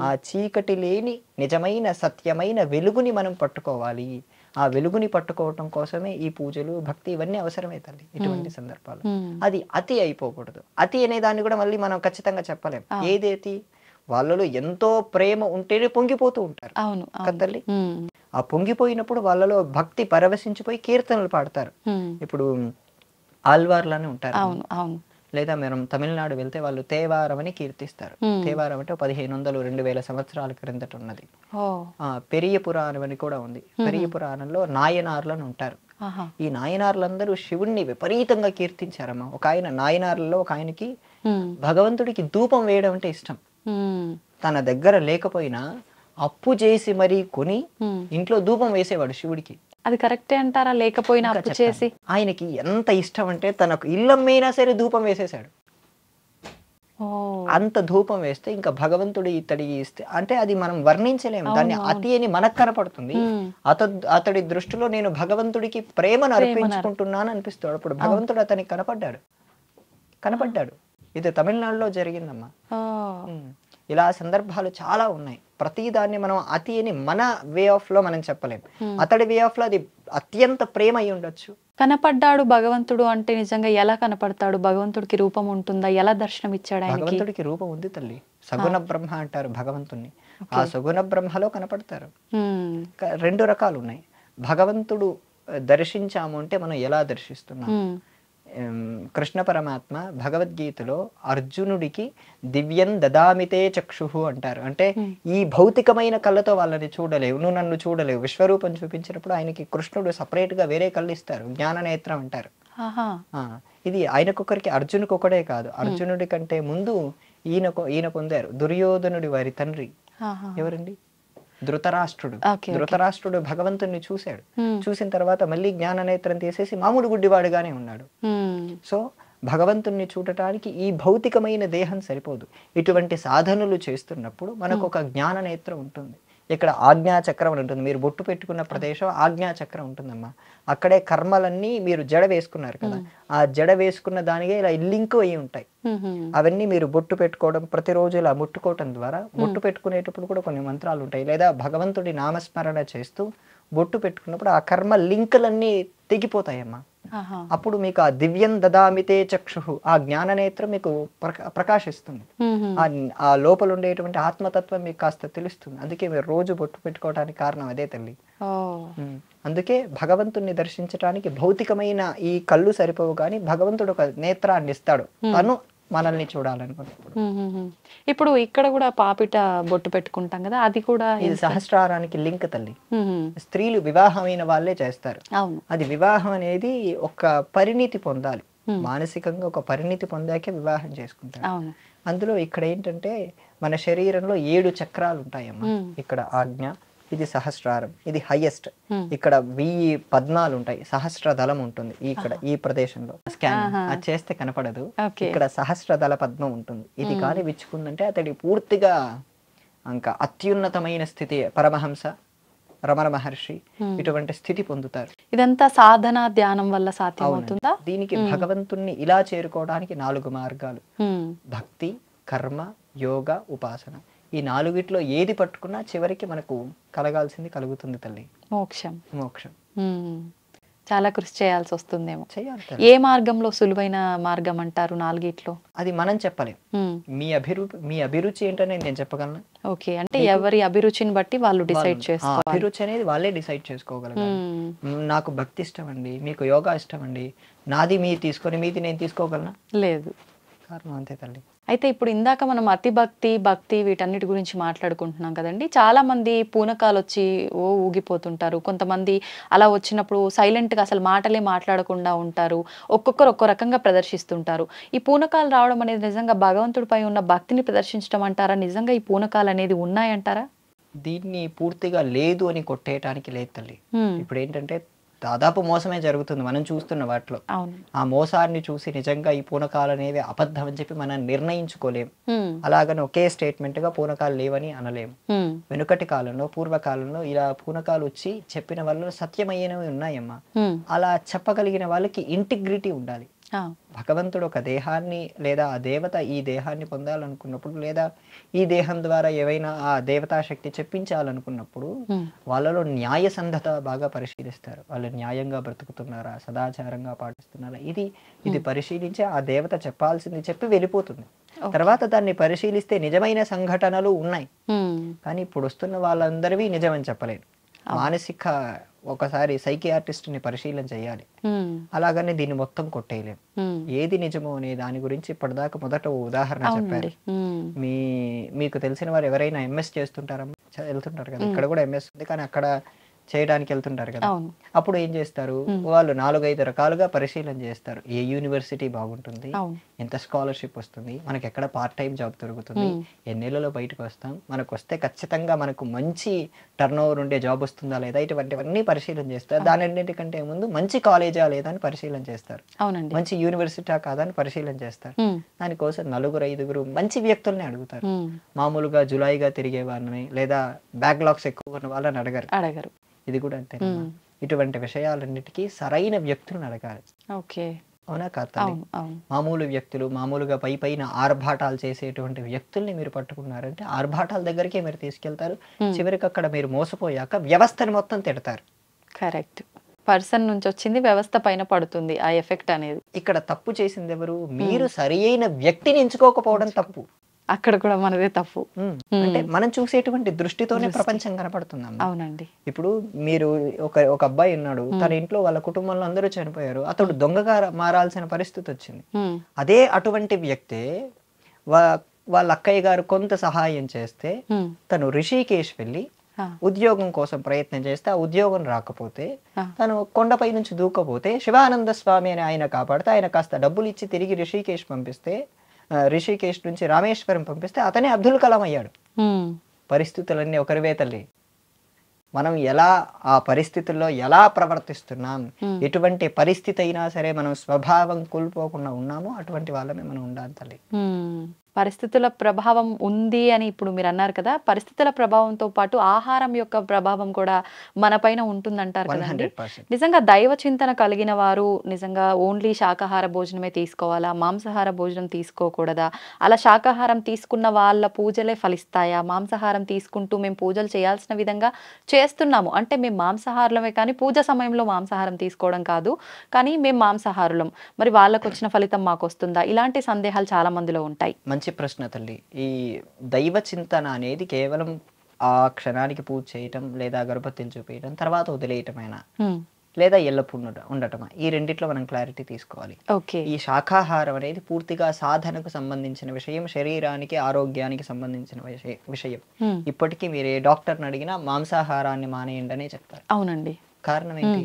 ఆ చీకటి లేని నిజమైన సత్యమైన వెలుగుని మనం పట్టుకోవాలి. ఆ వెలుగుని పట్టుకోవటం కోసమే ఈ పూజలు, భక్తి ఇవన్నీ అవసరమే తల్లి. ఇటువంటి సందర్భాలు అది అతి అయిపోకూడదు. అతి అనే దాన్ని కూడా మళ్ళీ మనం ఖచ్చితంగా చెప్పలేం. ఏదేతి, వాళ్ళలో ఎంతో ప్రేమ ఉంటేనే పొంగిపోతూ ఉంటారు కదల్లి. ఆ పొంగిపోయినప్పుడు వాళ్ళలో భక్తి పరవశించిపోయి కీర్తనలు పాడతారు. ఇప్పుడు ఆల్వార్లని ఉంటారు, లేదా మనం తమిళనాడు వెళ్తే వాళ్ళు తేవారం అని కీర్తిస్తారు. తేవారం అంటే 1500-2000 సంవత్సరాల క్రిందట ఉన్నది. పెరియ పురాణం అని కూడా ఉంది. పెరియ పురాణంలో నాయనార్లను ఉంటారు. ఈ నాయనార్లందరూ శివుణ్ణి విపరీతంగా కీర్తించారమ్మా. ఒక ఆయన నాయనార్లలో ఒక ఆయనకి భగవంతుడికి ధూపం వేయడం అంటే ఇష్టం. తన దగ్గర లేకపోయినా అప్పు చేసి మరీ కొని ఇంట్లో ధూపం వేసేవాడు శివుడికి. అది కరెక్టే అంటారా? లేకపోయినా అప్పు చేసి ఆయనకి ఎంత ఇష్టం అంటే తనకు ఇల్లమ్మైనా సరే ధూపం వేసేసాడు. అంత ధూపం వేస్తే ఇంకా భగవంతుడు ఇతడి ఇస్తే అంటే అది మనం వర్ణించలేము. దాన్ని అతి అని మనకు కనపడుతుంది. అతడి దృష్టిలో నేను భగవంతుడికి ప్రేమను అర్పించుకుంటున్నాను అనిపిస్తాడు. అప్పుడు భగవంతుడు అతనికి కనపడ్డాడు. ఇది తమిళనాడులో జరిగిందమ్మా. ఓ, ఉమ్. ఇలా సందర్భాలు చాలా ఉన్నాయి. ప్రతి దాన్ని మనం అతి అని మన వే ఆఫ్ లో మనం చెప్పలేం. అతడి వే ఆఫ్ లో అది అత్యంత ప్రేమ అయి ఉండొచ్చు. కనపడ్డాడు భగవంతుడు అంటే నిజంగా ఎలా కనపడతాడు? భగవంతుడికి రూపం ఉంటుందా? ఎలా దర్శనం ఇచ్చాడు ఆయనకి? భగవంతుడికి రూపం ఉంది తల్లి. సగుణ బ్రహ్మ అంటారు భగవంతుణ్ణి. ఆ సగుణ బ్రహ్మలో కనపడతారు. ఉమ్, రెండు రకాలు ఉన్నాయి. భగవంతుడు దర్శించాము అంటే మనం ఎలా దర్శిస్తున్నాం? ఉమ్, కృష్ణ పరమాత్మ భగవద్గీతలో అర్జునుడికి దివ్యం దదామితే చక్షుహు అంటారు. అంటే ఈ భౌతికమైన కళ్ళతో వాళ్ళని చూడలేవు, నువ్వు నన్ను చూడలేవు. విశ్వరూపం చూపించినప్పుడు ఆయనకి కృష్ణుడు సపరేట్ గా వేరే కళ్ళు ఇస్తారు, జ్ఞాన నేత్రం అంటారు. ఆహా, ఇది ఆయనకొకరికి, అర్జునుడికి ఒకటే కాదు, అర్జునుడి కంటే ముందు ఈయన పొందారు. దుర్యోధనుడి వారి తండ్రి ఆహా. ఎవరండి? ధృతరాష్ట్రుడు. Okay, ధృతరాష్ట్రుడు భగవంతుణ్ణి చూశాడు. Hmm. చూసిన తర్వాత మళ్ళీ జ్ఞాన నేత్రం తీసేసి మామూలు గుడ్డివాడుగానే ఉన్నాడు. ఉమ్, సో భగవంతుణ్ణి చూడటానికి ఈ భౌతికమైన దేహం సరిపోదు. ఇటువంటి సాధనలు చేస్తున్నప్పుడు మనకు ఒక జ్ఞాన నేత్రం ఉంటుంది. ఇక్కడ ఆజ్ఞా చక్రం అని ఉంటుంది. మీరు బొట్టు పెట్టుకున్న ప్రదేశం ఆజ్ఞా చక్రం ఉంటుందమ్మా. అక్కడే కర్మలన్నీ మీరు జడ వేసుకున్నారు కదా, ఆ జడ వేసుకున్న దానికే ఇలా లింక్ అయి ఉంటాయి. ఉమ్, అవన్నీ మీరు బొట్టు పెట్టుకోవడం, ప్రతిరోజు ఇలా ముట్టుకోవటం ద్వారా, బొట్టు పెట్టుకునేటప్పుడు కూడా కొన్ని మంత్రాలు ఉంటాయి, లేదా భగవంతుడి నామస్మరణ చేస్తూ బొట్టు పెట్టుకున్నప్పుడు ఆ కర్మ లింకులన్నీ తెగిపోతాయమ్మా. ఆహా. అప్పుడు మీకు ఆ దివ్యం దదామితే చక్షు, ఆ జ్ఞాననేత్రం మీకు ప్రకాశిస్తుంది. ఉమ్, ఆ లోపల ఉండేటువంటి ఆత్మతత్వం మీకు కాస్త తెలుస్తుంది. అందుకే మీరు రోజు బొట్టు పెట్టుకోవడానికి కారణం అదే తల్లి. ఓ, అందుకే భగవంతుణ్ణి దర్శించడానికి భౌతికమైన ఈ కళ్ళు సరిపోవు, కానీ భగవంతుడు ఒక నేత్రాన్ని ఇస్తాడు తను మనల్ని చూడాలనుకున్నప్పుడు. ఇప్పుడు ఇక్కడ కూడా పాపిట బొట్టు పెట్టుకుంటాం కదా, అది కూడా ఇది సహస్రారానికి లింక్ తల్లి. ఉమ్, స్త్రీలు వివాహమైన వాళ్ళే చేస్తారు. అవును. అది వివాహం అనేది ఒక పరిణితి పొందాలి, మానసికంగా ఒక పరిణితి పొందాకే వివాహం చేసుకుంటారు. అవును. అందులో ఇక్కడ ఏంటంటే మన శరీరంలో 7 చక్రాలు ఉంటాయమ్మా. ఇక్కడ ఆజ్ఞ, ఇది సహస్రారం, ఇది హైయెస్ట్. ఇక్కడ 1000 పద్మాలు ఉంటాయి, సహస్ర దళం ఉంటుంది ఇక్కడ ఈ ప్రదేశంలో. స్కాన్ అది చేస్తే కనపడదు. Okay. ఇక్కడ సహస్ర దళ పద్మం ఉంటుంది. ఇది కానీ విచ్చుకుందంటే అతడి పూర్తిగా ఇంకా అత్యున్నతమైన స్థితి, పరమహంస రమణ మహర్షి ఇటువంటి స్థితి పొందుతారు. ఇదంతా సాధన ధ్యానం వల్ల సాధ్యమవుతుందా? దీనికి భగవంతుణ్ణి ఇలా చేరుకోవడానికి 4 మార్గాలు: ఉమ్, భక్తి, కర్మ, యోగ, ఉపాసన. ఈ 4 ఏది పట్టుకున్నా చివరికి మనకు కలగాల్సింది కలుగుతుంది తల్లి, మోక్షం. మోక్షం. ఉమ్, చాలా కృషి చేయాల్సి వస్తుందేమో. చేయాలి తల్లి. ఏ మార్గంలో సులువైన మార్గం అంటారు 4 అది మనం చెప్పలేం. ఉమ్, మీ అభిరుచి ఏంటనే నేను చెప్పగలను. ఓకే, అంటే ఎవరి అభిరుచిని బట్టి వాళ్ళు డిసైడ్ ఆ చేసుకోవాలి. అభిరుచి అనేది వాళ్ళే డిసైడ్ చేసుకోగలగాలి. నాకు భక్తి ఇష్టం అండి, మీకు యోగా ఇష్టం అండి, నాది మీరు తీసుకొని మీది నేను తీసుకోగలనా? లేదు. కారణం అంతే తల్లి. అయితే ఇప్పుడు ఇందాక మనం అతి భక్తి వీటన్నిటి గురించి మాట్లాడుకుంటున్నాం కదండి. చాలా మంది పూనకాలు వచ్చి ఊగిపోతుంటారు. కొంతమంది అలా వచ్చినప్పుడు సైలెంట్ గా అసలు మాటలే మాట్లాడకుండా ఉంటారు. ఒక్కొక్కరు ఒక్కో రకంగా ప్రదర్శిస్తుంటారు. ఈ పూనకాలు రావడం అనేది నిజంగా భగవంతుడిపై ఉన్న భక్తిని ప్రదర్శించడం అంటారా? నిజంగా ఈ పూనకాలు అనేది ఉన్నాయంటారా? దీన్ని పూర్తిగా లేదు అని కొట్టేయటానికి లేదు తల్లి. ఇప్పుడు ఏంటంటే దాదాపు మోసమే జరుగుతుంది మనం చూస్తున్న వాటిలో. అవును. ఆ మోసాన్ని చూసి నిజంగా ఈ పూనకాలు అనేవి అబద్ధం అని చెప్పి మనం నిర్ణయించుకోలేం. అలాగని ఒకే స్టేట్మెంట్ గా పూనకాలు లేవని అనలేము. వెనుకటి కాలంలో, పూర్వకాలంలో ఇలా పూనకాలు వచ్చి చెప్పిన వాళ్ళు సత్యమయ్యేవి ఉన్నాయమ్మా. అలా చెప్పగలిగిన వాళ్ళకి ఇంటిగ్రిటీ ఉండాలి. భగవంతుడు ఒక దేహాన్ని లేదా ఆ దేవత ఈ దేహాన్ని పొందాలనుకున్నప్పుడు, లేదా ఈ దేహం ద్వారా ఏవైనా ఆ దేవతా శక్తి చెప్పించాలనుకున్నప్పుడు వాళ్ళలో న్యాయసంధత బాగా పరిశీలిస్తారు. వాళ్ళు న్యాయంగా బ్రతుకుతున్నారా, సదాచారంగా పాటిస్తున్నారా, ఇది పరిశీలించి ఆ దేవత చెప్పాల్సింది చెప్పి వెళ్ళిపోతుంది. తర్వాత దాన్ని పరిశీలిస్తే నిజమైన సంఘటనలు ఉన్నాయి, కానీ ఇప్పుడు వస్తున్న వాళ్ళందరివి నిజమని చెప్పలేను. మానసిక ఒకసారి సైకియాట్రిస్ట్ ని పరిశీలన చేయాలి. అలాగనే దీన్ని మొత్తం కొట్టేయలేం. ఏది నిజమో అనే దాని గురించి ఇప్పటిదాకా మొదట ఉదాహరణ చెప్పారు. మీకు తెలిసిన వారు ఎవరైనా ఎంఎస్ చేస్తుంటారమ్మా, వెళ్తుంటారు కదా, ఇక్కడ కూడా ఎంఎస్ ఉంది కానీ అక్కడ చేయడానికి వెళ్తుంటారు కదా. అప్పుడు ఏం చేస్తారు, వాళ్ళు 4-5 రకాలుగా పరిశీలన చేస్తారు. ఏ యూనివర్సిటీ బాగుంటుంది, ఎంత స్కాలర్షిప్ వస్తుంది, మనకి ఎక్కడ పార్ట్ టైం జాబ్ దొరుకుతుంది, ఎన్నేళ్లలో బయటకు వస్తాం, మనకు వస్తే ఖచ్చితంగా మనకు మంచి టర్న్ ఓవర్ ఉండే జాబ్ వస్తుందా లేదా, ఇటువంటివన్నీ పరిశీలన చేస్తారు. దానికంటే ముందు మంచి కాలేజా లేదా అని పరిశీలన చేస్తారు, మంచి యూనివర్సిటీ కాదా అని పరిశీలన చేస్తారు. దానికోసం 4-5 మంచి వ్యక్తుల్ని అడుగుతారు. మామూలుగా జులాయిగా తిరిగే వాళ్ళని లేదా బ్యాక్లాగ్స్ ఎక్కువ ఉన్న వాళ్ళని అడగరు. ఇది కూడా అంతే. ఇటువంటి విషయాలన్నిటికీ సరైన వ్యక్తులను అడగాలి. ఓకే. అవునా కాదు? మామూలు వ్యక్తులు మామూలుగా పైన ఆర్భాటాలు చేసేటువంటి వ్యక్తుల్ని మీరు పట్టుకున్నారంటే ఆర్భాటాల దగ్గరికే మీరు తీసుకెళ్తారు. చివరికి అక్కడ మీరు మోసపోయాక వ్యవస్థని మొత్తం తిడతారు. కరెక్ట్. పర్సన్ నుంచి వచ్చింది వ్యవస్థ పైన పడుతుంది ఆ ఎఫెక్ట్ అనేది. ఇక్కడ తప్పు చేసింది ఎవరు? మీరు సరి అయిన వ్యక్తిని ఎంచుకోకపోవడం తప్పు. అక్కడ కూడా మనదే తప్పు. అంటే మనం చూసేటువంటి దృష్టితోనే ప్రపంచం కనపడుతుంది. అవునండి. ఇప్పుడు మీరు ఒక అబ్బాయి ఉన్నాడు, తన ఇంట్లో వాళ్ళ కుటుంబంలో అందరూ చనిపోయారు, అతడు దొంగగా మారాల్సిన పరిస్థితి వచ్చింది. అదే అటువంటి వ్యక్తే వాళ్ళ అక్కయ్య గారు కొంత సహాయం చేస్తే తను రిషికేశ్ వెళ్ళి ఉద్యోగం కోసం ప్రయత్నం చేస్తే ఆ ఉద్యోగం రాకపోతే తను కొండపై నుంచి దూకపోతే శివానంద స్వామి అని ఆయన కాపాడితే ఆయన కాస్త డబ్బులు ఇచ్చి తిరిగి రిషికేశ్ పంపిస్తే, రిషికేశ్ నుంచి రామేశ్వరం పంపిస్తే అతనే అబ్దుల్ కలాం అయ్యాడు. పరిస్థితులన్నీ ఒకరివే తల్లి. మనం ఎలా ఆ పరిస్థితుల్లో ఎలా ప్రవర్తిస్తున్నాం, ఎటువంటి పరిస్థితి అయినా సరే మనం స్వభావం కోల్పోకుండా ఉన్నామో అటువంటి వాళ్ళమే మనం ఉండాలి తల్లి. పరిస్థితుల ప్రభావం ఉంది అని ఇప్పుడు మీరు అన్నారు కదా, పరిస్థితుల ప్రభావంతో పాటు ఆహారం యొక్క ప్రభావం కూడా మన పైన ఉంటుందంటారు కదండి. నిజంగా దైవ చింతన కలిగిన వారు నిజంగా ఓన్లీ శాకాహార భోజనమే తీసుకోవాలా, మాంసాహార భోజనం తీసుకోకూడదా? అలా శాకాహారం తీసుకున్న వాళ్ళ పూజలే ఫలిస్తాయా? మాంసాహారం తీసుకుంటూ మేము పూజలు చేయాల్సిన విధంగా చేస్తున్నాము అంటే మేము మాంసాహారులమే కానీ పూజ సమయంలో మాంసాహారం తీసుకోవడం కాదు, కానీ మేము మాంసాహారులం, మరి వాళ్ళకు వచ్చిన ఫలితం మాకు వస్తుందా? ఇలాంటి సందేహాలు చాలా మందిలో ఉంటాయి. మంచి ప్రశ్న తల్లి. ఈ దైవ చింతన అనేది కేవలం ఆ క్షణానికి పూజ చేయటం లేదా గర్భవతిని చూపించడం తర్వాత వదిలేయటమైనా లేదా ఎల్లప్పుడు ఉండటమా, ఈ రెండిట్లో మనం క్లారిటీ తీసుకోవాలి. ఈ శాకాహారం అనేది పూర్తిగా సాధనకు సంబంధించిన విషయం, శరీరానికి ఆరోగ్యానికి సంబంధించిన విషయం. ఇప్పటికీ మీరు ఏ డాక్టర్ని అడిగినా మాంసాహారాన్ని మానేయండి అనే చెప్తారు. అవునండి. కారణం ఏంటి?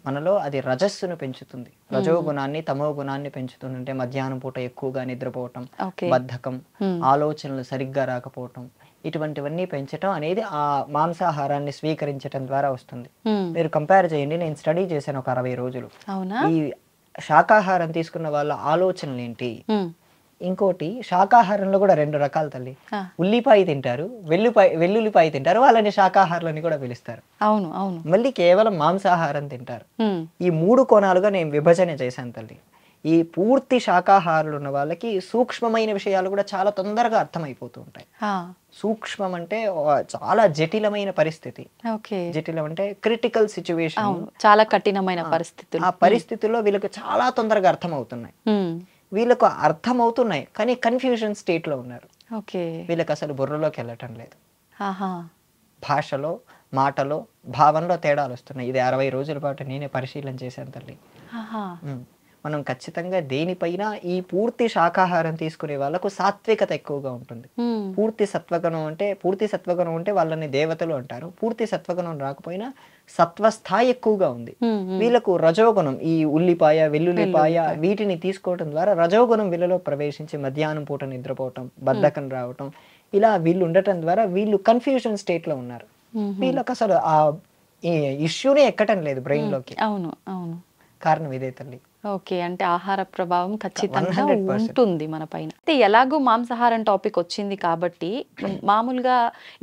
మనలో అది రజస్సును పెంచుతుంది, రజో గుణాన్ని తమో గుణాన్ని పెంచుతుంది. అంటే మధ్యాహ్నం పూట ఎక్కువగా నిద్రపోవటం, బద్ధకం, ఆలోచనలు సరిగ్గా రాకపోవటం, ఇటువంటివన్నీ పెంచటం అనేది ఆ మాంసాహారాన్ని స్వీకరించటం ద్వారా వస్తుంది. మీరు కంపేర్ చేయండి, నేను స్టడీ చేశాను ఒక 60 రోజులు. ఈ శాకాహారం తీసుకున్న వాళ్ళ ఆలోచనలు ఏంటి. ఇంకోటి శాకాహారంలో కూడా 2 రకాలు తల్లి. ఉల్లిపాయ తింటారు, వెల్లుల్లిపాయ తింటారు, వాళ్ళని శాకాహారులని కూడా పిలుస్తారు. అవును అవును. మళ్ళీ కేవలం మాంసాహారం తింటారు. ఈ 3 కోణాలుగా నేను విభజన చేశాను తల్లి. ఈ పూర్తి శాకాహారులు ఉన్న వాళ్ళకి సూక్ష్మమైన విషయాలు కూడా చాలా తొందరగా అర్థమైపోతూ ఉంటాయి. సూక్ష్మం అంటే చాలా జటిలమైన పరిస్థితి. జటిలం అంటే క్రిటికల్ సిచ్యువేషన్, చాలా కఠినమైన పరిస్థితులు. ఆ పరిస్థితుల్లో వీళ్ళకి చాలా తొందరగా అర్థమవుతున్నాయి. వీళ్ళకు అర్థమవుతున్నాయి కానీ కన్ఫ్యూజన్ స్టేట్ లో ఉన్నారు. వీళ్ళకి అసలు బుర్రలోకి వెళ్ళటం లేదు. భాషలో, మాటలో, భావంలో తేడాలు వస్తున్నాయి. ఇది 60 రోజుల పాటు నేనే పరిశీలన చేశాను తల్లి. మనం ఖచ్చితంగా దేనిపైన ఈ పూర్తి శాకాహారం తీసుకునే వాళ్ళకు సాత్వికత ఎక్కువగా ఉంటుంది. పూర్తి సత్వగుణం అంటే వాళ్ళని దేవతలు అంటారు. పూర్తి సత్వగుణం రాకపోయినా సత్వస్థాయి ఎక్కువగా ఉంది. వీళ్ళకు రజోగుణం, ఈ ఉల్లిపాయ, వెల్లుల్లిపాయ వీటిని తీసుకోవడం ద్వారా రజోగుణం వీళ్ళలో ప్రవేశించి మధ్యాహ్నం పూట నిద్రపోవటం, బద్ధకం రావటం, ఇలా వీళ్ళు ఉండటం ద్వారా వీళ్ళు కన్ఫ్యూజన్ స్టేట్ లో ఉన్నారు. వీళ్ళకి అసలు ఆ ఇష్యూనే ఎక్కటం లేదు బ్రెయిన్ లోకి. అవును అవును. కారణం ఇదే తల్లి. అంటే ఆహార ప్రభావం ఖచ్చితంగా ఉంటుంది మన పైన. అయితే ఎలాగో మాంసాహారం టాపిక్ వచ్చింది కాబట్టి మామూలుగా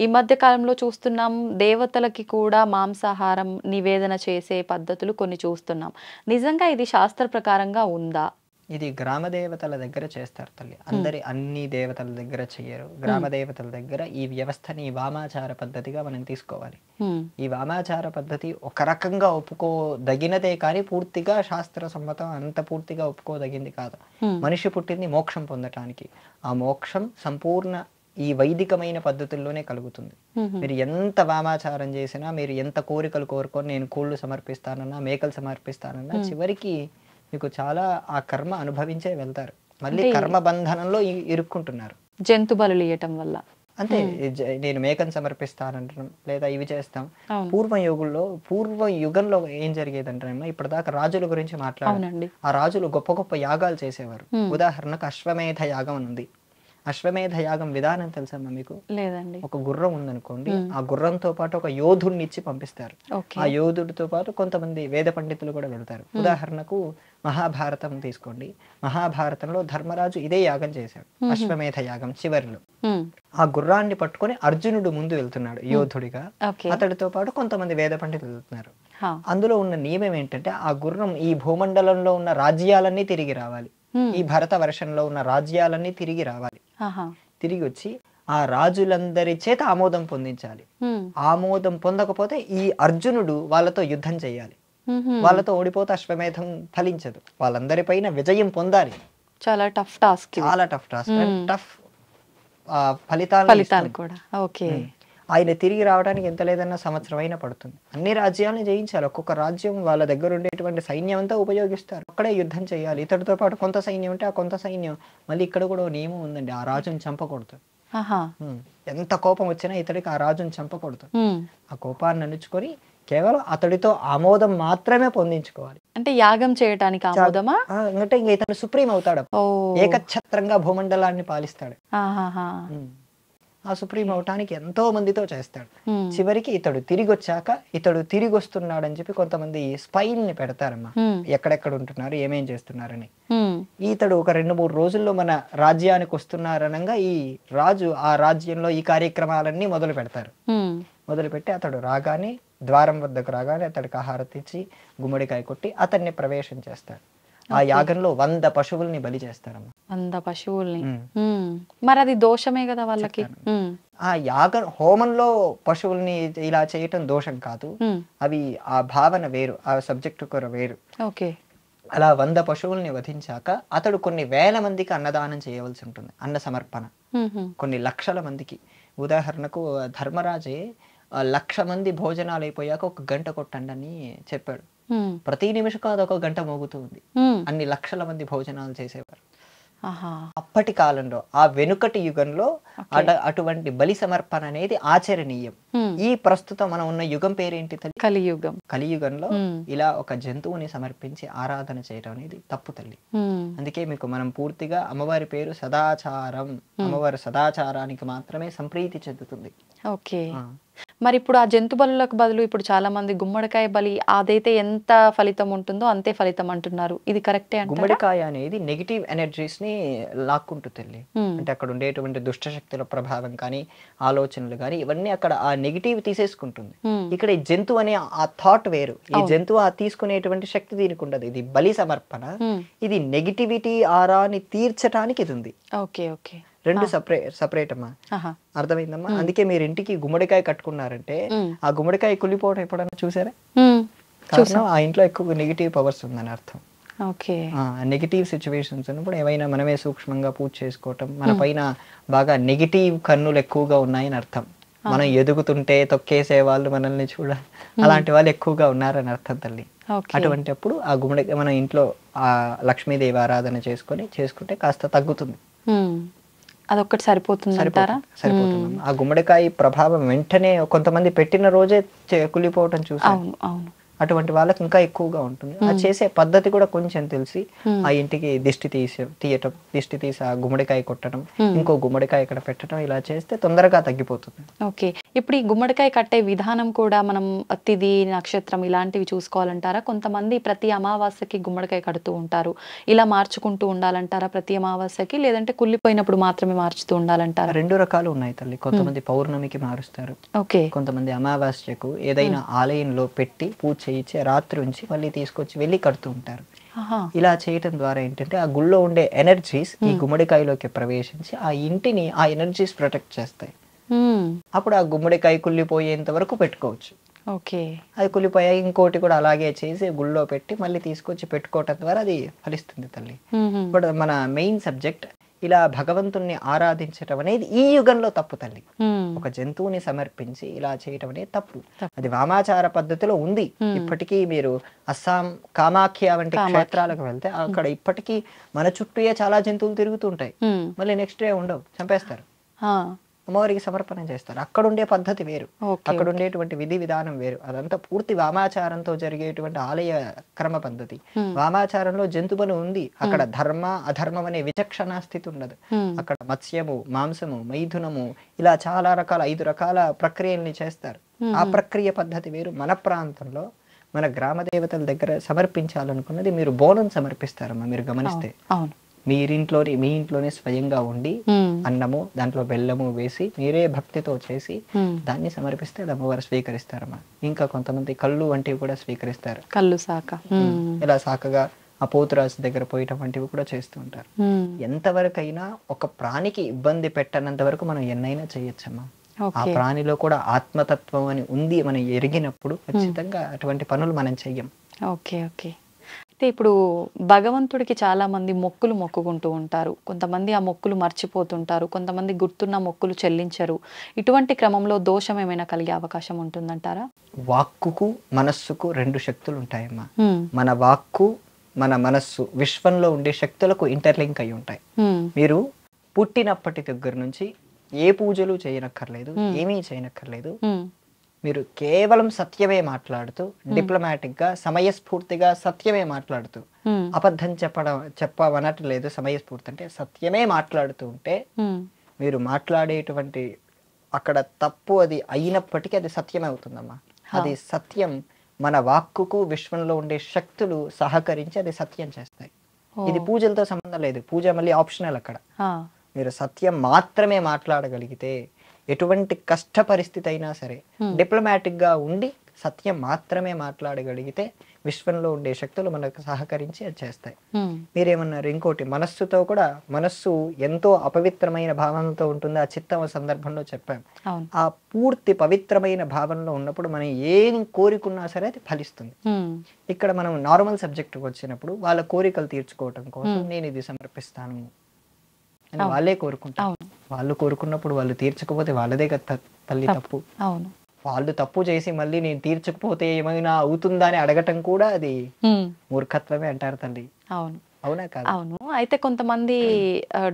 ఈ మధ్య కాలంలో చూస్తున్నాం, దేవతలకి కూడా మాంసాహారం నివేదన చేసే పద్ధతులు కొన్ని చూస్తున్నాం. నిజంగా ఇది శాస్త్ర ప్రకారంగా ఉందా? ఇది గ్రామ దేవతల దగ్గర చేస్తారు తల్లి. అన్ని దేవతల దగ్గర చెయ్యరు. గ్రామ దేవతల దగ్గర ఈ వ్యవస్థని వామాచార పద్ధతిగా మనం తీసుకోవాలి. ఈ వామాచార పద్ధతి ఒక రకంగా ఒప్పుకోదగినదే కానీ పూర్తిగా శాస్త్ర సమ్మతం అంత పూర్తిగా ఒప్పుకోదగింది కాదు. మనిషి పుట్టింది మోక్షం పొందటానికి. ఆ మోక్షం సంపూర్ణ ఈ వైదికమైన పద్ధతుల్లోనే కలుగుతుంది. మీరు ఎంత వామాచారం చేసినా, మీరు ఎంత కోరికలు కోరుకొని నేను కోళ్ళు సమర్పిస్తానన్నా, మేకలు సమర్పిస్తానన్నా, చివరికి మీకు చాలా ఆ కర్మ అనుభవించే వెళ్తారు. మళ్ళీ కర్మ బంధనంలో ఇరుక్కుంటున్నారు జంతు బలులు ఇవ్వటం వల్ల. అంతే, నేను మేకను సమర్పిస్తానంటాం లేదా ఇవి చేస్తాం. పూర్వ యుగంలో ఏం జరిగేదంటే, ఇప్పటిదాకా రాజుల గురించి మాట్లాడాలి. ఆ రాజులు గొప్ప గొప్ప యాగాలు చేసేవారు. ఉదాహరణకు అశ్వమేధ యాగం అని ఉంది. అశ్వమేధ యాగం విధానం తెలుసమ్మా మీకు? లేదండి. ఒక గుర్రం ఉందనుకోండి, ఆ గుర్రంతో పాటు ఒక యోధుడిని ఇచ్చి పంపిస్తారు. ఆ యోధుడితో పాటు కొంతమంది వేద పండితులు కూడా వెళ్తారు. ఉదాహరణకు మహాభారతం తీసుకోండి. మహాభారతంలో ధర్మరాజు ఇదే యాగం చేశాడు, అశ్వమేధ యాగం. చివరిలో ఆ గుర్రాన్ని పట్టుకొని అర్జునుడు ముందు వెళ్తున్నాడు యోధుడిగా, అతడితో పాటు కొంతమంది వేద పండితులు వెళ్తున్నారు. హా. అందులో ఉన్న నియమం ఏంటంటే ఆ గుర్రం ఈ భూమండలంలో ఉన్న రాజ్యాలన్నీ తిరిగి రావాలి. ఈ భరత వర్షంలో ఉన్న రాజ్యాలన్నీ తిరిగి రావాలి. ఆహా. తిరిగి వచ్చి ఆ రాజులందరి చేత ఆమోదం పొందించాలి. ఆమోదం పొందకపోతే ఈ అర్జునుడు వాళ్ళతో యుద్ధం చేయాలి. వాళ్ళతో ఓడిపోతే అశ్వమేధం ఫలించదు. వాళ్ళందరిపైన విజయం పొందాలి. చాలా టఫ్ టాస్క్. చాలా టఫ్ టాస్క్. టఫ్ ఫలితాలు కూడా. ఓకే. ఆయన తిరిగి రావడానికి ఎంత లేదన్నా సంవత్సరం అయినా పడుతుంది. అన్ని రాజ్యాలను జయించాలి. ఒక్కొక్క రాజ్యం వాళ్ళ దగ్గర ఉండేటువంటి సైన్యం అంతా ఉపయోగిస్తారు. అక్కడే యుద్ధం చేయాలి. ఇతడితో పాటు కొంత సైన్యం ఉంటే ఆ కొంత సైన్యం మళ్ళీ ఇక్కడ కూడా నియమం ఉందండి, ఆ రాజుని చంపకూడదు. ఎంత కోపం వచ్చినా ఇతడికి ఆ రాజుని చంపకూడదు. ఆ కోపాన్ని అణుచుకొని కేవలం అతడితో ఆమోదం మాత్రమే పొందించుకోవాలి. అంటే యాగం చేయడానికి ఆమోదమా? అంటే ఇంకా ఇతను సుప్రీం అవుతాడు. ఏకఛత్రంగా భూమండలాన్ని పాలిస్తాడు. ఆ సుప్రీం అవటానికి ఎంతో మందితో చేస్తాడు. చివరికి ఇతడు తిరిగి వచ్చాక ఇతడు తిరిగి వస్తున్నాడని చెప్పి కొంతమంది స్పైన్ ని పెడతారమ్మా, ఎక్కడెక్కడ ఉంటున్నారు ఏమేం చేస్తున్నారని. ఇతడు ఒక 2-3 రోజుల్లో మన రాజ్యానికి వస్తున్నారనగా ఈ రాజు ఆ రాజ్యంలో ఈ కార్యక్రమాలన్నీ మొదలు పెడతారు. మొదలుపెట్టి అతడు రాగానే ద్వారం వద్దకు రాగానే అతడికి ఆహారతి ఇచ్చి గుమ్మడికాయ కొట్టి అతన్ని ప్రవేశం చేస్తాడు. ఆ యాగంలో 100 పశువుల్ని బలి చేస్తారమ్మా. 100 పశువుల్ని. మరి అది దోషమే కదా వాళ్ళకి. ఆ యాగ హోమంలో పశువుల్ని ఇలా చేయటం దోషం కాదు. అవి ఆ భావన వేరు, ఆ సబ్జెక్టు కూడా వేరు. ఓకే. అలా 100 పశువుల్ని వధించాక అతడు కొన్ని వేల మందికి అన్నదానం చేయవలసి ఉంటుంది. అన్న సమర్పణ కొన్ని లక్షల మందికి. ఉదాహరణకు ధర్మరాజే 1,00,000 మంది భోజనాలు అయిపోయాక 1 గంట కొట్టండి అని చెప్పాడు. ప్రతి నిమిషం కాదు 1 గంట మోగుతూ ఉంది. అన్ని లక్షల మంది భోజనాలు చేసేవారు అప్పటి కాలంలో. ఆ వెనుకటి యుగంలో అటువంటి బలి సమర్పణ అనేది ఆచరణీయం. ఈ ప్రస్తుతం మనం ఉన్న యుగం పేరేంటి? కలియుగం. కలియుగంలో ఇలా ఒక జంతువుని సమర్పించి ఆరాధన చేయడం అనేది తప్పు తల్లి. అందుకే మీకు మనం పూర్తిగా అమ్మవారి పేరు సదాచారం. అమ్మవారి సదాచారానికి మాత్రమే సంప్రీతి చెందుతుంది. ఓకే. మరి ఇప్పుడు ఆ జంతు బలులకు బదులు ఇప్పుడు చాలా మంది గుమ్మడికాయ బలి అదైతే ఎంత ఫలితం ఉంటుందో అంతే ఫలితం అంటున్నారు. ఇది కరెక్టే అంటారా? గుమ్మడికాయ అనేది నెగిటివ్ ఎనర్జీస్ ని లాక్కుంటూ తల్లి. అంటే అక్కడ ఉండేటువంటి దుష్ట శక్తుల ప్రభావం కానీ ఆలోచనలు కానీ ఇవన్నీ అక్కడ ఆ నెగిటివ్ తీసేసుకుంటుంది. ఇక్కడ ఈ జంతువు అనే ఆ థాట్ వేరు. ఈ జంతువు ఆ తీసుకునేటువంటి శక్తి దీనికి ఉండదు. ఇది బలి సమర్పణ. ఇది నెగిటివిటీ ఆరాని తీర్చడానికి ఇది ఉంది. ఓకే. ఓకే. రెండు సపరేట్ అమ్మా. అర్థమైందమ్మా? అందుకే మీరు ఇంటికి గుమ్మడికాయ కట్టుకున్నారంటే ఆ గుమ్మడికాయ కుళ్ళిపోవడం ఎప్పుడన్నా చూసారా? కారణం ఆ ఇంట్లో ఎక్కువ నెగిటివ్ పవర్స్ ఉందని అర్థం. నెగిటివ్ సిచ్యువేషన్స్ ఉన్నప్పుడు ఏవైనా మనమే సూక్ష్మంగా పూజ చేసుకోవటం, మన పైన బాగా నెగిటివ్ కన్నులు ఎక్కువగా ఉన్నాయని అర్థం. మనం ఎదుగుతుంటే తొక్కేసే వాళ్ళు మనల్ని చూడాలి, అలాంటి వాళ్ళు ఎక్కువగా ఉన్నారని అర్థం తల్లి. అటువంటి అప్పుడు ఆ గుమ్మడికాయ మన ఇంట్లో ఆ లక్ష్మీదేవి ఆరాధన చేసుకుంటే కాస్త తగ్గుతుంది. అదొక్కటి సరిపోతుందంటారా? సరిపోతుంది. ఆ గుమ్మడికాయ ప్రభావం వెంటనే కొంతమంది పెట్టిన రోజే కుళ్ళిపోవటం చూసాను. అటువంటి వాళ్ళకి ఇంకా ఎక్కువగా ఉంటుంది. ఆ చేసే పద్ధతి కూడా కొంచెం తెలిసి ఆ ఇంటికి దిష్టి తీయటం, దిష్టి తీసి ఆ గుమ్మడికాయ కొట్టడం, ఇంకో గుమ్మడికాయ ఇక్కడ పెట్టడం, ఇలా చేస్తే తొందరగా తగ్గిపోతుంది. ఓకే. ఇప్పుడు ఈ గుమ్మడికాయ కట్టే విధానం కూడా మనం తిథి నక్షత్రం ఇలాంటివి చూసుకోవాలంటారా? కొంతమంది ప్రతి అమావాస్యకి గుమ్మడికాయ కడుతూ ఉంటారు. ఇలా మార్చుకుంటూ ఉండాలంటారా ప్రతి అమావాస్యకి, లేదంటే కుళ్ళిపోయినప్పుడు మాత్రమే మార్చుతూ ఉండాలంటారా? 2 రకాలు ఉన్నాయి తల్లి. కొంతమంది పౌర్ణమికి మారుస్తారు. ఓకే. కొంతమంది అమావాస్యకు ఏదైనా ఆలయంలో పెట్టి పూజ చేయించి రాత్రి ఉంచి మళ్ళీ తీసుకొచ్చి వెళ్ళి కడుతూ ఉంటారు. ఇలా చేయటం ద్వారా ఏంటంటే ఆ గుళ్ళో ఉండే ఎనర్జీస్ ఈ గుమ్మడికాయలోకి ప్రవేశించి ఆ ఇంటిని ఆ ఎనర్జీస్ ప్రొటెక్ట్ చేస్తాయి. అప్పుడు ఆ గుమ్మడికాయ కుళ్ళిపోయేంత వరకు పెట్టుకోవచ్చు. ఓకే. అది కుళ్ళిపోయాయి ఇంకోటి కూడా అలాగే చేసి గుళ్ళో పెట్టి మళ్ళీ తీసుకొచ్చి పెట్టుకోవటం ద్వారా అది ఫలిస్తుంది తల్లి. ఇప్పుడు మన మెయిన్ సబ్జెక్ట్ ఇలా భగవంతుణ్ణి ఆరాధించటం అనేది ఈ యుగంలో తప్పు తల్లి. ఒక జంతువుని సమర్పించి ఇలా చేయటం అనేది తప్పు. అది వామాచార పద్ధతిలో ఉంది. ఇప్పటికీ మీరు అస్సాం కామాఖ్య వంటి క్షేత్రాలకు వెళ్తే అక్కడ ఇప్పటికీ మన చుట్టూ చాలా జంతువులు తిరుగుతుంటాయి. మళ్ళీ నెక్స్ట్ డే ఉండవు, చంపేస్తారు. అమ్మవారికి సమర్పణ చేస్తారు. అక్కడ ఉండే పద్ధతి వేరు, అక్కడ ఉండేటువంటి విధి విధానం వేరు. అదంతా పూర్తి వామాచారంతో జరిగేటువంటి ఆలయ క్రమ పద్ధతి. వామాచారంలో జంతువులు ఉంది. అక్కడ ధర్మ అధర్మం అనే విచక్షణ స్థితి ఉండదు. అక్కడ మత్స్యము, మాంసము, మైథునము ఇలా చాలా రకాల 5 రకాల ప్రక్రియల్ని చేస్తారు. ఆ ప్రక్రియ పద్ధతి వేరు. మన ప్రాంతంలో మన గ్రామ దేవతల దగ్గర సమర్పించాలనుకున్నది మీరు బోనం సమర్పిస్తారమ్మా. మీరు గమనిస్తే మీ ఇంట్లోనే స్వయంగా ఉండి అన్నము దాంట్లో బెల్లము వేసి మీరే భక్తితో చేసి దాన్ని సమర్పిస్తే అది అమ్మవారు స్వీకరిస్తారమ్మా. ఇంకా కొంతమంది కళ్ళు వంటివి కూడా స్వీకరిస్తారు. కళ్ళు సాక ఇలా సాకగా ఆ పోతురాజు దగ్గర పోయటం వంటివి కూడా చేస్తూ ఉంటారు. ఎంతవరకైనా ఒక ప్రాణికి ఇబ్బంది పెట్టనంత వరకు మనం ఎన్నైనా చేయొచ్చమ్మా. ఆ ప్రాణిలో కూడా ఆత్మతత్వం అని ఉంది మనం ఎరిగినప్పుడు ఖచ్చితంగా అటువంటి పనులు మనం చెయ్యం. Okay okay. అయితే ఇప్పుడు భగవంతుడికి చాలా మంది మొక్కులు మొక్కుకుంటూ ఉంటారు. కొంతమంది ఆ మొక్కులు మర్చిపోతుంటారు, కొంతమంది గుర్తున్న మొక్కులు చెల్లించరు. ఇటువంటి క్రమంలో దోషం ఏమైనా కలిగే అవకాశం ఉంటుందంటారా? వాక్కుకు మనస్సుకు 2 శక్తులు ఉంటాయమ్మా. మన వాక్కు మన మనస్సు విశ్వంలో ఉండే శక్తులకు ఇంటర్లింక్ అయి ఉంటాయి. మీరు పుట్టినప్పటి దగ్గర నుంచి ఏ పూజలు చేయనక్కర్లేదు, ఏమీ చేయనక్కర్లేదు. మీరు కేవలం సత్యమే మాట్లాడుతూ డిప్లొమాటిక్ గా సమయస్ఫూర్తిగా సత్యమే మాట్లాడుతూ అబద్ధం చెప్పవనట్లేదు. సమయస్ఫూర్తి అంటే సత్యమే మాట్లాడుతూ ఉంటే మీరు మాట్లాడేటువంటి అక్కడ తప్పు అది అయినప్పటికీ అది సత్యమే అవుతుందమ్మా. అది సత్యం మన వాక్కుకు విశ్వంలో ఉండే శక్తులు సహకరించి అది సత్యం చేస్తాయి. ఇది పూజలతో సంబంధం లేదు. పూజ మళ్ళీ ఆప్షనల్. అక్కడ మీరు సత్యం మాత్రమే మాట్లాడగలిగితే ఎటువంటి కష్ట పరిస్థితి అయినా సరే డిప్లొమాటిక్ గా ఉండి సత్యం మాత్రమే మాట్లాడగలిగితే విశ్వంలో ఉండే శక్తులు మనకు సహకరించి అది చేస్తాయి. మీరేమన్నారు ఇంకోటి, మనస్సుతో కూడా, మనస్సు ఎంతో అపవిత్రమైన భావంతో ఉంటుంది. ఆ చిత్తం సందర్భంలో చెప్పాం. ఆ పూర్తి పవిత్రమైన భావనలో ఉన్నప్పుడు మనం ఏం కోరుకున్నా సరే అది ఫలిస్తుంది. ఇక్కడ మనం నార్మల్ సబ్జెక్ట్ వచ్చినప్పుడు వాళ్ళ కోరికలు తీర్చుకోవటం కోసం నేను ఇది సమర్పిస్తాను అని వాళ్ళే కోరుకుంటారు. వాళ్ళు కోరుకున్నప్పుడు వాళ్ళు తీర్చకపోతే వాళ్ళదే కదా తల్లి తప్పు. వాళ్ళు తప్పు చేసి మళ్ళీ నేను తీర్చకపోతే ఏమైనా అవుతుందా అని అడగటం కూడా అది మూర్ఖత్వమే అంటారు తల్లి. అవునా కాదు? అవును. అయితే కొంతమంది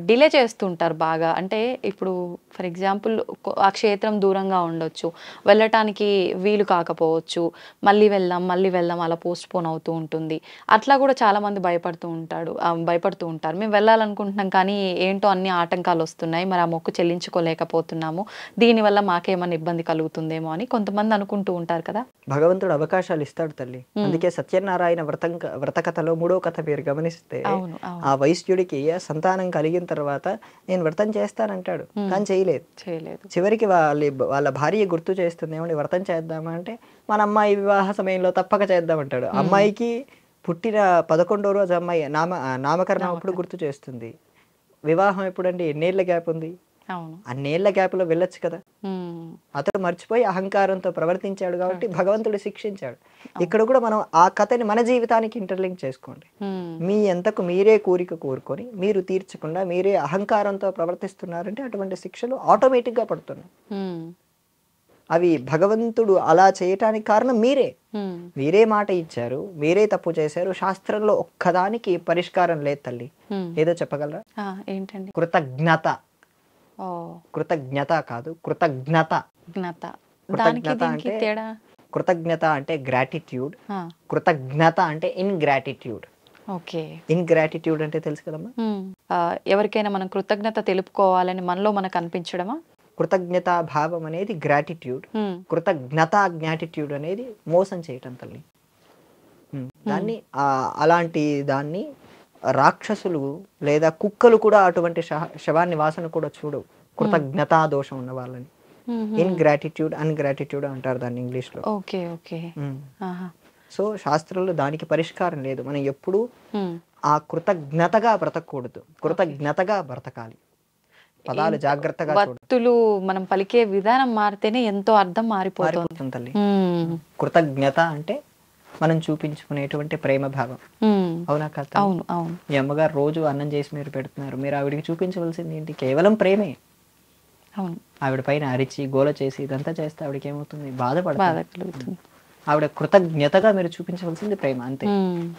డిలే చేస్తుంటారు బాగా. అంటే ఇప్పుడు ఫర్ ఎగ్జాంపుల్ ఆ క్షేత్రం దూరంగా ఉండొచ్చు, వెళ్ళటానికి వీలు కాకపోవచ్చు, మళ్ళీ వెళ్దాం అలా పోస్ట్ పోన్ అవుతూ ఉంటుంది. అట్లా కూడా చాలా మంది భయపడుతూ ఉంటారు. మేము వెళ్ళాలనుకుంటున్నాం కానీ ఏంటో అన్ని ఆటంకాలు వస్తున్నాయి, మరి ఆ మొక్కు చెల్లించుకోలేకపోతున్నాము, దీనివల్ల మాకేమైనా ఇబ్బంది కలుగుతుందేమో అని కొంతమంది అనుకుంటూ ఉంటారు కదా. భగవంతుడు అవకాశాలు ఇస్తాడు తల్లి. అందుకే సత్యనారాయణ వ్రత కథలో 3వ కథ మీరు గమనిస్తే ఆ వైశ్యుడికి సంతానం కలిగిన తర్వాత నేను వ్రతం చేస్తానంటాడు, కానీ చేయలేదు. చివరికి వాళ్ళ భార్య గుర్తు చేస్తుంది, ఏమంటే వ్రతం చేద్దామా అంటే మన అమ్మాయి వివాహ సమయంలో తప్పక చేద్దామంటాడు. అమ్మాయికి పుట్టిన 11వ రోజు అమ్మాయి నామకరణం అప్పుడు గుర్తు చేస్తుంది. వివాహం ఎప్పుడండి? ఎన్నేళ్ల గ్యాప్ ఉంది? అన్నేళ్ల గ్యాప్ లో వెళ్ళొచ్చు కదా. అతడు మర్చిపోయి అహంకారంతో ప్రవర్తించాడు కాబట్టి భగవంతుడు శిక్షించాడు. ఇక్కడ కూడా మనం ఆ కథని మన జీవితానికి ఇంటర్లింక్ చేసుకోండి. మీ ఎంతకు మీరే కోరిక కోరుకొని మీరు తీర్చకుండా మీరే అహంకారంతో ప్రవర్తిస్తున్నారంటే అటువంటి శిక్షలు ఆటోమేటిక్ గా పడుతున్నాయి. అవి భగవంతుడు అలా చేయటానికి కారణం మీరే మాట ఇచ్చారు, మీరే తప్పు చేశారు. శాస్త్రంలో ఒక్కదానికి పరిష్కారం లేదు తల్లి. ఏదో చెప్పగలరా? ఏంటండి? కృతజ్ఞత కాదు, కృతజ్ఞత. కృతజ్ఞత అంటే గ్రాటిట్యూడ్, కృతజ్ఞత అంటే ఇన్గ్రాటిట్యూడ్. ఇన్గ్రాటిట్యూడ్ అంటే తెలుసు కదమ్మా. ఎవరికైనా మనం కృతజ్ఞత తెలుపుకోవాలని మనలో మనకు అనిపించడమా? కృతజ్ఞత భావం అనేది గ్రాటిట్యూడ్, కృతజ్ఞత జ్ఞాటిట్యూడ్ అనేది మోసం చేయటం తల్లి. దాన్ని అలాంటి దాన్ని రాక్షసులు లేదా కుక్కలు కూడా అటువంటి శవాన్ని వాసన కూడా చూడవు, కృతజ్ఞతా దోషం ఉన్న వాళ్ళని. ఇన్గ్రాటిట్యూడ్, అన్గ్రాటిట్యూడ్ అంటారు దాన్ని ఇంగ్లీష్ లో. సో శాస్త్రంలో దానికి పరిష్కారం లేదు. మనం ఎప్పుడు ఆ కృతజ్ఞతగా బ్రతకూడదు, కృతజ్ఞతగా బ్రతకాలి. పదాలు జాగ్రత్తగా భక్తులు మనం పలికే విధానం మారితేనే ఎంతో అర్థం మారిపోతుంది తల్లి. కృతజ్ఞత అంటే మనం చూపించుకునేటువంటి ప్రేమ భావం. అవునా కదా? అవును అవును. మీ అమ్మగారు రోజు అన్నం చేసి మీరు పెడుతున్నారు, మీరు ఆవిడికి చూపించవలసింది ఏంటి? కేవలం ప్రేమే. అవును. ఆవిడ పైన అరిచి గోల చేసి ఇదంతా చేస్తే ఆవిడకి ఏమవుతుంది? బాధపడుతుంది. ఆవిడ కృతజ్ఞతగా మీరు చూపించవలసింది ప్రేమ, అంతే.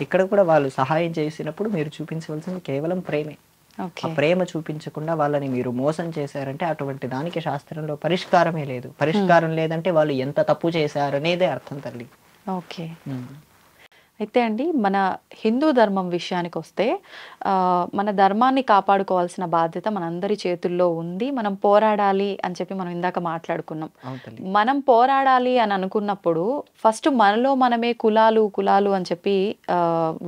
ఇక్కడ కూడా వాళ్ళు సహాయం చేసినప్పుడు మీరు చూపించవలసింది కేవలం ప్రేమే. ఆ ప్రేమ చూపించకుండా వాళ్ళని మీరు మోసం చేశారంటే అటువంటి దానికి శాస్త్రంలో పరిష్కారమే లేదు. పరిష్కారం లేదంటే వాళ్ళు ఎంత తప్పు చేశారనేదే అర్థం తల్లి. ఓకే. అయితే అండి మన హిందూ ధర్మం విషయానికి వస్తే మన ధర్మాన్ని కాపాడుకోవాల్సిన బాధ్యత మనందరి చేతుల్లో ఉంది. మనం పోరాడాలి అని చెప్పి మనం ఇందాక మాట్లాడుకున్నాం. అవును తల్లి. మనం పోరాడాలి అని అనుకున్నప్పుడు ఫస్ట్ మనలో మనమే కులాలు కులాలు అని చెప్పి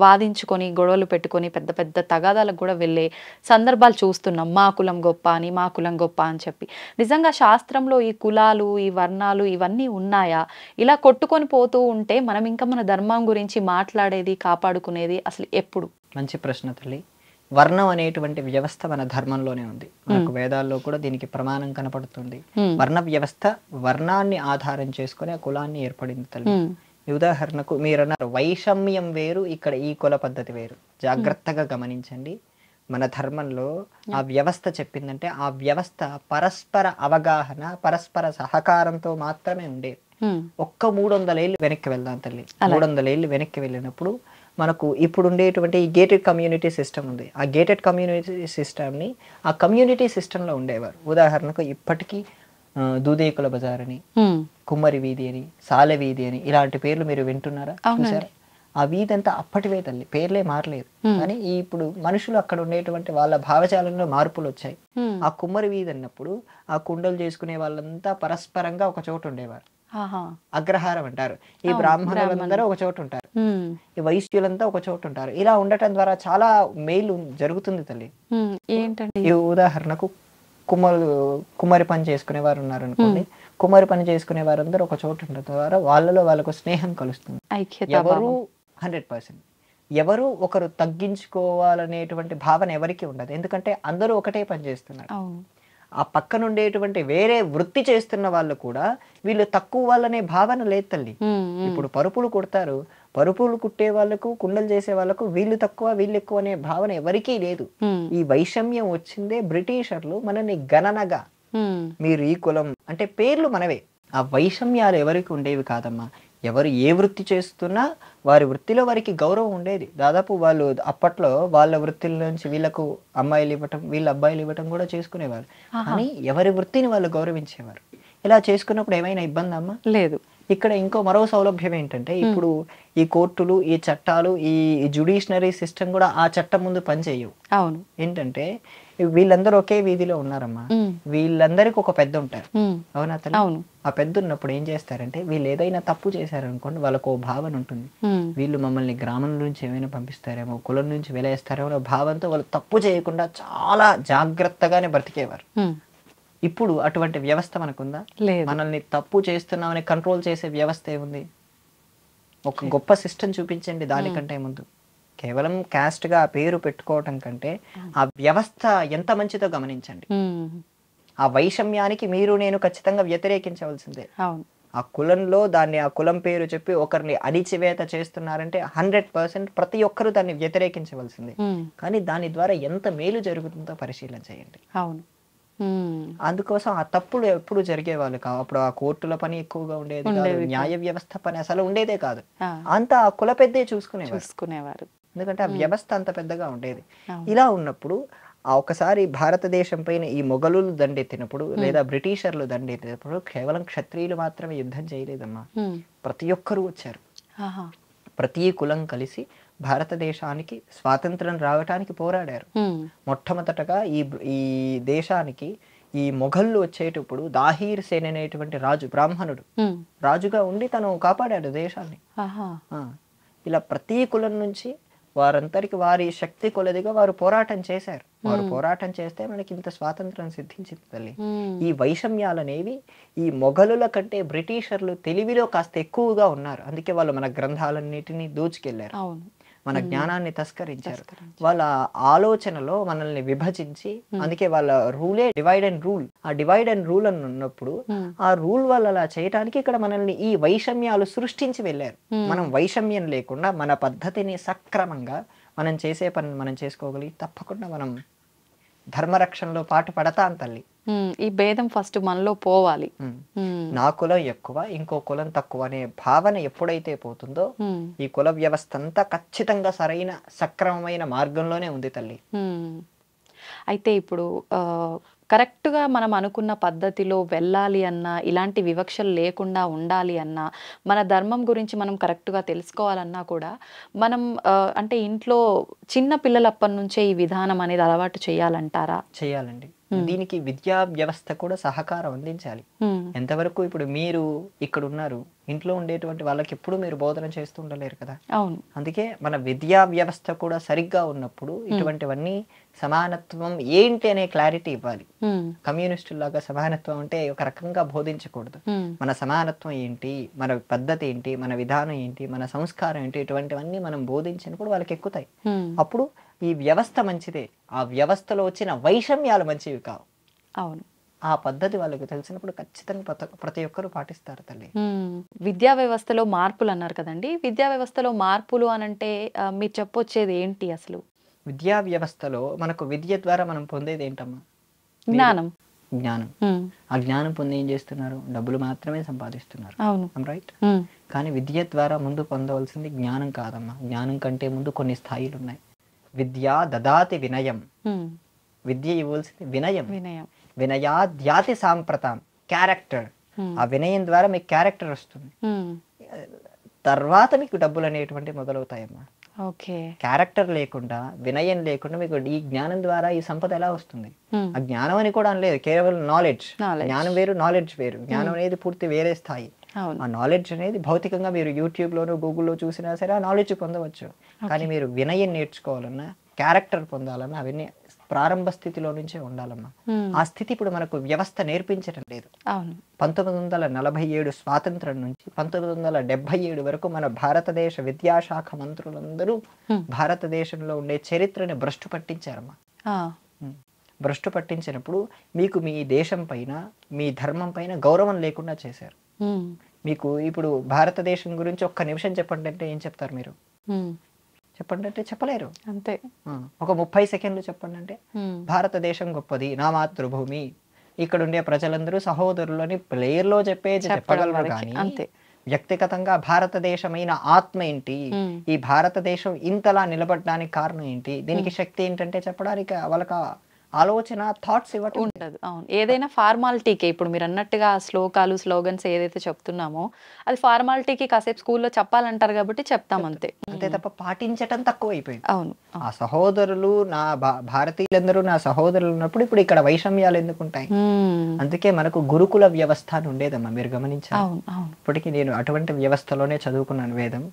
వాదించుకొని గొడవలు పెట్టుకొని పెద్ద పెద్ద తగాదాలకు కూడా వెళ్ళే సందర్భాలు చూస్తున్నాం. మా కులం గొప్ప అని, మా కులం గొప్ప అని చెప్పి. నిజంగా శాస్త్రంలో ఈ కులాలు, ఈ వర్ణాలు ఇవన్నీ ఉన్నాయా? ఇలా కొట్టుకొని పోతూ ఉంటే మనం ఇంకా మన ధర్మం గురించి మాట్లాడేది, కాపాడుకునేది అసలు ఎప్పుడు? మంచి ప్రశ్న తల్లి. వర్ణం అనేటువంటి వ్యవస్థ మన ధర్మంలోనే ఉంది. మనకు వేదాల్లో కూడా దీనికి ప్రమాణం కనపడుతుంది. వర్ణ వ్యవస్థ వర్ణాన్ని ఆధారం చేసుకుని ఆ కులాన్ని ఏర్పడింది తల్లి. ఉదాహరణకు మీరు అన్నారు వైషమ్యం వేరు, ఇక్కడ ఈ కుల పద్ధతి వేరు. జాగ్రత్తగా గమనించండి. మన ధర్మంలో ఆ వ్యవస్థ చెప్పిందంటే ఆ వ్యవస్థ పరస్పర అవగాహన, పరస్పర సహకారంతో మాత్రమే ఉండేది. ఒక్క 300 ఏళ్ళు వెనక్కి వెళ్దాం తల్లి. 300 ఏళ్ళు వెనక్కి వెళ్ళినప్పుడు మనకు ఇప్పుడు ఉండేటువంటి ఈ గేటెడ్ కమ్యూనిటీ సిస్టమ్ ఉంది. ఆ గేటెడ్ కమ్యూనిటీ సిస్టమ్ని ఆ కమ్యూనిటీ సిస్టంలో ఉండేవారు. ఉదాహరణకు ఇప్పటికీ దూదేకుల బజార్ అని, కుమ్మరి వీధి అని, సాలె వీధి అని ఇలాంటి పేర్లు మీరు వింటున్నారా? చూసారా? ఆ వీధి అంతా అప్పటివే తల్లి, పేర్లే మారలేదు. కానీ ఇప్పుడు మనుషులు అక్కడ ఉండేటువంటి వాళ్ళ భావజాలంలో మార్పులు వచ్చాయి. ఆ కుమ్మరి వీధి అన్నప్పుడు ఆ కుండలు చేసుకునే వాళ్ళంతా పరస్పరంగా ఒక చోట ఉండేవారు. అగ్రహారం అంటారు. ఈ బ్రాహ్మణులందరూ ఒక చోట ఉంటారు, ఈ వైశ్యులంతా ఒక చోట ఉంటారు. ఇలా ఉండటం ద్వారా చాలా మేలు జరుగుతుంది తల్లి. ఏంటంటే ఈ ఉదాహరణకు కుమ్మరి పని చేసుకునే వారు ఉన్నారు అనుకోండి. కుమ్మరి పని చేసుకునే వారందరూ ఒక చోట ఉండటం ద్వారా వాళ్ళలో వాళ్ళకు స్నేహం కలుస్తుంది. ఎవరు 100% ఎవరు ఒకరు తగ్గించుకోవాలనేటువంటి భావన ఎవరికి ఉండదు. ఎందుకంటే అందరూ ఒకటే పని చేస్తున్నారు. ఆ పక్కన ఉండేటువంటి వేరే వృత్తి చేస్తున్న వాళ్ళు కూడా వీళ్ళు తక్కువ వాళ్ళనే భావన లేదు తల్లి. ఇప్పుడు పరుపులు కుడతారు, పరుపులు కుట్టే వాళ్ళకు, కుండలు చేసే వాళ్ళకు వీళ్ళు తక్కువ వీళ్ళు ఎక్కువ అనే భావన ఎవరికీ లేదు. ఈ వైషమ్యం వచ్చిందే బ్రిటిషర్లు మనని గణనగా, మీరు ఈ కులం అంటే పేర్లు మనవే. ఆ వైషమ్యాలు ఎవరికి ఉండేవి కాదమ్మా. ఎవరు ఏ వృత్తి చేస్తున్నా వారి వృత్తిలో వారికి గౌరవం ఉండేది. దాదాపు వాళ్ళు అప్పట్లో వాళ్ళ వృత్తిల నుంచి వీళ్ళకు అమ్మాయిలు ఇవ్వటం, వీళ్ళ అబ్బాయిలు ఇవ్వటం కూడా చేసుకునేవారు. కానీ ఎవరి వృత్తిని వాళ్ళు గౌరవించేవారు. ఇలా చేసుకున్నప్పుడు ఏమైనా ఇబ్బంది అమ్మా? లేదు. ఇక్కడ ఇంకో మరో సౌలభ్యం ఏంటంటే ఇప్పుడు ఈ కోర్టులు, ఈ చట్టాలు, ఈ జ్యుడిషనరీ సిస్టమ్ కూడా ఆ చట్టం ముందు పనిచేయవు. అవును. ఏంటంటే వీళ్ళందరూ ఒకే వీధిలో ఉన్నారమ్మా. వీళ్ళందరికి ఒక పెద్ద ఉంటారు. అవునా తల్లి? అవును. ఆ పెద్ద ఉన్నప్పుడు ఏం చేస్తారంటే వీళ్ళు ఏదైనా తప్పు చేశారనుకోండి, వాళ్ళకు భావన ఉంటుంది. వీళ్ళు మమ్మల్ని గ్రామం నుంచి ఏమైనా పంపిస్తారేమో, కులం నుంచి వెలేస్తారేమో అనే భావంతో వాళ్ళు తప్పు చేయకుండా చాలా జాగ్రత్తగానే బ్రతికేవారు. ఇప్పుడు అటువంటి వ్యవస్థ మనకుందా? మనల్ని తప్పు చేస్తున్నామని కంట్రోల్ చేసే వ్యవస్థ ఏముంది? ఒక గొప్ప సిస్టమ్ చూపించండి దానికంటే ముందు. కేవలం క్యాస్ట్ గా పేరు పెట్టుకోవటం కంటే ఆ వ్యవస్థ ఎంత మంచిదో గమనించండి. ఆ వైషమ్యానికి మీరు నేను ఖచ్చితంగా వ్యతిరేకించవలసిందే. ఆ కులంలో దాన్ని, ఆ కులం పేరు చెప్పి ఒకరిని అణిచివేత చేస్తున్నారంటే 100% ప్రతి ఒక్కరూ దాన్ని వ్యతిరేకించవలసిందే. కానీ దాని ద్వారా ఎంత మేలు జరుగుతుందో పరిశీలన చేయండి. అవును. అందుకోసం ఆ తప్పులు ఎప్పుడు జరిగేవాళ్ళు కావు. అప్పుడు ఆ కోర్టుల పని ఎక్కువగా ఉండేది కాదు, న్యాయ వ్యవస్థ పని అసలు ఉండేదే కాదు. అంతా ఆ కుల పెద్దే చూసుకునేవారు. ఎందుకంటే ఆ వ్యవస్థ అంత పెద్దగా ఉండేది. ఇలా ఉన్నప్పుడు ఆ ఒకసారి భారతదేశం పైన ఈ మొఘలులు దండెత్తినప్పుడు లేదా బ్రిటిషర్లు దండెత్తినప్పుడు కేవలం క్షత్రియులు మాత్రమే యుద్ధం చేయలేదమ్మా. ప్రతి ఒక్కరూ వచ్చారు. ప్రతి కులం కలిసి భారతదేశానికి స్వాతంత్రం రావటానికి పోరాడారు. మొట్టమొదటగా ఈ దేశానికి ఈ మొఘళ్ళు వచ్చేటప్పుడు దాహీర్ సేన్ అనేటువంటి రాజు, బ్రాహ్మణుడు రాజుగా ఉండి తను కాపాడాడు దేశాన్ని. ఇలా ప్రతి కులం నుంచి వారందరికి వారి శక్తి కొలదిగా వారు పోరాటం చేశారు. వారు పోరాటం చేస్తే మనకి ఇంత స్వాతంత్రం సిద్ధించింది తల్లి. ఈ వైషమ్యాలనేవి ఈ మొఘలుల కంటే బ్రిటిషర్లు తెలివిలో కాస్త ఎక్కువగా ఉన్నారు. అందుకే వాళ్ళు మన గ్రంథాలన్నిటినీ దోచుకెళ్లారు, మన జ్ఞానాన్ని తస్కరించారు. వాళ్ళ ఆలోచనలో మనల్ని విభజించి, అందుకే వాళ్ళ రూలే డివైడ్ అండ్ రూల్. ఆ డివైడ్ అండ్ రూల్ అని ఉన్నప్పుడు ఆ రూల్ వాళ్ళు అలా చేయడానికి ఇక్కడ మనల్ని ఈ వైషమ్యాలు సృష్టించి వెళ్ళారు. మనం వైషమ్యం లేకుండా మన పద్ధతిని సక్రమంగా మనం చేసే పని మనం చేసుకోగలిగి తప్పకుండా మనం ధర్మరక్షణలో పాటు పడతాం తల్లి. ఈ భేదం ఫస్ట్ మనలో పోవాలి. నా కులం ఎక్కువ, ఇంకో కులం తక్కువ అనే భావన ఎప్పుడైతే పోతుందో ఈ కుల వ్యవస్థ అంతా ఖచ్చితంగా సరైన సక్రమమైన మార్గంలోనే ఉంది తల్లి. అయితే ఇప్పుడు కరెక్ట్గా మనం అనుకున్న పద్ధతిలో వెళ్ళాలి అన్నా, ఇలాంటి వివక్షలు లేకుండా ఉండాలి అన్నా, మన ధర్మం గురించి మనం కరెక్ట్గా తెలుసుకోవాలన్నా కూడా మనం అంటే ఇంట్లో చిన్న పిల్లలప్పటి నుంచే ఈ విధానం అనేది అలవాటు చేయాలంటారా? చేయాలండి. దీనికి విద్యా వ్యవస్థ కూడా సహకారం అందించాలి. ఎంతవరకు ఇప్పుడు మీరు ఇక్కడ ఉన్నారు, ఇంట్లో ఉండేటువంటి వాళ్ళకి ఎప్పుడు మీరు బోధన చేస్తూ ఉండలేరు కదా. అవును. అందుకే మన విద్యా వ్యవస్థ కూడా సరిగ్గా ఉన్నప్పుడు ఇటువంటివన్నీ సమానత్వం ఏంటి అనే క్లారిటీ ఇవ్వాలి. కమ్యూనిస్టులాగా సమానత్వం అంటే ఒక రకంగా బోధించకూడదు. మన సమానత్వం ఏంటి, మన పద్ధతి ఏంటి, మన విధానం ఏంటి, మన సంస్కారం ఏంటి, ఇటువంటివన్నీ మనం బోధించినప్పుడు వాళ్ళకి ఎక్కుతాయి. అప్పుడు ఈ వ్యవస్థ మంచిదే, ఆ వ్యవస్థలో వచ్చిన వైషమ్యాలు మంచివి కావు. అవును. ఆ పద్ధతి వాళ్ళకి తెలిసినప్పుడు ఖచ్చితంగా ప్రతి ఒక్కరు పాటిస్తారు తల్లి. విద్యా వ్యవస్థలో మార్పులు అన్నారు కదండి, విద్యా వ్యవస్థలో మార్పులు అనంటే మీరు చెప్పొచ్చేది ఏంటి అసలు? విద్యా వ్యవస్థలో మనకు విద్య ద్వారా మనం పొందేది ఏంటమ్మా? జ్ఞానం. జ్ఞానం. ఆ జ్ఞానం పొంది ఏం చేస్తున్నారు? డబ్బులు మాత్రమే సంపాదిస్తున్నారు. అవును. రైట్. కానీ విద్య ద్వారా ముందు పొందవలసింది జ్ఞానం కాదమ్మా. జ్ఞానం కంటే ముందు కొన్ని స్థాయిలు ఉన్నాయి. విద్యా దదాతి వినయం. విద్య ఇవ్వాల్సింది వినయం. వినయాద్యాతి సాంప్రతం, క్యారెక్టర్. ఆ వినయం ద్వారా మీకు క్యారెక్టర్ వస్తుంది, తర్వాత మీకు డబ్బులు అనేటువంటి మొదలవుతాయమ్మా. క్యారెక్టర్ లేకుండా, వినయం లేకుండా మీకు ఈ జ్ఞానం ద్వారా ఈ సంపద ఎలా వస్తుంది? ఆ జ్ఞానం అని కూడా అనలేదు, కేవలం నాలెడ్జ్. జ్ఞానం వేరు, నాలెడ్జ్ వేరు. జ్ఞానం అనేది పూర్తి వేరే స్థాయి. ఆ నాలెడ్జ్ అనేది భౌతికంగా మీరు యూట్యూబ్ లోను గూగుల్లో చూసినా సరే ఆ నాలెడ్జ్ పొందవచ్చు. కానీ మీరు వినయం నేర్చుకోవాలన్నా, క్యారెక్టర్ పొందాలన్నా అవన్నీ ప్రారంభ స్థితిలో నుంచే ఉండాలమ్మా. ఆ స్థితి ఇప్పుడు మనకు వ్యవస్థ నేర్పించడం లేదు. 1947 స్వాతంత్రం నుంచి 1977 వరకు మన భారతదేశ విద్యాశాఖ మంత్రులందరూ భారతదేశంలో ఉండే చరిత్రని భ్రష్టు పట్టించారమ్మా. భ్రష్టు పట్టించినప్పుడు మీకు మీ దేశం పైన, మీ ధర్మం పైన గౌరవం లేకుండా చేశారు. మీకు ఇప్పుడు భారతదేశం గురించి ఒక్క నిమిషం చెప్పండి అంటే ఏం చెప్తారు మీరు? చెప్పండి అంటే చెప్పలేరు. అంతే. ఒక 30 సెకండ్లు చెప్పండి అంటే భారతదేశం గొప్పది, నా మాతృభూమి, ఇక్కడ ఉండే ప్రజలందరూ సహోదరులని ప్లేయర్ లో చెప్పగలరు. కానీ వ్యక్తిగతంగా భారతదేశమైన ఆత్మ ఏంటి, ఈ భారతదేశం ఇంతలా నిలబడడానికి కారణం ఏంటి, దీనికి శక్తి ఏంటంటే చెప్పడానికి వాళ్ళకి ఆలోచన, థాట్స్ ఇవ్వటం ఉండదు. అవును. ఏదైనా ఫార్మాలిటీకే. ఇప్పుడు మీరు అన్నట్టుగా స్లోకాలు, స్లోగన్స్ ఏదైతే చెప్తున్నామో అది ఫార్మాలిటీకి కాసేపు స్కూల్లో చెప్పాలంటారు కాబట్టి చెప్తాం అంతే. అంతే తప్ప పాటించటం తక్కువ అయిపోయింది. అవును. ఆ సహోదరులు, నా భారతీయులందరూ నా సహోదరులు ఉన్నప్పుడు ఇప్పుడు ఇక్కడ వైషమ్యాలు ఎందుకు ఉంటాయి? అందుకే మనకు గురుకుల వ్యవస్థ అని ఉండేదమ్మా, మీరు గమనించారు. ఇప్పటికీ నేను అటువంటి వ్యవస్థలోనే చదువుకున్నాను వేదం.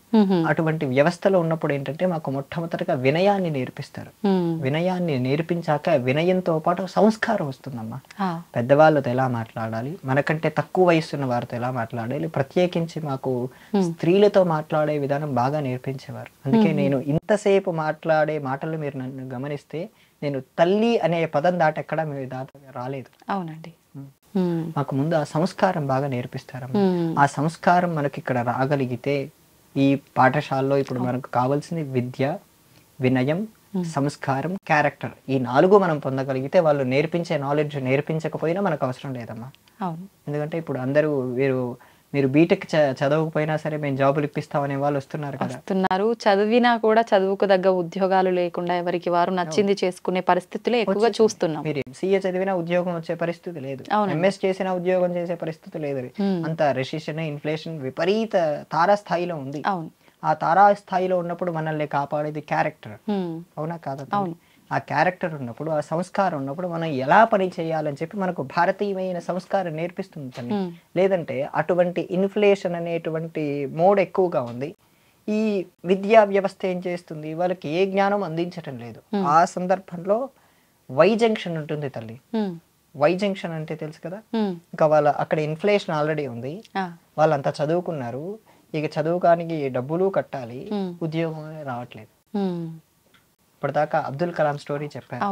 అటువంటి వ్యవస్థలో ఉన్నప్పుడు ఏంటంటే మాకు మొట్టమొదటిగా వినయాన్ని నేర్పిస్తారు. వినయాన్ని నేర్పించాక వినయంతో పాటు సంస్కారం వస్తుందమ్మా. పెద్దవాళ్ళతో ఎలా మాట్లాడాలి, మనకంటే తక్కువ వయసున్న వారితో ఎలా మాట్లాడాలి, ప్రత్యేకించి మాకు స్త్రీలతో మాట్లాడే విధానం బాగా నేర్పించేవారు. అందుకే నేను ఇంతసేపు మాట్లాడే మాటలు మీరు నన్ను గమనిస్తే నేను తల్లి అనే పదం దాటి ఎక్కడ మీరు రాలేదు. అవునండి. మాకు ముందు ఆ సంస్కారం బాగా నేర్పిస్తారమ్మా. ఆ సంస్కారం మనకి ఇక్కడ రాగలిగితే ఈ పాఠశాలలో ఇప్పుడు మనకు కావాల్సింది విద్య, వినయం, సంస్కారం, క్యారెక్టర్. ఈ 4 మనం పొందగలిగితే వాళ్ళు నేర్పించే నాలెడ్జ్ నేర్పించకపోయినా మనకు అవసరం లేదమ్మా. ఎందుకంటే ఇప్పుడు అందరూ మీరు బీటెక్ చదవకపోయినా సరే మేము జాబులు ఇప్పిస్తామనే వాళ్ళు వస్తున్నారు కదా. చదివినా కూడా చదువుకు తగ్గ ఉద్యోగాలు లేకుండా ఎవరికి వారు నచ్చింది చేసుకునే పరిస్థితులు ఎక్కువగా చూస్తున్నాం. మీరు ఎంసీఏ చదివినా ఉద్యోగం వచ్చే పరిస్థితి లేదు, ఎంఎస్ చేసినా ఉద్యోగం చేసే పరిస్థితి లేదు. అంత రెసిషన్, ఇన్ఫ్లేషన్ విపరీత తారాస్థాయిలో ఉంది. ఆ తారాస్థాయిలో ఉన్నప్పుడు మనల్ని కాపాడేది క్యారెక్టర్. అవునా కాదా? ఆ క్యారెక్టర్ ఉన్నప్పుడు, ఆ సంస్కారం ఉన్నప్పుడు మనం ఎలా పని చేయాలని చెప్పి మనకు భారతీయమైన సంస్కారం నేర్పిస్తుంది తల్లి. లేదంటే అటువంటి ఇన్ఫ్లేషన్ అనేటువంటి మోడ్ ఎక్కువగా ఉంది. ఈ విద్యా వ్యవస్థ ఏం చేస్తుంది, వాళ్ళకి ఏ జ్ఞానం అందించటం లేదు. ఆ సందర్భంలో వై జంక్షన్ ఉంటుంది తల్లి. వై జంక్షన్ అంటే తెలుసు కదా. ఇంకా వాళ్ళ అక్కడ ఇన్ఫ్లేషన్ ఆల్రెడీ ఉంది, వాళ్ళంతా చదువుకున్నారు, ఇక చదువుకానికి డబ్బులు కట్టాలి, ఉద్యోగం రావట్లేదు. ఇప్పటిదాకా అబ్దుల్ కలాం స్టోరీ చెప్పారు.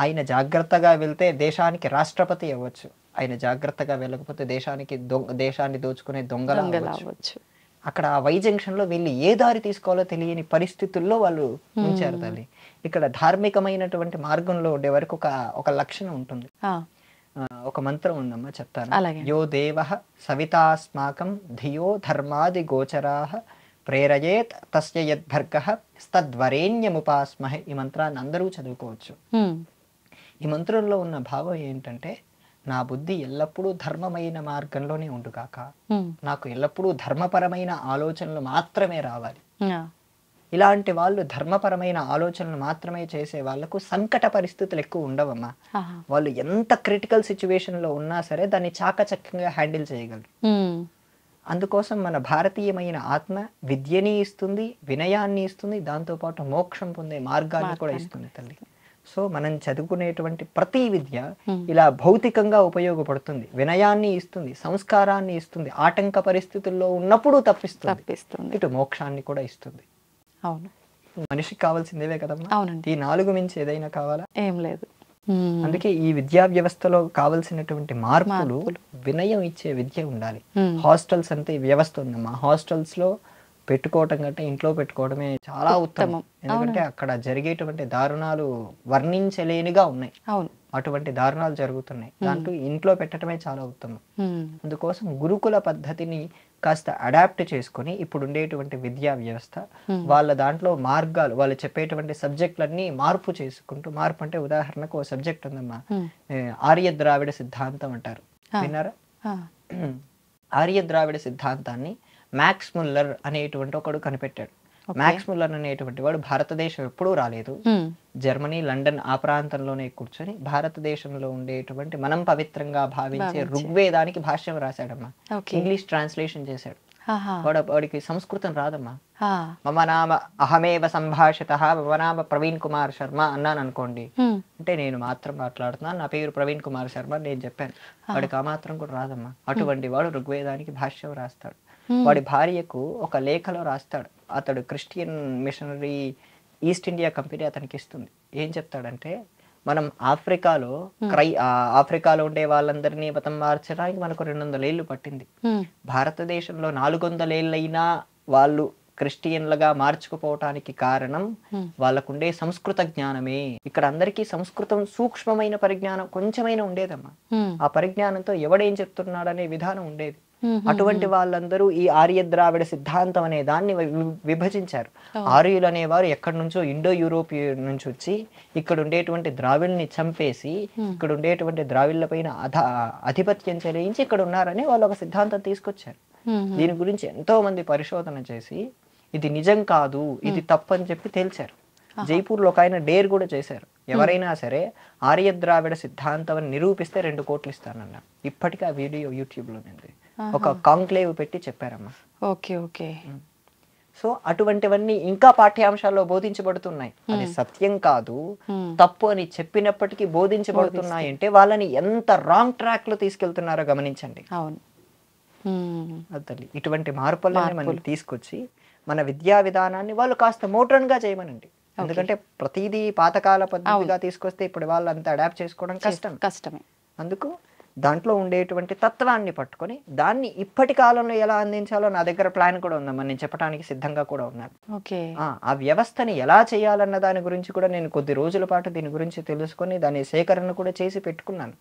ఆయన జాగ్రత్తగా వెళ్తే దేశానికి రాష్ట్రపతి అవ్వచ్చు, ఆయన జాగ్రత్తగా వెళ్ళకపోతే దేశాన్ని దోచుకునే దొంగల అవ్వచ్చు. అక్కడ ఆ వై జంక్షన్ లో వీళ్ళు ఏ దారి తీసుకోవాలో తెలియని పరిస్థితుల్లో వాళ్ళు ఉంచారు తల్లి. ఇక్కడ ధార్మికమైనటువంటి మార్గంలో ఉండే వరకు ఒక లక్షణం ఉంటుంది. ఒక మంత్రం ఉందమ్మా, చెప్తాను. యో దేవః సవితాస్మాకం ధియో ధర్మాది గోచరాః ప్రేరయేత్ తస్య యద్భర్గః తద్వరేణ్యముపాస్మహే. ఈ మంత్రాన్ని అందరూ చదువుకోవచ్చు. ఈ మంత్రంలో ఉన్న భావం ఏంటంటే, నా బుద్ధి ఎల్లప్పుడూ ధర్మమైన మార్గంలోనే ఉండుగాక, నాకు ఎల్లప్పుడూ ధర్మపరమైన ఆలోచనలు మాత్రమే రావాలి. ఇలాంటి వాళ్ళు ధర్మపరమైన ఆలోచనలు మాత్రమే చేసే వాళ్ళకు సంకట పరిస్థితులు ఎక్కువ ఉండవమ్మా. వాళ్ళు ఎంత క్రిటికల్ సిచ్యువేషన్లో ఉన్నా సరే దాన్ని చాకచక్యంగా హ్యాండిల్ చేయగలరు. అందుకోసం మన భారతీయమైన ఆత్మ విద్యని ఇస్తుంది, వినయాన్ని ఇస్తుంది, దాంతోపాటు మోక్షం పొందే మార్గాన్ని కూడా ఇస్తుంది తల్లి. సో మనం చదువుకునేటువంటి ప్రతి విద్య ఇలా భౌతికంగా ఉపయోగపడుతుంది, వినయాన్ని ఇస్తుంది, సంస్కారాన్ని ఇస్తుంది, ఆటంక పరిస్థితుల్లో ఉన్నప్పుడు తప్పిస్తుంది, ఇటు మోక్షాన్ని కూడా ఇస్తుంది. అవును, మనిషికి కావాల్సిందేవే కదమ్మా. అవునండి. ఈ 4 మించి ఏదైనా కావాలా? ఏం లేదు. అందుకే ఈ విద్యా వ్యవస్థలో కావలసినటువంటి మార్పులు వినయం ఇచ్చే విద్య ఉండాలి. హాస్టల్స్ అంటే వ్యవస్థ ఉందమ్మా. హాస్టల్స్ లో పెట్టుకోవటం కంటే ఇంట్లో పెట్టుకోవడమే చాలా ఉత్తమం. ఎందుకంటే అక్కడ జరిగేటువంటి దారుణాలు వర్ణించలేనిగా ఉన్నాయి. అటువంటి దారుణాలు జరుగుతున్నాయి. దాంట్లో ఇంట్లో పెట్టడమే చాలా ఉత్తమం. అందుకోసం గురుకుల పద్ధతిని కాస్త అడాప్ట్ చేసుకుని ఇప్పుడు ఉండేటువంటి విద్యా వ్యవస్థ వాళ్ళ దాంట్లో మార్గాలు, వాళ్ళు చెప్పేటువంటి సబ్జెక్టులన్నీ మార్పు చేసుకుంటూ, మార్పు అంటే ఉదాహరణకు ఓ సబ్జెక్ట్ ఉందమ్మా, ఆర్య ద్రావిడ సిద్ధాంతం అంటారు, విన్నారా? ఆర్య ద్రావిడ సిద్ధాంతాన్ని మ్యాక్స్ ముల్లర్ అనేటువంటి ఒకడు కనిపెట్టాడు. మ్యాక్స్ ముల్లర్ అనేటువంటి వాడు భారతదేశం ఎప్పుడూ రాలేదు, జర్మనీ, లండన్ ఆ ప్రాంతంలోనే కూర్చొని భారతదేశంలో ఉండేటువంటి మనం పవిత్రంగా భావించే ఋగ్వేదానికి భాష్యం రాశాడమ్మా. ఇంగ్లీష్ ట్రాన్స్లేషన్ చేశాడు. వాడికి సంస్కృతం రాదమ్మా. మమ నామ అహమేవ సంభాషిత, మమ నామ ప్రవీణ్ కుమార్ శర్మ అన్నాను అనుకోండి, అంటే నేను మాత్రం మాట్లాడుతున్నాను, నా పేరు ప్రవీణ్ కుమార్ శర్మ నేను చెప్పాను, వాడికి ఆ మాత్రం కూడా రాదమ్మా. అటువంటి వాడు ఋగ్వేదానికి భాష్యం రాస్తాడు. వాడి భార్యకు ఒక లేఖలో రాస్తాడు, అతడు Christian missionary east India company అతనికి ఇస్తుంది. ఏం చెప్తాడంటే, మనం ఆఫ్రికాలో ఆఫ్రికాలో ఉండే వాళ్ళందరినీ మతం మార్చడానికి మనకు 200 ఏళ్ళు పట్టింది. భారతదేశంలో 400 ఏళ్ళైనా వాళ్ళు క్రిస్టియన్లుగా మార్చుకుపోవటానికి కారణం వాళ్ళకుండే సంస్కృత జ్ఞానమే. ఇక్కడ అందరికీ సంస్కృతం సూక్ష్మమైన పరిజ్ఞానం కొంచెమైనా ఉండేదమ్మా. ఆ పరిజ్ఞానంతో ఎవడేం చెప్తున్నాడనే విధానం ఉండేది. అటువంటి వాళ్ళందరూ ఈ ఆర్య ద్రావిడ సిద్ధాంతం అనే దాన్ని విభజించారు. ఆర్యులు అనేవారు ఎక్కడి నుంచో ఇండో యూరోపియన్ నుంచి వచ్చి ఇక్కడ ఉండేటువంటి ద్రావిడ్ని చంపేసి ఇక్కడ ఉండేటువంటి ద్రావిడ్ల పైన ఆధిపత్యం చెలాయించి ఇక్కడ ఉన్నారని వాళ్ళు ఒక సిద్ధాంతం తీసుకొచ్చారు. దీని గురించి ఎంతో మంది పరిశోధన చేసి ఇది నిజం కాదు, ఇది తప్పు అని చెప్పి తేల్చారు. జైపూర్లో ఒక ఆయన డేర్ కూడా చేశారు, ఎవరైనా సరే ఆర్య ద్రావిడ సిద్ధాంతం అని నిరూపిస్తే 2 కోట్లు ఇస్తానన్నారు. ఇప్పటికీ ఆ వీడియో యూట్యూబ్ లో ఉంది. ఒక కాంక్లేవ్ పెట్టి చెప్పారమ్మా. Okay okay. సో అటువంటివన్నీ ఇంకా పాఠ్యాంశాల్లో బోధించబడుతున్నాయి. అది సత్యం కాదు, తప్పు అని చెప్పినప్పటికీ బోధించబడుతున్నాయి అంటే వాళ్ళని ఎంత రాంగ్ ట్రాక్ లో తీసుకెళ్తున్నారో గమనించండి. అవును, తల్లి ఇటువంటి మార్పులని మనం తీసుకొచ్చి మన విద్యా విధానాన్ని వాళ్ళు కాస్త మోడ్రన్ గా చేయమనండి. ఎందుకంటే ప్రతిదీ పాతకాల పద్ధతిగా తీసుకొస్తే ఇప్పుడు వాళ్ళు అంతా అడాప్ట్ చేసుకోవడం కష్టమే. అందుకు దాంట్లో ఉండేటువంటి తత్వాన్ని పట్టుకొని దాన్ని ఇప్పటి కాలంలో ఎలా అందించాలో నా దగ్గర ప్లాన్ కూడా ఉందమ్మా, నేను చెప్పడానికి సిద్ధంగా కూడా ఉన్నాను. ఆ వ్యవస్థని ఎలా చేయాలన్న దాని గురించి కూడా నేను కొద్ది రోజుల పాటు దీని గురించి తెలుసుకొని దాని సేకరణ కూడా చేసి పెట్టుకున్నాను.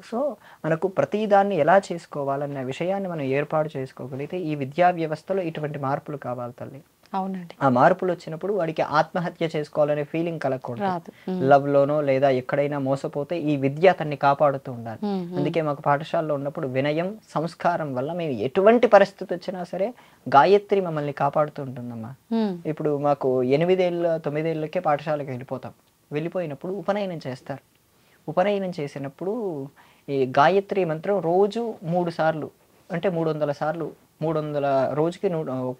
సో మనకు ప్రతి దాన్ని ఎలా చేసుకోవాలన్న విషయాన్ని మనం ఏర్పాటు చేసుకోగలిగితే ఈ విద్యా వ్యవస్థలో ఇటువంటి మార్పులు కావాలి తల్లి. అవునండి. ఆ మార్పులు వచ్చినప్పుడు వాడికి ఆత్మహత్య చేసుకోవాలనే ఫీలింగ్ కలగకూడదు. లవ్ లోనో లేదా ఎక్కడైనా మోసపోతే ఈ విద్య అతన్ని కాపాడుతూ ఉండాలి. అందుకే మాకు పాఠశాలలో ఉన్నప్పుడు వినయం, సంస్కారం వల్ల మేము ఎటువంటి పరిస్థితి వచ్చినా సరే గాయత్రి మమ్మల్ని కాపాడుతూ ఉంటుందమ్మా. ఇప్పుడు మాకు 8 ఏళ్ళ 9 ఏళ్ళకే పాఠశాలకు వెళ్ళిపోయినప్పుడు ఉపనయనం చేస్తారు. ఉపనయనం చేసినప్పుడు ఈ గాయత్రి మంత్రం రోజు 3 సార్లు అంటే 300 సార్లు 300 రోజుకి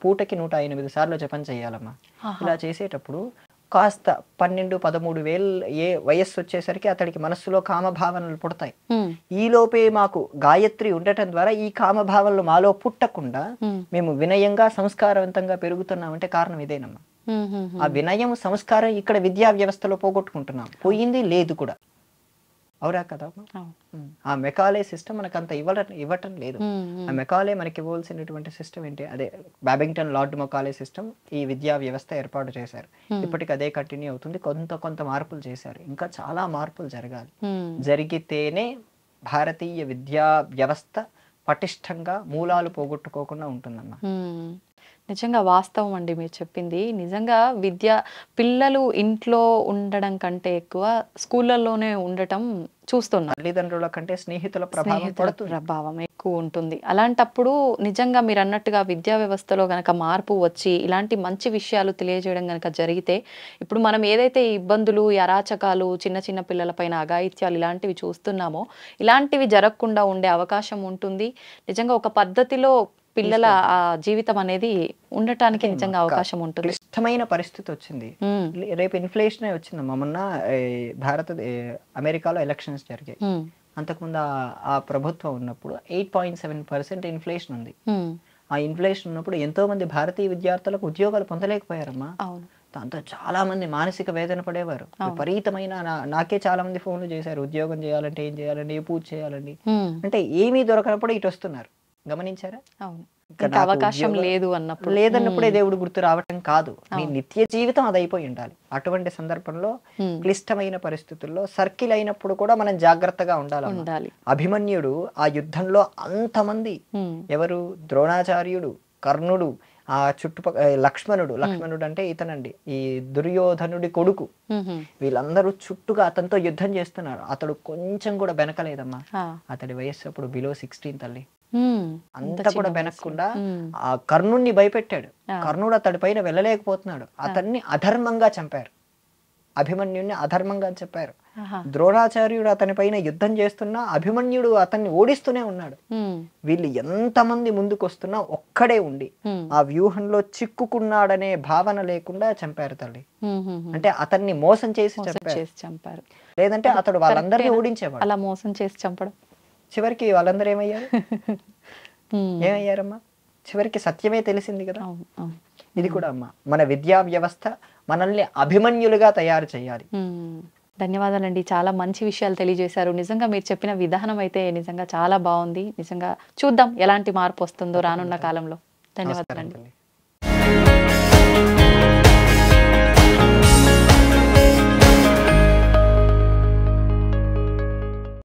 పూటకి 108 సార్లు జపం చేయాలమ్మా. ఇలా చేసేటప్పుడు కాస్త 12-13 వేలు వయస్సు వచ్చేసరికి అతడికి మనస్సులో కామభావనలు పుడతాయి. ఈ లోపే మాకు గాయత్రి ఉండటం ద్వారా ఈ కామభావనలు మాలో పుట్టకుండా మేము వినయంగా సంస్కారవంతంగా పెరుగుతున్నామంటే కారణం ఇదేనమ్మా. ఆ వినయం సంస్కారం ఇక్కడ విద్యా వ్యవస్థలో పోగొట్టుకుంటున్నాం, పోయింది లేదు కూడా. అవురా కదా? ఆ మెకాలే సిస్టమ్ మనకు అంత ఇవ్వటం లేదు. ఆ మెకాలే మనకి ఇవ్వాల్సినటువంటి సిస్టమ్ ఏంటి, అదే బాబింగ్టన్ లార్డ్ మెకాలే సిస్టమ్ ఈ విద్యా వ్యవస్థ ఏర్పాటు చేశారు. ఇప్పటికి అదే కంటిన్యూ అవుతుంది. కొంత మార్పులు చేశారు, ఇంకా చాలా మార్పులు జరగాలి. జరిగితేనే భారతీయ విద్యా వ్యవస్థ పటిష్టంగా మూలాలు పోగొట్టుకోకుండా ఉంటుందమ్మా. నిజంగా వాస్తవం అండి మీరు చెప్పింది. నిజంగా పిల్లలు ఇంట్లో ఉండడం కంటే ఎక్కువ స్కూళ్ళల్లోనే ఉండటం చూస్తున్నాం. తల్లిదండ్రుల కంటే స్నేహితుల ప్రభావం స్నేహితుల పడుతుంది. ప్రభావం ఎక్కువ ఉంటుంది. అలాంటప్పుడు నిజంగా మీరన్నట్టుగా విద్యా వ్యవస్థలో గనక మార్పు వచ్చి, ఇలాంటి మంచి విషయాలు తెలియజేయడం గనక జరిగితే, ఇప్పుడు మనం ఏదైతే ఈ ఇబ్బందులు, ఈ అరాచకాలు, చిన్న చిన్న పిల్లల పైన అఘాయిత్యాలు ఇలాంటివి చూస్తున్నామో, ఇలాంటివి జరగకుండా ఉండే అవకాశం ఉంటుంది. నిజంగా ఒక పద్ధతిలో పిల్లల జీవితం అనేది ఉండటానికి నిజంగా అవకాశం ఉంటుంది. క్లిష్టమైన పరిస్థితి వచ్చింది. రేపు ఇన్ఫ్లేషన్ వచ్చిందమ్మా. మొన్న అమెరికాలో ఎలక్షన్స్ జరిగాయి. అంతకుముందు ఆ ప్రభుత్వం ఉన్నప్పుడు 8.7% ఇన్ఫ్లేషన్ ఉంది. ఆ ఇన్ఫ్లేషన్ ఉన్నప్పుడు ఎంతో మంది భారతీయ విద్యార్థులకు ఉద్యోగాలు పొందలేకపోయారమ్మా. దాంతో చాలా మంది మానసిక వేదన పడేవారు. విపరీతమైన నాకే చాలా మంది ఫోన్లు చేశారు, ఉద్యోగం చేయాలంటే ఏం చేయాలండి, ఏ పూజ చేయాలండి అంటే ఏమీ దొరకనప్పుడు ఇటు వస్తున్నారు. గమనించారా? అవకాశం లేదు అన్నప్పుడు, లేదన్నప్పుడే దేవుడు గుర్తు రావటం కాదు, నీ నిత్య జీవితం అది అయిపోయి ఉండాలి. అటువంటి సందర్భంలో క్లిష్టమైన పరిస్థితుల్లో సర్కిల్ అయినప్పుడు కూడా మనం జాగ్రత్తగా ఉండాలి. అభిమన్యుడు ఆ యుద్ధంలో అంతమంది, ఎవరు, ద్రోణాచార్యుడు, కర్ణుడు, ఆ చుట్టుపక్కల లక్ష్మణుడు అంటే ఇతనండి ఈ దుర్యోధనుడి కొడుకు, వీళ్ళందరూ చుట్టుగా అతనితో యుద్ధం చేస్తున్నారు. అతడు కొంచెం కూడా వెనకలేదమ్మా. అతడి వయస్సు అప్పుడు బిలో 16 తల్లి. అంతా కూడా వెనక్కుండా ఆ కర్ణుణ్ణి భయపెట్టాడు. కర్ణుడు అతడి పైన వెళ్ళలేకపోతున్నాడు. అతన్ని అధర్మంగా చంపారు. అభిమన్యుడిని అధర్మంగా చెప్పారు. ద్రోణాచార్యుడు అతని పైన యుద్ధం చేస్తున్నా అభిమన్యుడు అతన్ని ఓడిస్తూనే ఉన్నాడు. వీళ్ళు ఎంతమంది ముందుకు వస్తున్నా ఒక్కడే ఉండి ఆ వ్యూహంలో చిక్కుకున్నాడనే భావన లేకుండా చంపారు తల్లి. అంటే అతన్ని మోసం చేసి చంపారు. లేదంటే అతడు వాళ్ళందరినీ ఓడించేవాడు. అలా మోసం చేసి చంపడం చివరికి వాళ్ళందరూ ఏమయ్యారమ్మా? చివరికి సత్యమే తెలిసింది కదా. ఇది కూడా అమ్మా, మన విద్యా వ్యవస్థ మనల్ని అభిమన్యులుగా తయారు చేయాలి. ధన్యవాదాలండి. చాలా మంచి విషయాలు తెలియజేశారు. నిజంగా మీరు చెప్పిన విధానం అయితే నిజంగా చాలా బాగుంది. నిజంగా చూద్దాం ఎలాంటి మార్పు వస్తుందో రానున్న కాలంలో. ధన్యవాదాలండి.